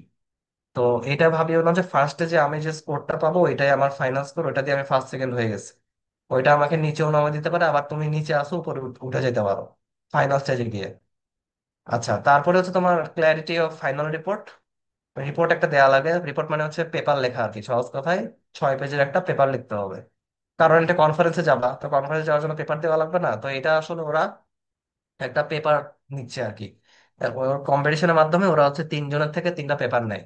তো এটা ভাবিও না যে ফার্স্টে যে আমি যে স্কোরটা পাবো ওইটাই আমার ফাইনাল স্কোর, ওইটা দিয়ে আমি ফার্স্ট সেকেন্ড হয়ে গেছি। ওইটা আমাকে নিচেও নামিয়ে দিতে পারে, আবার তুমি নিচে আসো উপরে উঠে যেতে পারো ফাইনাল স্টেজে গিয়ে। আচ্ছা, তারপরে হচ্ছে তোমার clarity of final report. Report একটা দেয়া লাগে। রিপোর্ট মানে হচ্ছে পেপার লেখা আর কি, সহজ কথায় 6 পেজের একটা পেপার লিখতে হবে। কারণ এটা কনফারেন্সে যাবা, তো কনফারেন্সে যাওয়ার জন্য পেপার দেওয়া লাগবে না? তো এটা আসলে ওরা একটা পেপার নিচ্ছে আর কি। ওর কম্পিটিশনের মাধ্যমে ওরা হচ্ছে 3 জনের থেকে 3টা পেপার নেয়।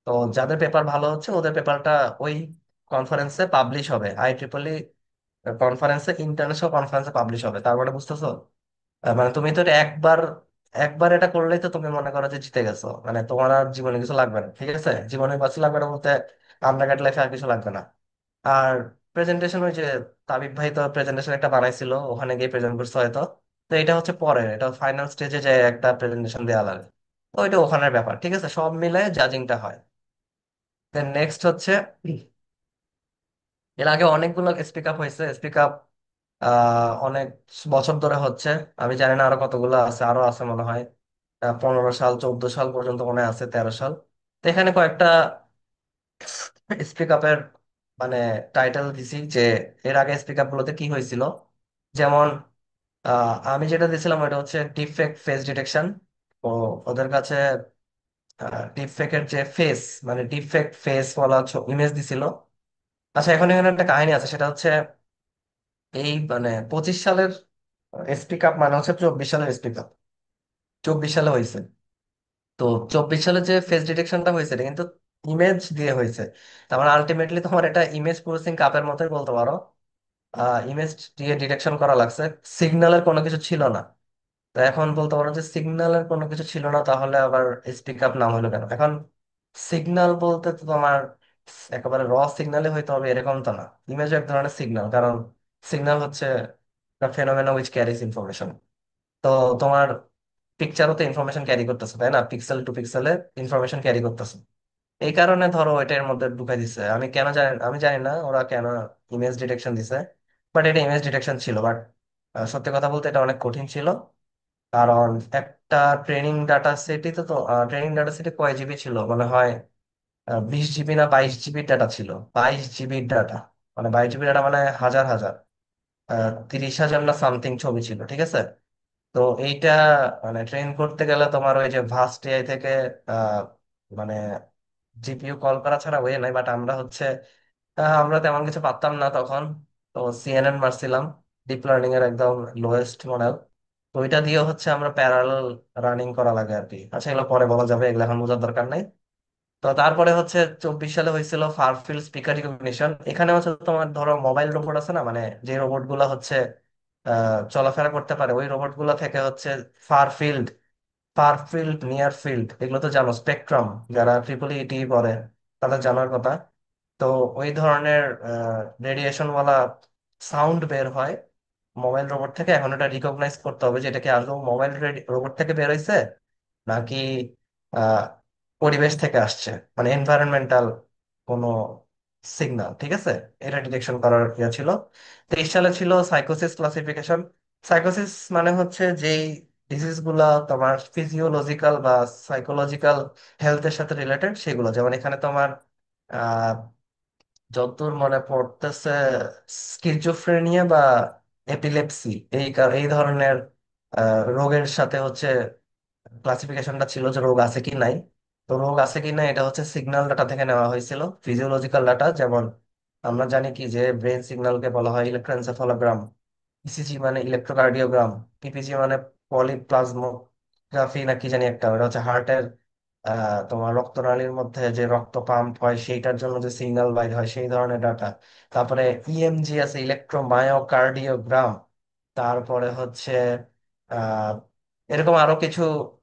তো যাদের পেপার ভালো হচ্ছে ওদের পেপারটা ওই কনফারেন্সে পাবলিশ হবে, IEEE কনফারেন্সে, ইন্টারন্যাশনাল কনফারেন্সে পাবলিশ হবে। তার মানে বুঝতেছো? মানে তুমি তো এটা একবার একবার এটা করলেই তো তুমি মনে করো যে জিতে গেছো, মানে তোমার আর জীবনে কিছু লাগবে না, ঠিক আছে? জীবনে কিছু লাগবে না বলতে আন্ডারগ্রেড লাইফে আর কিছু লাগবে না। আর প্রেজেন্টেশন, ওই যে তাবিব ভাই তো প্রেজেন্টেশন একটা বানাইছিল, ওখানে গিয়ে প্রেজেন্ট করছে হয়তো। তো এটা হচ্ছে পরে, এটা ফাইনাল স্টেজে যে একটা প্রেজেন্টেশন দেওয়া লাগে, তো ওইটা ওখানের ব্যাপার, ঠিক আছে? সব মিলে জাজিংটা হয়। দেন নেক্সট হচ্ছে, এর আগে অনেকগুলো স্পিক আপ হয়েছে। স্পিক আপ অনেক বছর ধরে হচ্ছে। আমি জানি না আরো কতগুলো আছে, আরো আছে মনে হয়। 15 সাল, 14 সাল পর্যন্ত মনে হয় আছে, 13 সাল। তো এখানে কয়েকটা স্পিক আপের মানে টাইটেল দিছি যে এর আগে স্পিক আপ গুলোতে কি হয়েছিল। যেমন আমি যেটা দিছিলাম ওটা হচ্ছে ডিফেক্ট ফেস ডিটেকশন। ও ওদের কাছে ডিফেক্টের যে ফেস, মানে ডিফেক্ট ফেস বলা ইমেজ দিছিল। আচ্ছা, এখন এখানে একটা কাহিনী আছে, সেটা হচ্ছে এই মানে 25 সালের স্পিক আপ মানে হচ্ছে 24 সালের স্পিক আপ। 24 সালে হয়েছে। তো 24 সালে যে ফেস ডিটেকশনটা হয়েছে এটা কিন্তু ইমেজ দিয়ে হয়েছে। তার মানে আলটিমেটলি তোমার এটা ইমেজ প্রসেসিং কাপের মতোই বলতে পারো। ইমেজ দিয়ে ডিটেকশন করা লাগছে, সিগন্যালের কোনো কিছু ছিল না। তো এখন বলতে পারো যে সিগন্যালের কোনো কিছু ছিল না, তাহলে আবার স্পিক আপ নাম হলো কেন? এখন সিগন্যাল বলতে তো তোমার একেবারে র সিগন্যালে হইতে হবে এরকম তো না। ইমেজ এক ধরনের সিগন্যাল, কারণ সিগন্যাল হচ্ছে ফেনোমেনা উইচ ক্যারিজ ইনফরমেশন। তো তোমার পিকচারও তো ইনফরমেশন ক্যারি করতেছে, তাই না? পিক্সেল টু পিক্সেলে ইনফরমেশন ক্যারি করতেছে। এই কারণে ধরো এটার মধ্যে ঢুকাই দিছে। আমি জানি না ওরা কেন ইমেজ ডিটেকশন দিছে, বাট এটা ইমেজ ডিটেকশন ছিল। বাট সত্যি কথা বলতে এটা অনেক কঠিন ছিল। কারণ একটা ট্রেনিং ডাটা সেটই তো ট্রেনিং ডাটা সেটে কয় জিবি ছিল মনে হয়, 20 জিবি না 22 জিবির ডাটা ছিল। 22 জিবির ডাটা, মানে 22 জিবি ডাটা মানে হাজার হাজার 30,000 না সামথিং ছবি ছিল, ঠিক আছে। তো এইটা মানে ট্রেন করতে গেলে তোমার ওই যে ভাস্ট এআই থেকে আহ, মানে জিপিইউ কল করা ছাড়া ওয়ে নাই। বাট আমরা তেমন কিছু পারতাম না তখন। তো সিএনএন মারছিলাম, ডিপ লার্নিং এর একদম লোয়েস্ট মডেল। তো ওইটা দিয়ে আমরা প্যারালাল রানিং করা লাগে আর কি। আচ্ছা, এগুলো পরে বলা যাবে, এগুলো এখন বোঝার দরকার নাই। তো তারপরে 24 সালে হয়েছিল ফার ফিল্ড স্পিকার রিকগনিশন। এখানে তোমার ধরো মোবাইল রোবট আছে না, মানে যে রোবট গুলা চলাফেরা করতে পারে, ওই রোবট গুলা থেকে far field far field near field, এগুলো তো জানো স্পেকট্রাম, যারা ট্রিপল ইটি পড়ে তাদের জানার কথা। তো ওই ধরনের রেডিয়েশন ওয়ালা সাউন্ড বের হয় মোবাইল রোবট থেকে। এখন এটা রিকগনাইজ করতে হবে যে এটা কি আদৌ মোবাইল রোবট থেকে বের হয়েছে নাকি আহ, পরিবেশ থেকে আসছে, মানে এনভায়রনমেন্টাল কোনো সিগন্যাল, ঠিক আছে। এটা ডিটেকশন করার ইয়ে ছিল। 23 সালে ছিল সাইকোসিস ক্লাসিফিকেশন। সাইকোসিস মানে যেই ডিজিজ গুলা তোমার ফিজিওলজিক্যাল বা সাইকোলজিক্যাল হেলথের সাথে রিলেটেড, সেগুলো যেমন এখানে তোমার যতদূর মনে পড়তেছে স্কিজোফ্রেনিয়া বা এপিলেপসি, এই ধরনের রোগের সাথে ক্লাসিফিকেশনটা ছিল যে রোগ আছে কি নাই। তো রোগ আছে কি নাই এটা সিগন্যাল ডাটা থেকে নেওয়া হয়েছিল, ফিজিওলজিক্যাল ডাটা। যেমন আমরা জানি কি যে ব্রেন সিগন্যালকে বলা হয় ইলেকট্রোএনসেফালোগ্রাম, ইসিজি মানে ইলেকট্রোকার্ডিওগ্রাম, পিপিজি মানে পলিপ্লাজমোগ্রাফি না কি জানি একটা, ওটা হার্টের তোমার রক্তনালীর মধ্যে যে রক্ত পাম্প হয় সেইটার জন্য যে সিগন্যাল বাইর হয় সেই ধরনের ডাটা। তারপরে ইএমজি আছে, ইলেকট্রোমায়োকার্ডিওগ্রাম। তারপরে আহ এরকম আরো কিছু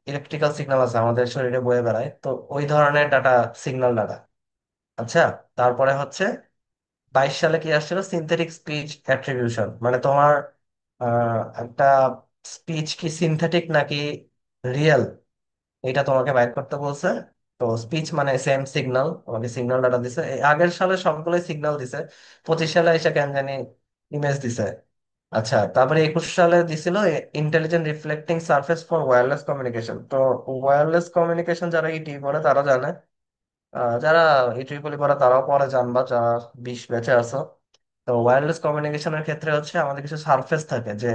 ইলেকট্রিক্যাল সিগন্যাল আছে আমাদের শরীরে বয়ে বেড়ায়, তো ওই ধরনের ডাটা সিগন্যাল ডাটা। আচ্ছা, তারপরে 22 সালে কি আসছিল, সিনথেটিক স্পিচ অ্যাট্রিবিউশন, মানে তোমার একটা স্পিচ কি সিনথেটিক নাকি রিয়েল, এটা তোমাকে বাইর করতে বলছে। তো স্পিচ মানে সেম সিগন্যাল, তোমাকে সিগন্যাল ডাটা দিছে। এই আগের সালে সবগুলোই সিগন্যাল দিছে, 25 সালে এসে কেন জানি ইমেজ দিছে। আচ্ছা, তারপরে 21 সালে দিছিল intelligent reflecting surface for wireless communication. তো ওয়্যারলেস কমিউনিকেশন যারা ইটি পড়ে তারা জানে, যারা এই ট্রিপলি পড়ে তারাও পরে জানবা, যারা 20 ব্যাচে আছো। তো ওয়্যারলেস কমিউনিকেশনের ক্ষেত্রে আমাদের কিছু সারফেস থাকে, যে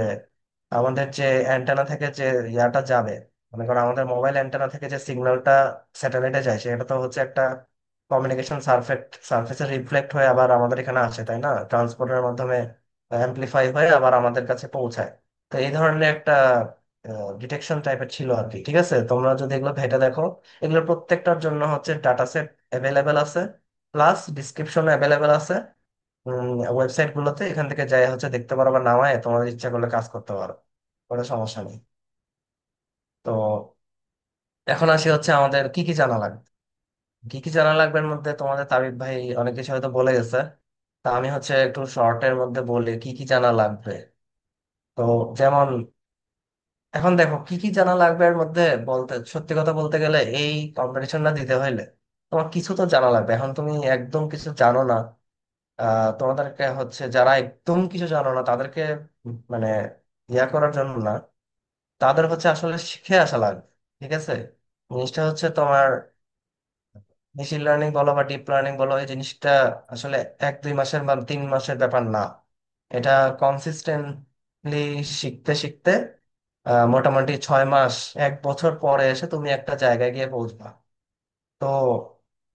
আমাদের যে অ্যান্টেনা থেকে যে ইয়াটা যাবে, মনে করো আমাদের মোবাইল অ্যান্টেনা থেকে যে সিগন্যালটা স্যাটেলাইটে যায়, সেটা তো একটা কমিউনিকেশন সারফেসে রিফ্লেক্ট হয়ে আবার আমাদের এখানে আসে, তাই না? ট্রান্সপোর্টের মাধ্যমে অ্যাম্প্লিফাই হয়ে আবার আমাদের কাছে পৌঁছায়। তো এই ধরনের একটা ডিটেকশন টাইপের ছিল আর কি, ঠিক আছে। তোমরা যদি এগুলো ঘেঁটে দেখো, এগুলোর প্রত্যেকটার জন্য ডাটা সেট অ্যাভেলেবেল আছে, প্লাস ডিসক্রিপশন অ্যাভেলেবেল আছে ওয়েবসাইট গুলোতে। এখান থেকে যাই দেখতে পারো বা নামায় তোমাদের ইচ্ছা করলে কাজ করতে পারো, কোনো সমস্যা নেই। তো এখন আসি আমাদের কি কি জানা লাগবে। কি কি জানা লাগবে এর মধ্যে তোমাদের তাবিব ভাই অনেক কিছু হয়তো বলে গেছে। তা আমি একটু শর্টের মধ্যে বলি কি কি জানা লাগবে। তো যেমন এখন দেখো কি কি জানা লাগবে এর মধ্যে, বলতে সত্যি কথা বলতে গেলে এই কম্পিটিশনটা দিতে হইলে তোমার কিছু তো জানা লাগবে। এখন তুমি একদম কিছু জানো না, তোমাদেরকে যারা একদম কিছু জানো না তাদেরকে মানে ইয়া করার জন্য না, তাদের আসলে শিখে আসা লাগবে, ঠিক আছে। জিনিসটা তোমার মেশিন লার্নিং বলো বা ডিপ লার্নিং বলো, এই জিনিসটা আসলে 1-2 মাসের বা 3 মাসের ব্যাপার না। এটা কনসিস্টেন্টলি শিখতে শিখতে মোটামুটি 6 মাস, 1 বছর পরে এসে তুমি একটা জায়গায় গিয়ে পৌঁছবা। তো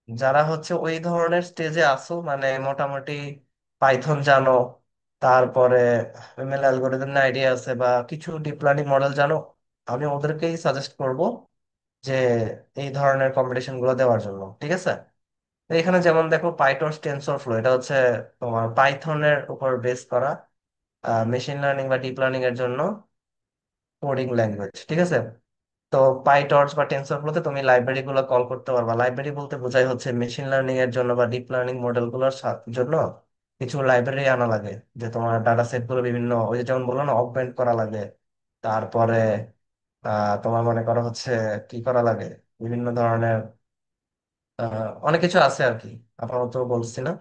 যারা ওই ধরনের স্টেজে আসো, মানে মোটামুটি পাইথন জানো, তারপরে এমএল অ্যালগোরিদম আইডিয়া আছে বা কিছু ডিপ লার্নিং মডেল জানো, আমি ওদেরকেই সাজেস্ট করব যে এই ধরনের কম্পিটিশন গুলো দেওয়ার জন্য, ঠিক আছে। তো এখানে যেমন দেখো পাইটর্চ টেনসর ফ্লো, এটা তোমার পাইথনের উপর বেস করা মেশিন লার্নিং বা ডিপ লার্নিং এর জন্য কোডিং ল্যাঙ্গুয়েজ, ঠিক আছে। তো পাইটর্চ বা টেনসরফ্লোতে তুমি লাইব্রেরি গুলো কল করতে পারবা। লাইব্রেরি বলতে বোঝায় মেশিন লার্নিং এর জন্য বা ডিপ লার্নিং মডেল গুলোর জন্য কিছু লাইব্রেরি আনা লাগে, যে তোমার ডাটা সেট গুলো বিভিন্ন, ওই যে যেমন বললো না, অগমেন্ট করা লাগে। তারপরে তোমার মনে করো কি করা লাগে, বিভিন্ন ধরনের অনেক কিছু আছে আর কি, আপাতত বলছি না।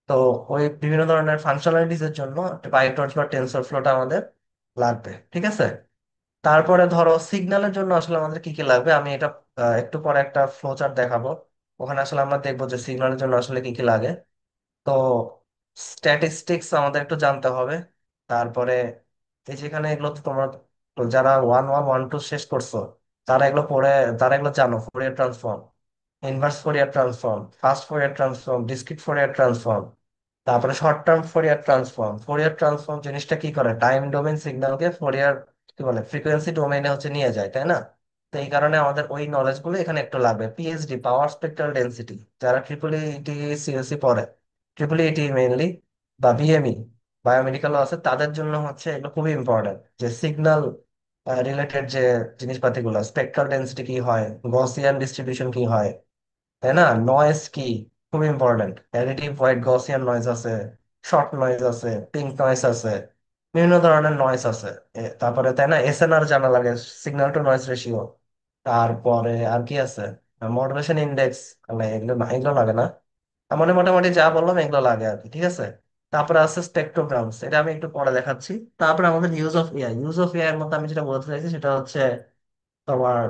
তো ওই বিভিন্ন ধরনের ফাংশনালিটিস এর জন্য পাইটর্চ বা টেনসর ফ্লোটা আমাদের লাগবে, ঠিক আছে। তারপরে ধরো সিগন্যালের জন্য আসলে আমাদের কি কি লাগবে, আমি এটা একটু পরে একটা ফ্লো চার্ট দেখাবো। ওখানে আসলে আমরা দেখবো যে সিগন্যালের জন্য আসলে কি কি লাগে। তো স্ট্যাটিস্টিক্স আমাদের একটু জানতে হবে। তারপরে এই যেখানে এগুলো তো তোমরা তো যারা 1 1 1 2 শেষ করছো, তারা এগুলো পড়ে, তারা এগুলো জানো, Fourier transform, inverse Fourier transform, fast Fourier transform, discrete Fourier transform, তারপরে short term Fourier transform. Fourier transform জিনিসটা কি করে, টাইম ডোমেন সিগন্যালকে ফোরিয়ার কি বলে ফ্রিকোয়েন্সি ডোমেইনে হচ্ছে নিয়ে যায়, তাই না? তো এই কারণে আমাদের ওই নলেজ গুলো এখানে একটু লাগবে। পিএইচডি, পাওয়ার স্পেক্ট্রাল ডেন্সিটি, যারা ট্রিপল ইটি সিএসসি পড়ে, ট্রিপল ইটি মেইনলি, বা বিএমই, বায়োমেডিক্যালও আছে, তাদের জন্য হচ্ছে এগুলো খুবই ইম্পর্টেন্ট, যে সিগন্যাল রিলেটেড যে জিনিসপাতিগুলো, স্পেক্ট্রাল ডেন্সিটি কি হয়, গসিয়ান ডিস্ট্রিবিউশন কি হয়, তাই না, নয়েজ কি, খুব important. Additive white Gaussian noise আছে, শর্ট নয়েজ আছে, পিঙ্ক নয়েজ আছে, বিভিন্ন ধরনের নয়েজ আছে। তারপরে তাই না, এসএনআর জানা লাগে, সিগন্যাল টু নয়েজ রেশিও। তারপরে আর কি আছে, মডুলেশন ইন্ডেক্স, এগুলো এগুলো লাগে না। মানে মোটামুটি যা বললাম এগুলো লাগে আর কি, ঠিক আছে। তারপরে আছে স্পেকট্রোগ্রামস, এটা আমি একটু পরে দেখাচ্ছি। তারপরে আমাদের use of AI, use of AI এর মধ্যে আমি যেটা বলতে চাইছি সেটা হচ্ছে তোমার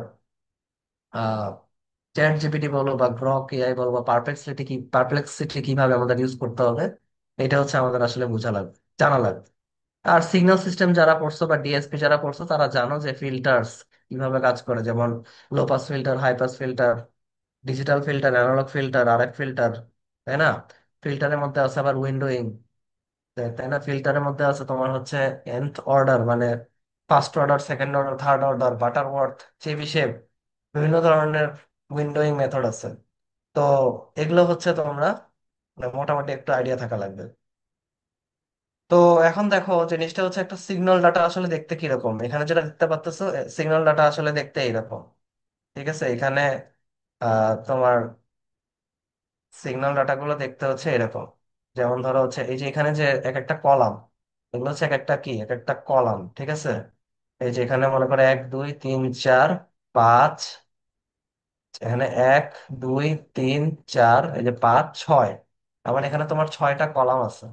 চ্যাট জিপিটি বলো বা গ্রক এআই বলো বা পারপ্লেক্সিটি কিভাবে আমাদের ইউজ করতে হবে, এটা হচ্ছে আমাদের আসলে বোঝা লাগবে, জানা লাগবে। আর সিগন্যাল সিস্টেম যারা পড়ছো বা ডিএসপি যারা পড়ছো, তারা জানো যে ফিল্টার্স কিভাবে কাজ করে, যেমন low pass filter, high pass filter, digital filter, analogue filter, RF filter, তাই না? ফিল্টারের মধ্যে আছে আবার উইন্ডোইং, তাই না? ফিল্টারের মধ্যে আছে তোমার হচ্ছে nth অর্ডার, মানে first order, second order, third order, Butterworth, Chebyshev, বিভিন্ন ধরনের উইন্ডোইং মেথড আছে। তো এগুলো হচ্ছে তোমরা মানে মোটামুটি একটু আইডিয়া থাকা লাগবে। তো এখন দেখো জিনিসটা হচ্ছে একটা সিগন্যাল ডাটা আসলে দেখতে কিরকম, এখানে যেটা দেখতে পাচ্তেছো, সিগন্যাল ডাটা আসলে দেখতে এইরকম, ঠিক আছে। এখানে তোমার সিগন্যাল ডাটা গুলো দেখতে হচ্ছে এরকম। যেমন ধরো হচ্ছে এই যে এখানে যে এক একটা কলাম, এগুলো হচ্ছে এক একটা কি, এক একটা কলাম, ঠিক আছে। এই যে এখানে মনে করো 1 2 3 4 5, এখানে 1 2 3 4, এই যে 5 6, আবার এখানে তোমার 6টা কলাম আছে,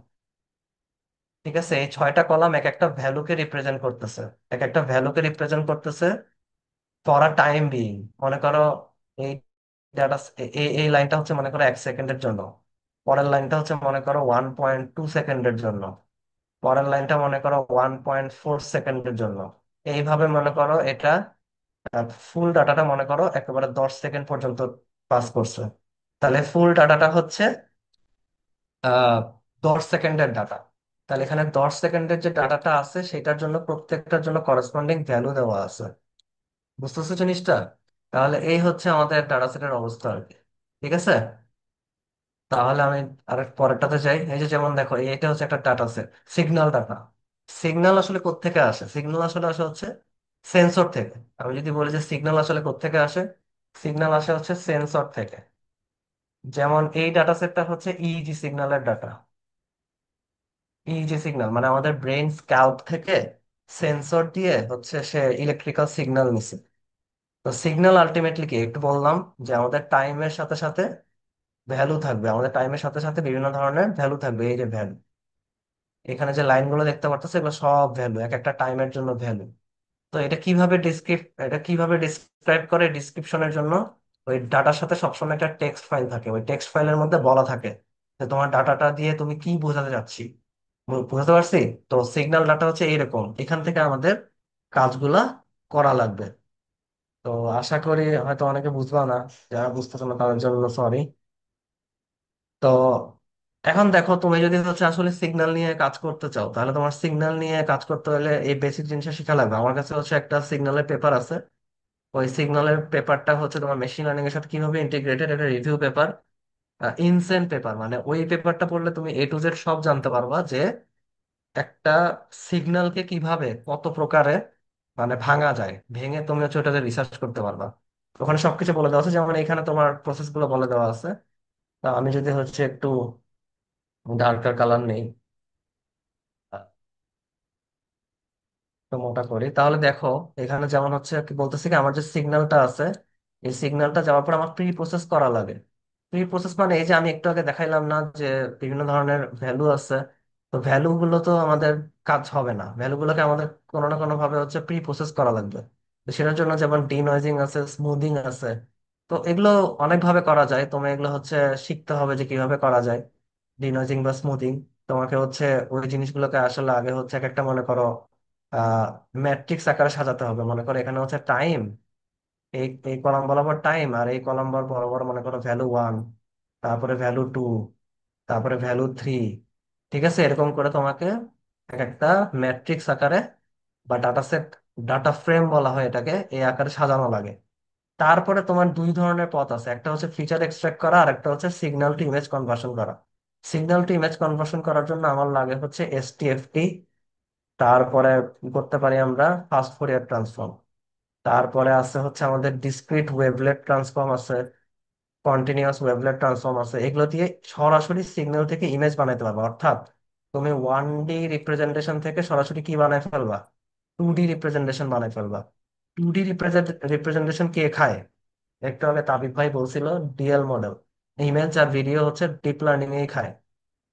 ঠিক আছে। এই 6টা কলাম এক একটা ভ্যালুকে রিপ্রেজেন্ট করতেছে, এক একটা ভ্যালুকে রিপ্রেজেন্ট করতেছে ফর আ টাইম বিং। মনে করো এই ডাটা, এই লাইনটা হচ্ছে মনে করো 1 সেকেন্ডের জন্য, পরের লাইনটা হচ্ছে মনে করো 1.2 সেকেন্ডের জন্য, পরের লাইনটা মনে করো 1.4 সেকেন্ডের জন্য। এইভাবে মনে করো এটা ফুল ডাটাটা মনে করো একেবারে 10 সেকেন্ড পর্যন্ত পাস করছে। তাহলে ফুল ডাটাটা হচ্ছে 10 সেকেন্ডের ডাটা। তাহলে এখানে 10 সেকেন্ডের যে ডাটাটা আছে সেটার জন্য প্রত্যেকটার জন্য করেসপন্ডিং ভ্যালু দেওয়া আছে, বুঝতেছো জিনিসটা? তাহলে এই হচ্ছে আমাদের ডাটা সেটের অবস্থা আর কি, ঠিক আছে। তাহলে আমি আরেক পরেরটাতে যাই। এই যে যেমন দেখো, এটা হচ্ছে একটা data set, signal data. Signal আসলে কোত্থেকে আসে, সিগন্যাল আসলে আসে হচ্ছে সেন্সর থেকে। আমি যদি বলি যে সিগন্যাল আসলে কোত্থেকে আসে, সিগন্যাল আসে হচ্ছে সেন্সর থেকে। যেমন এই ডাটা সেটটা হচ্ছে ইইজি সিগন্যালের ডাটা। ইইজি সিগন্যাল মানে আমাদের ব্রেন স্ক্যালপ থেকে সেন্সর দিয়ে হচ্ছে সে ইলেকট্রিক্যাল সিগন্যাল নিছে। তো সিগন্যাল আলটিমেটলি কি, একটু বললাম যে আমাদের টাইমের সাথে সাথে ভ্যালু থাকবে, আমাদের টাইমের সাথে সাথে বিভিন্ন ধরনের ভ্যালু থাকবে। এই যে ভ্যালু, এখানে যে লাইনগুলো দেখতে পারতেছে এগুলো সব ভ্যালু, এক একটা টাইমের জন্য ভ্যালু। তো এটা কিভাবে ডিসক্রাইব করে, ডিসক্রিপশনের জন্য ওই ডাটার সাথে সবসময় একটা টেক্সট ফাইল থাকে, ওই টেক্সট ফাইলের মধ্যে বলা থাকে যে তোমার ডাটাটা দিয়ে তুমি কি বোঝাতে চাচ্ছি। বুঝতে পারছি? তো সিগন্যাল ডাটা হচ্ছে এইরকম, এখান থেকে আমাদের কাজগুলা করা লাগবে। তো আশা করি হয়তো অনেকে বুঝবা না, যারা বুঝতেছো না তাদের জন্য সরি। তো এখন দেখো, তুমি যদি হচ্ছে আসলে সিগন্যাল নিয়ে কাজ করতে চাও, তাহলে তোমার সিগন্যাল নিয়ে কাজ করতে হলে এই বেসিক জিনিসটা শেখা লাগবে। আমার কাছে হচ্ছে একটা সিগন্যালের পেপার আছে, ওই সিগন্যালের পেপারটা হচ্ছে তোমার মেশিন লার্নিং এর সাথে কিভাবে ইন্টিগ্রেটেড, একটা রিভিউ পেপার, ইনসেন্ট পেপার। মানে ওই পেপারটা পড়লে তুমি A to Z সব জানতে পারবা যে একটা সিগন্যালকে কিভাবে কত প্রকারে মানে ভাঙা যায়, ভেঙে তুমি হচ্ছে ওটাতে রিসার্চ করতে পারবা। ওখানে সবকিছু বলে দেওয়া আছে, যেমন এখানে তোমার প্রসেস গুলো বলে দেওয়া আছে। তা আমি যদি হচ্ছে একটু ডার্কার কালার নেই, তো মোটা করি, তাহলে দেখো এখানে যেমন হচ্ছে কি বলতেছি, কি আমার যে সিগন্যালটা আছে, এই সিগন্যালটা যাওয়ার পর আমার প্রি প্রসেস করা লাগে। প্রি প্রসেস মানে এই যে আমি একটু আগে দেখাইলাম না যে বিভিন্ন ধরনের ভ্যালু আছে। তো ভ্যালু গুলো তো আমাদের কাজ হবে না, ভ্যালু গুলোকে আমাদের কোনো না কোনো ভাবে হচ্ছে প্রি প্রসেস করা লাগবে। তো সেটার জন্য যেমন ডিনয়েজিং আছে, স্মুদিং আছে। তো এগুলো অনেকভাবে করা যায়, তোমার এগুলো হচ্ছে শিখতে হবে যে কিভাবে করা যায় ডিনয়েজিং বা স্মুদিং। তোমাকে হচ্ছে ওই জিনিসগুলোকে আসলে আগে হচ্ছে এক একটা মনে করো আহ ম্যাট্রিক্স আকারে সাজাতে হবে। মনে করো এখানে হচ্ছে টাইম, এই এই কলাম বরাবর টাইম, আর এই কলাম বরাবর মনে করো ভ্যালু 1, তারপরে ভ্যালু 2, তারপরে ভ্যালু 3। ঠিক আছে, এরকম করে তোমাকে এক একটা ম্যাট্রিক্স আকারে বা ডাটা সেট, ডাটা ফ্রেম বলা হয় এটাকে, এই আকারে সাজানো লাগে। তারপরে তোমার দুই ধরনের পথ আছে, একটা হচ্ছে ফিচার এক্সট্রাক্ট করা আর একটা হচ্ছে সিগন্যাল টু ইমেজ কনভার্সন করা। সিগন্যাল টু ইমেজ কনভার্সন করার জন্য আমার লাগে হচ্ছে এসটিএফটি। তারপরে করতে পারি আমরা ফাস্ট ফোরিয়ার ট্রান্সফর্ম। তারপরে আছে হচ্ছে আমাদের ডিসক্রিট ওয়েভলেট ট্রান্সফর্ম আছে, কন্টিনিউয়াস ওয়েভলেট ট্রান্সফর্ম আছে। এগুলো দিয়ে সরাসরি সিগন্যাল থেকে ইমেজ বানাইতে পারবা। অর্থাৎ তুমি 1D রিপ্রেজেন্টেশন থেকে সরাসরি কি বানাই ফেলবা, 2D রিপ্রেজেন্টেশন বানাই ফেলবা। 2D রিপ্রেজেন্টেশন কে খায়? একটু আগে তাবিব ভাই বলছিল ডিএল মডেল, ইমেজ আর ভিডিও হচ্ছে ডিপ লার্নিং এই খায়।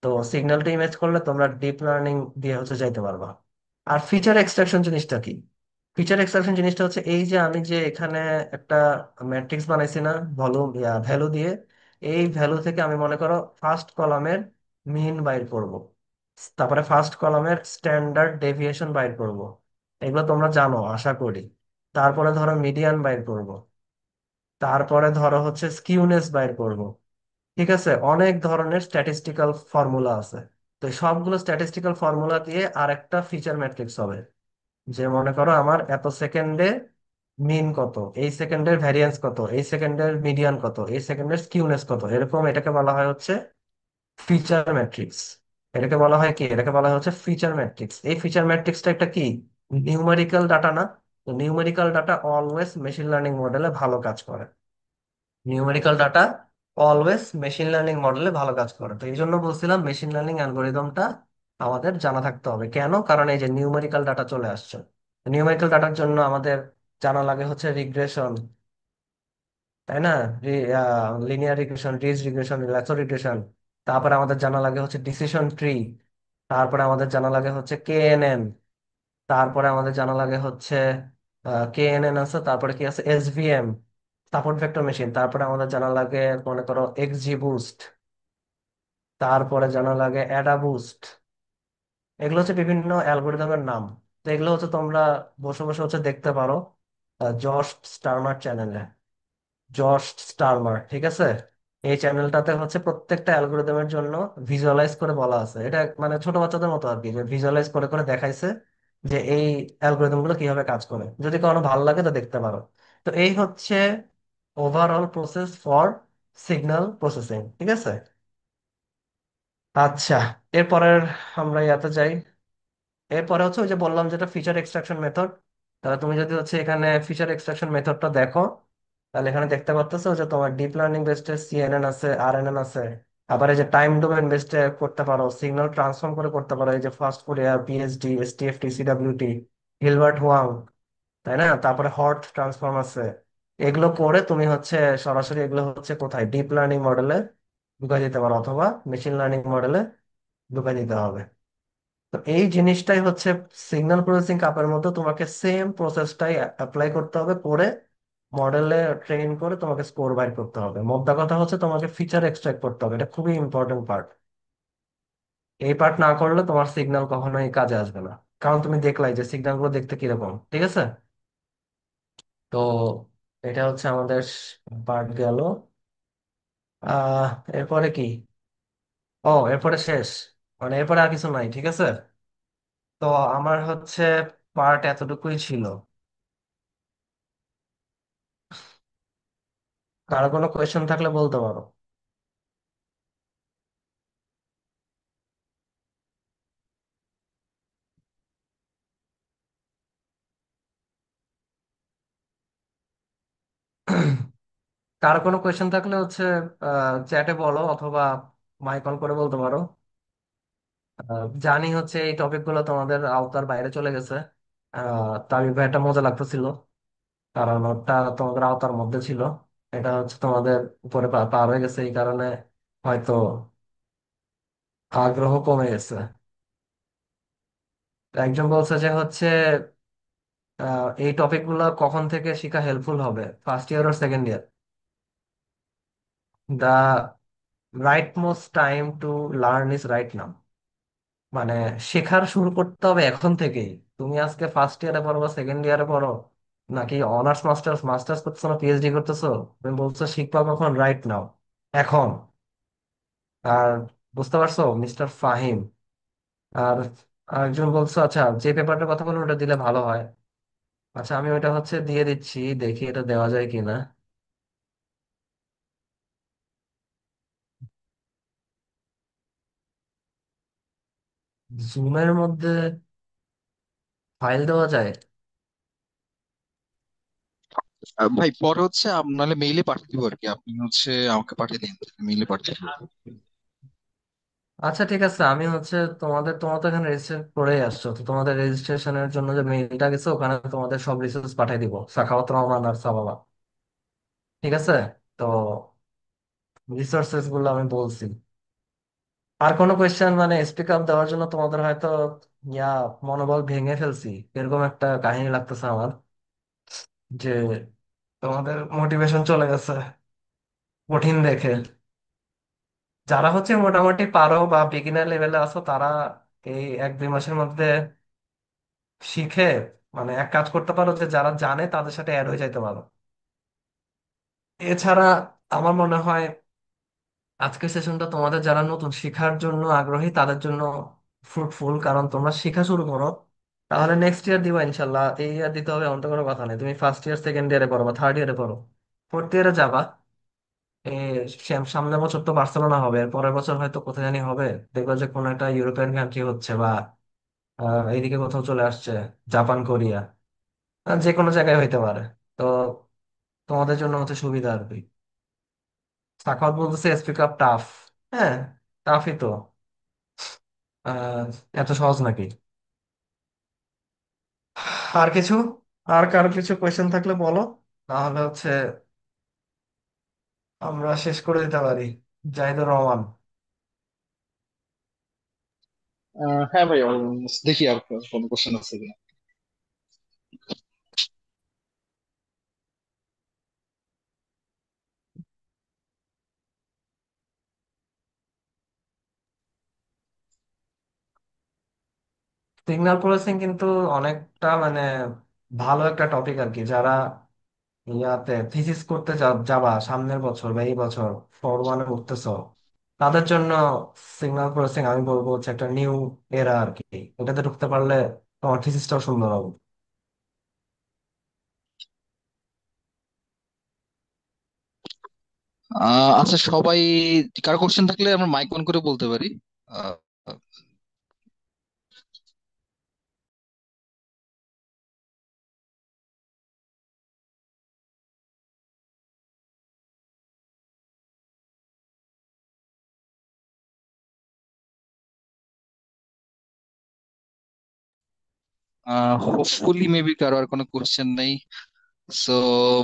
তো সিগন্যাল টু ইমেজ করলে তোমরা ডিপ লার্নিং দিয়ে হচ্ছে যাইতে পারবা। আর ফিচার এক্সট্রাকশন জিনিসটা কি? ফিচার এক্সট্রাকশন জিনিসটা হচ্ছে এই যে আমি যে এখানে একটা ম্যাট্রিক্স বানাইছি না, ভলিউম ভ্যালু দিয়ে, এই ভ্যালু থেকে আমি মনে করো ফার্স্ট কলামের মিন বাইর করব, তারপরে ফার্স্ট কলামের স্ট্যান্ডার্ড ডেভিয়েশন বাইর করব, এগুলো তোমরা জানো আশা করি। তারপরে ধরো মিডিয়ান বাইর করব, তারপরে ধরো হচ্ছে স্কিউনেস বাইর করব। ঠিক আছে, অনেক ধরনের স্ট্যাটিস্টিক্যাল ফর্মুলা আছে। তো এই সবগুলো স্ট্যাটিস্টিক্যাল ফর্মুলা দিয়ে আর একটা ফিচার ম্যাট্রিক্স হবে। যে মনে করো আমার এত সেকেন্ডে মিন কত, এই সেকেন্ডের ভ্যারিয়েন্স কত, এই সেকেন্ডের মিডিয়ান কত, এই সেকেন্ডের স্কিউনেস কত, এরকম এটাকে বলা হয় হচ্ছে ফিচার ম্যাট্রিক্স। এটাকে বলা হয় কি, এটাকে বলা হয় হচ্ছে ফিচার ম্যাট্রিক্স। এই ফিচার ম্যাট্রিক্সটা একটা কি, নিউমেরিক্যাল ডাটা না? তো numerical data always machine learning মডেলে ভালো কাজ করে। Numerical data always machine learning মডেলে ভালো কাজ করে। তো এই জন্য বলছিলাম মেশিন লার্নিং অ্যালগোরিদমটা আমাদের জানা থাকতে হবে। কেন? কারণ এই যে নিউমেরিক্যাল ডাটা চলে আসছে, নিউমেরিক্যাল ডাটার জন্য আমাদের জানা লাগে হচ্ছে রিগ্রেশন, তাই না? Linear regression, ridge regression, lasso regression. তারপরে আমাদের জানা লাগে হচ্ছে ডিসিশন ট্রি। তারপরে আমাদের জানা লাগে হচ্ছে কেএনএন। তারপরে আমাদের জানা লাগে হচ্ছে কেএনএন আছে, তারপরে কি আছে, এসভিএম, সাপোর্ট ভেক্টর মেশিন। তারপরে আমাদের জানা লাগে মনে করো এক্সজি বুস্ট, তারপরে জানা লাগে অ্যাডা বুস্ট। এগুলো হচ্ছে বিভিন্ন অ্যালগোরিদমের নাম। তো এগুলো হচ্ছে তোমরা বসে বসে হচ্ছে দেখতে পারো জশ স্টারমার চ্যানেলে। জশ স্টারমার, ঠিক আছে, এই চ্যানেলটাতে হচ্ছে প্রত্যেকটা অ্যালগোরিদমের জন্য ভিজুয়ালাইজ করে বলা আছে। এটা মানে ছোট বাচ্চাদের মতো আর কি, যে ভিজুয়ালাইজ করে করে দেখাইছে যে এই অ্যালগোরিদম গুলো কিভাবে কাজ করে। যদি কারো ভালো লাগে তো দেখতে পারো। তো এই হচ্ছে overall process for signal processing, ঠিক আছে। আচ্ছা, এরপরের আমরা ইয়াতে যাই। এরপরে হচ্ছে ওই যে বললাম যেটা ফিচার এক্সট্রাকশন মেথড। তাহলে তুমি যদি হচ্ছে এখানে ফিচার এক্সট্রাকশন মেথডটা দেখো, তাহলে এখানে দেখতে পাচ্তেছো যে তোমার ডিপ লার্নিং বেসড সিএনএন আছে, আরএনএন আছে। আবার এই যে টাইম ডোমেন বেসড করতে পারো, সিগন্যাল ট্রান্সফর্ম করে করতে পারো, এই যে fast Fourier, PhD, STFT, CWT, Hilbert Huang, তাই না? তারপরে হর্ট ট্রান্সফর্ম আছে। এগুলো করে তুমি হচ্ছে সরাসরি এগুলো হচ্ছে কোথায়, ডিপ লার্নিং মডেলে ঢুকাই দিতে পারো, অথবা মেশিন লার্নিং মডেলে ঢুকাই দিতে হবে। তো এই জিনিসটাই হচ্ছে সিগন্যাল প্রসেসিং কাপের মধ্যে তোমাকে সেম প্রসেসটাই অ্যাপ্লাই করতে হবে, করে মডেলে ট্রেন করে তোমাকে স্কোর বাইর করতে হবে। মোদ্দা কথা হচ্ছে তোমাকে ফিচার এক্সট্রাক্ট করতে হবে, এটা খুবই ইম্পর্টেন্ট পার্ট। এই পার্ট না করলে তোমার সিগন্যাল কখনোই কাজে আসবে না। কারণ তুমি দেখলাই যে সিগন্যাল গুলো দেখতে কিরকম, ঠিক আছে। তো এটা হচ্ছে আমাদের পার্ট গেল। আহ এরপরে কি? ও, এরপরে শেষ, মানে এরপরে আর কিছু নাই, ঠিক আছে। তো আমার হচ্ছে পার্ট এতটুকুই ছিল। কারো কোনো কোয়েশ্চেন থাকলে বলতে পারো। কারো কোনো কোয়েশ্চেন থাকলে হচ্ছে চ্যাটে বলো, অথবা মাইক অন করে বলতে পারো। জানি হচ্ছে এই টপিক গুলো তোমাদের আওতার বাইরে চলে গেছে। তার একটা মজা লাগতেছিল, কারণ ওটা তোমাদের আওতার মধ্যে ছিল। এটা হচ্ছে তোমাদের উপরে পার হয়ে গেছে, এই কারণে হয়তো আগ্রহ কমে গেছে। একজন বলছে যে হচ্ছে এই টপিক গুলো কখন থেকে শেখা হেল্পফুল হবে, ফার্স্ট ইয়ার আর second year? The right most time to learn is right now. মানে শেখার শুরু করতে হবে এখন থেকেই। তুমি আজকে ফার্স্ট ইয়ারে পড়ো বা সেকেন্ড ইয়ারে পড়ো, নাকি অনার্স মাস্টার্স মাস্টার্স করতেছো না পিএইচডি করতেছো, তুমি বলছো শিখবা কখন? রাইট নাও, এখন। আর বুঝতে পারছো মিস্টার ফাহিম? আর আরেকজন বলছো, আচ্ছা যে পেপারটার কথা বলবো ওটা দিলে ভালো হয়। আচ্ছা আমি ওইটা হচ্ছে দিয়ে দিচ্ছি, দেখি এটা দেওয়া যায় কিনা। জুমের মধ্যে ফাইল দেওয়া যায়? ভাই পরে হচ্ছে নাহলে মেইলে পাঠিয়ে দিব আর কি, আপনি হচ্ছে আমাকে পাঠিয়ে দিন, মেইলে পাঠিয়ে দিব। আচ্ছা ঠিক আছে, আমি হচ্ছে তোমার তো এখানে রেজিস্টার করেই আসছো, তো তোমাদের রেজিস্ট্রেশনের জন্য যে মেইলটা গেছে ওখানে তোমাদের সব রিসোর্স পাঠিয়ে দিব, সাখাওয়াত রহমান আর সাবাবা। ঠিক আছে? তো রিসোর্সেস গুলো আমি বলছি। আর কোনো কোয়েশ্চেন, মানে স্পিক আপ দেওয়ার জন্য তোমাদের হয়তো ইয়া মনোবল ভেঙে ফেলছি এরকম একটা কাহিনী লাগতেছে আমার, যে তোমাদের মোটিভেশন চলে গেছে কঠিন দেখে। যারা হচ্ছে মোটামুটি পারো বা বিগিনার লেভেলে আছো, তারা এই 1-2 মাসের মধ্যে শিখে মানে এক কাজ করতে পারো, যে যারা জানে তাদের সাথে অ্যাড হয়ে যাইতে পারো। এছাড়া আমার মনে হয় আজকের সেশনটা তোমাদের যারা নতুন শিখার জন্য আগ্রহী তাদের জন্য ফ্রুটফুল, কারণ তোমরা শিখা শুরু করো, তাহলে নেক্সট ইয়ার দিবা ইনশাল্লাহ। এই ইয়ার দিতে হবে এমন তো কোনো কথা নেই, তুমি ফার্স্ট ইয়ার সেকেন্ড ইয়ারে পড়ো বা থার্ড ইয়ারে পড়ো, ফোর্থ ইয়ারে যাবা। সামনের বছর তো বার্সেলোনা হবে, এর পরের বছর হয়তো কোথায় জানি হবে, দেখবে যে কোনো একটা ইউরোপিয়ান কান্ট্রি হচ্ছে, বা এইদিকে কোথাও চলে আসছে, জাপান কোরিয়া, যে কোনো জায়গায় হইতে পারে। তো তোমাদের জন্য হচ্ছে সুবিধা আর কি। সাখাওয়াত বলতেছে স্পিক আপ টাফ। হ্যাঁ, টাফই তো। আহ, এত সহজ নাকি? আর কিছু, আর কারো কিছু কোয়েশ্চেন থাকলে বলো, তাহলে হচ্ছে আমরা শেষ করে দিতে পারি। জাহিদুর রহমান। হ্যাঁ ভাই, দেখি আর কোনো কোশ্চেন আছে কিনা। সিগন্যাল প্রসেসিং কিন্তু অনেকটা মানে ভালো একটা টপিক আর কি। যারা ইয়াতে থিসিস করতে যাবা সামনের বছর বা এই বছর ফর ওয়ানে উঠতেছো, তাদের জন্য সিগন্যাল প্রসেসিং আমি বলবো হচ্ছে একটা নিউ এরা আর কি। এটাতে ঢুকতে পারলে তোমার থিসিসটাও সুন্দর হবে। আচ্ছা সবাই, কারো কোশ্চেন থাকলে আমরা মাইক অন করে বলতে পারি। আহ, হোপফুলি মেবি কারো আর কোনো কোশ্চেন নেই। সো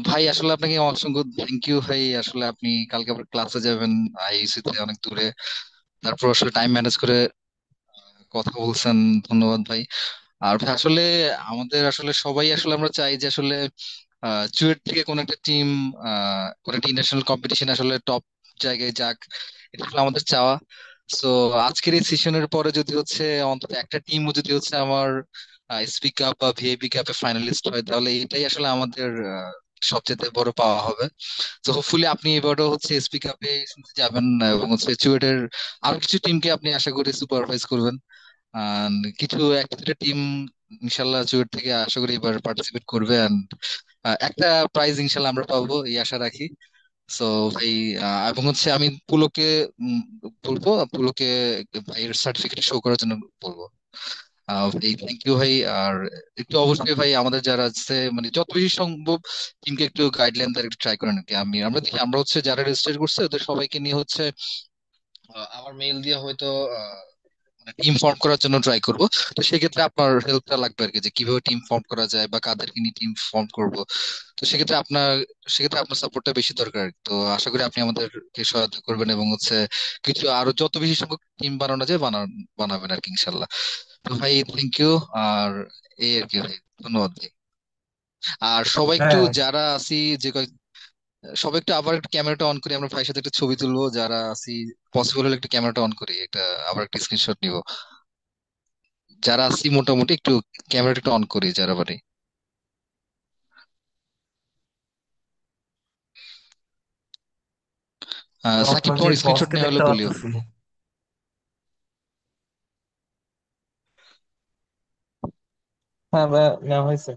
ভাই আসলে আপনাকে অসংখ্য থ্যাংক ইউ ভাই, আসলে আপনি কালকে আবার ক্লাসে যাবেন আইইসি তে অনেক দূরে, তারপর আসলে টাইম ম্যানেজ করে কথা বলছেন, ধন্যবাদ ভাই। আর ভাই আসলে আমাদের আসলে সবাই আসলে আমরা চাই যে আসলে চুয়েট থেকে কোন একটা টিম কোন একটা ইন্টারন্যাশনাল কম্পিটিশন আসলে টপ জায়গায় যাক, এটা আসলে আমাদের চাওয়া। সো আজকের এই সেশনের পরে যদি হচ্ছে অন্তত একটা টিমও যদি হচ্ছে আমার স্পিক আপ বা ভিআইপি কাপে ফাইনালিস্ট হয়, তাহলে এটাই আসলে আমাদের সবচেয়ে বড় পাওয়া হবে। তো হোপফুলি আপনি এবারও হচ্ছে এসপি কাপে যাবেন, এবং হচ্ছে চুয়েটের আরো কিছু টিমকে আপনি আশা করি সুপারভাইজ করবেন। কিছু একটা দুটো টিম ইনশাল্লাহ চুয়েট থেকে আশা করি এবার পার্টিসিপেট করবে, এন্ড একটা প্রাইজ ইনশাল্লাহ আমরা পাবো এই আশা রাখি। সো ভাই, এবং হচ্ছে আমি পুলোকে বলবো, পুলোকে ভাইয়ের সার্টিফিকেট শো করার জন্য বলবো। ভাই থ্যাংক ইউ ভাই। আর একটু অবশ্যই ভাই আমাদের যারা আছে মানে যত বেশি সম্ভব টিমকে একটু গাইডলাইন দেওয়ার একটু ট্রাই করেন আর কি। আমরা দেখি আমরা হচ্ছে যারা রেজিস্টার করছে ওদের সবাইকে নিয়ে হচ্ছে আমার মেইল দিয়ে হয়তো টিম ফর্ম করার জন্য ট্রাই করব। তো সেক্ষেত্রে আপনার হেল্পটা লাগবে আর কি, যে কিভাবে টিম ফর্ম করা যায় বা কাদেরকে নিয়ে টিম ফর্ম করব। তো সেক্ষেত্রে আপনার সাপোর্টটা বেশি দরকার। তো আশা করি আপনি আমাদেরকে সহায়তা করবেন এবং হচ্ছে কিছু আরো যত বেশি সংখ্যক টিম বানানো যায় বানাবেন আর কি, ইনশাল্লাহ। তো ভাই থ্যাংক ইউ। আর এই আর কি ভাই, ধন্যবাদ ভাই। আর সবাই একটু হ্যাঁ যারা আছি, যে সবাই একটু আবার একটু ক্যামেরাটা অন করি, আমরা ভাইয়ের সাথে একটা ছবি তুলবো যারা আছি। পসিবল হলে একটু ক্যামেরাটা অন করি, একটা আবার একটা স্ক্রিনশট নিব। যারা আছি মোটামুটি একটু ক্যামেরাটা একটু অন করি যারা বাড়ি। সাকিব, তোমার রত্নজিৎ স্ক্রিনশট বসকে নেওয়া হলে দেখতে বলিও। পাচ্ছি। হ্যাঁ ভাই, নেওয়া হয়েছে।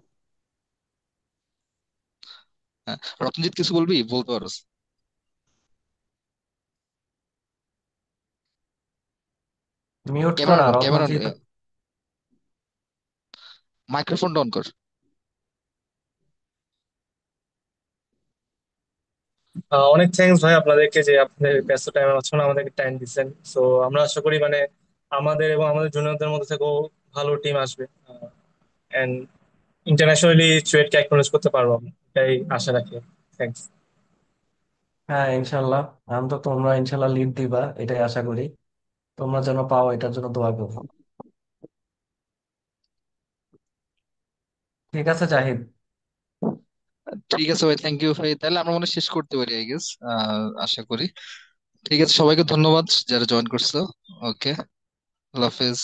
হ্যাঁ, রতনজিৎ কিছু বলবি, বলতে পারো। মিউট ক্যামেরা করা ক্যামেরা রত্নজিৎ। মাইক্রোফোনটা অন কর। অনেক থ্যাঙ্কস ভাই আপনাদেরকে, যে আপনাদের ব্যস্ত টাইমের মাঝখানে আমাদেরকে টাইম দিচ্ছেন। সো আমরা আশা করি মানে আমাদের এবং আমাদের জুনিয়রদের মধ্যে থেকেও ভালো টিম আসবে, এন্ড ইন্টারন্যাশনালি চুয়েটকে অ্যাকনোলেজ করতে পারবো আমরা, এটাই আশা রাখি। থ্যাঙ্কস। হ্যাঁ ইনশাল্লাহ, আমি তো তোমরা ইনশাল্লাহ লিড দিবা এটাই আশা করি। তোমরা যেন পাও এটার জন্য দোয়া করবো। ঠিক আছে জাহিদ। ঠিক আছে ভাই, থ্যাংক ইউ ভাই। তাহলে আমরা মনে হয় শেষ করতে পারি, আই গেস। আশা করি। ঠিক আছে, সবাইকে ধন্যবাদ যারা জয়েন করছো। ওকে, আল্লাহ হাফেজ।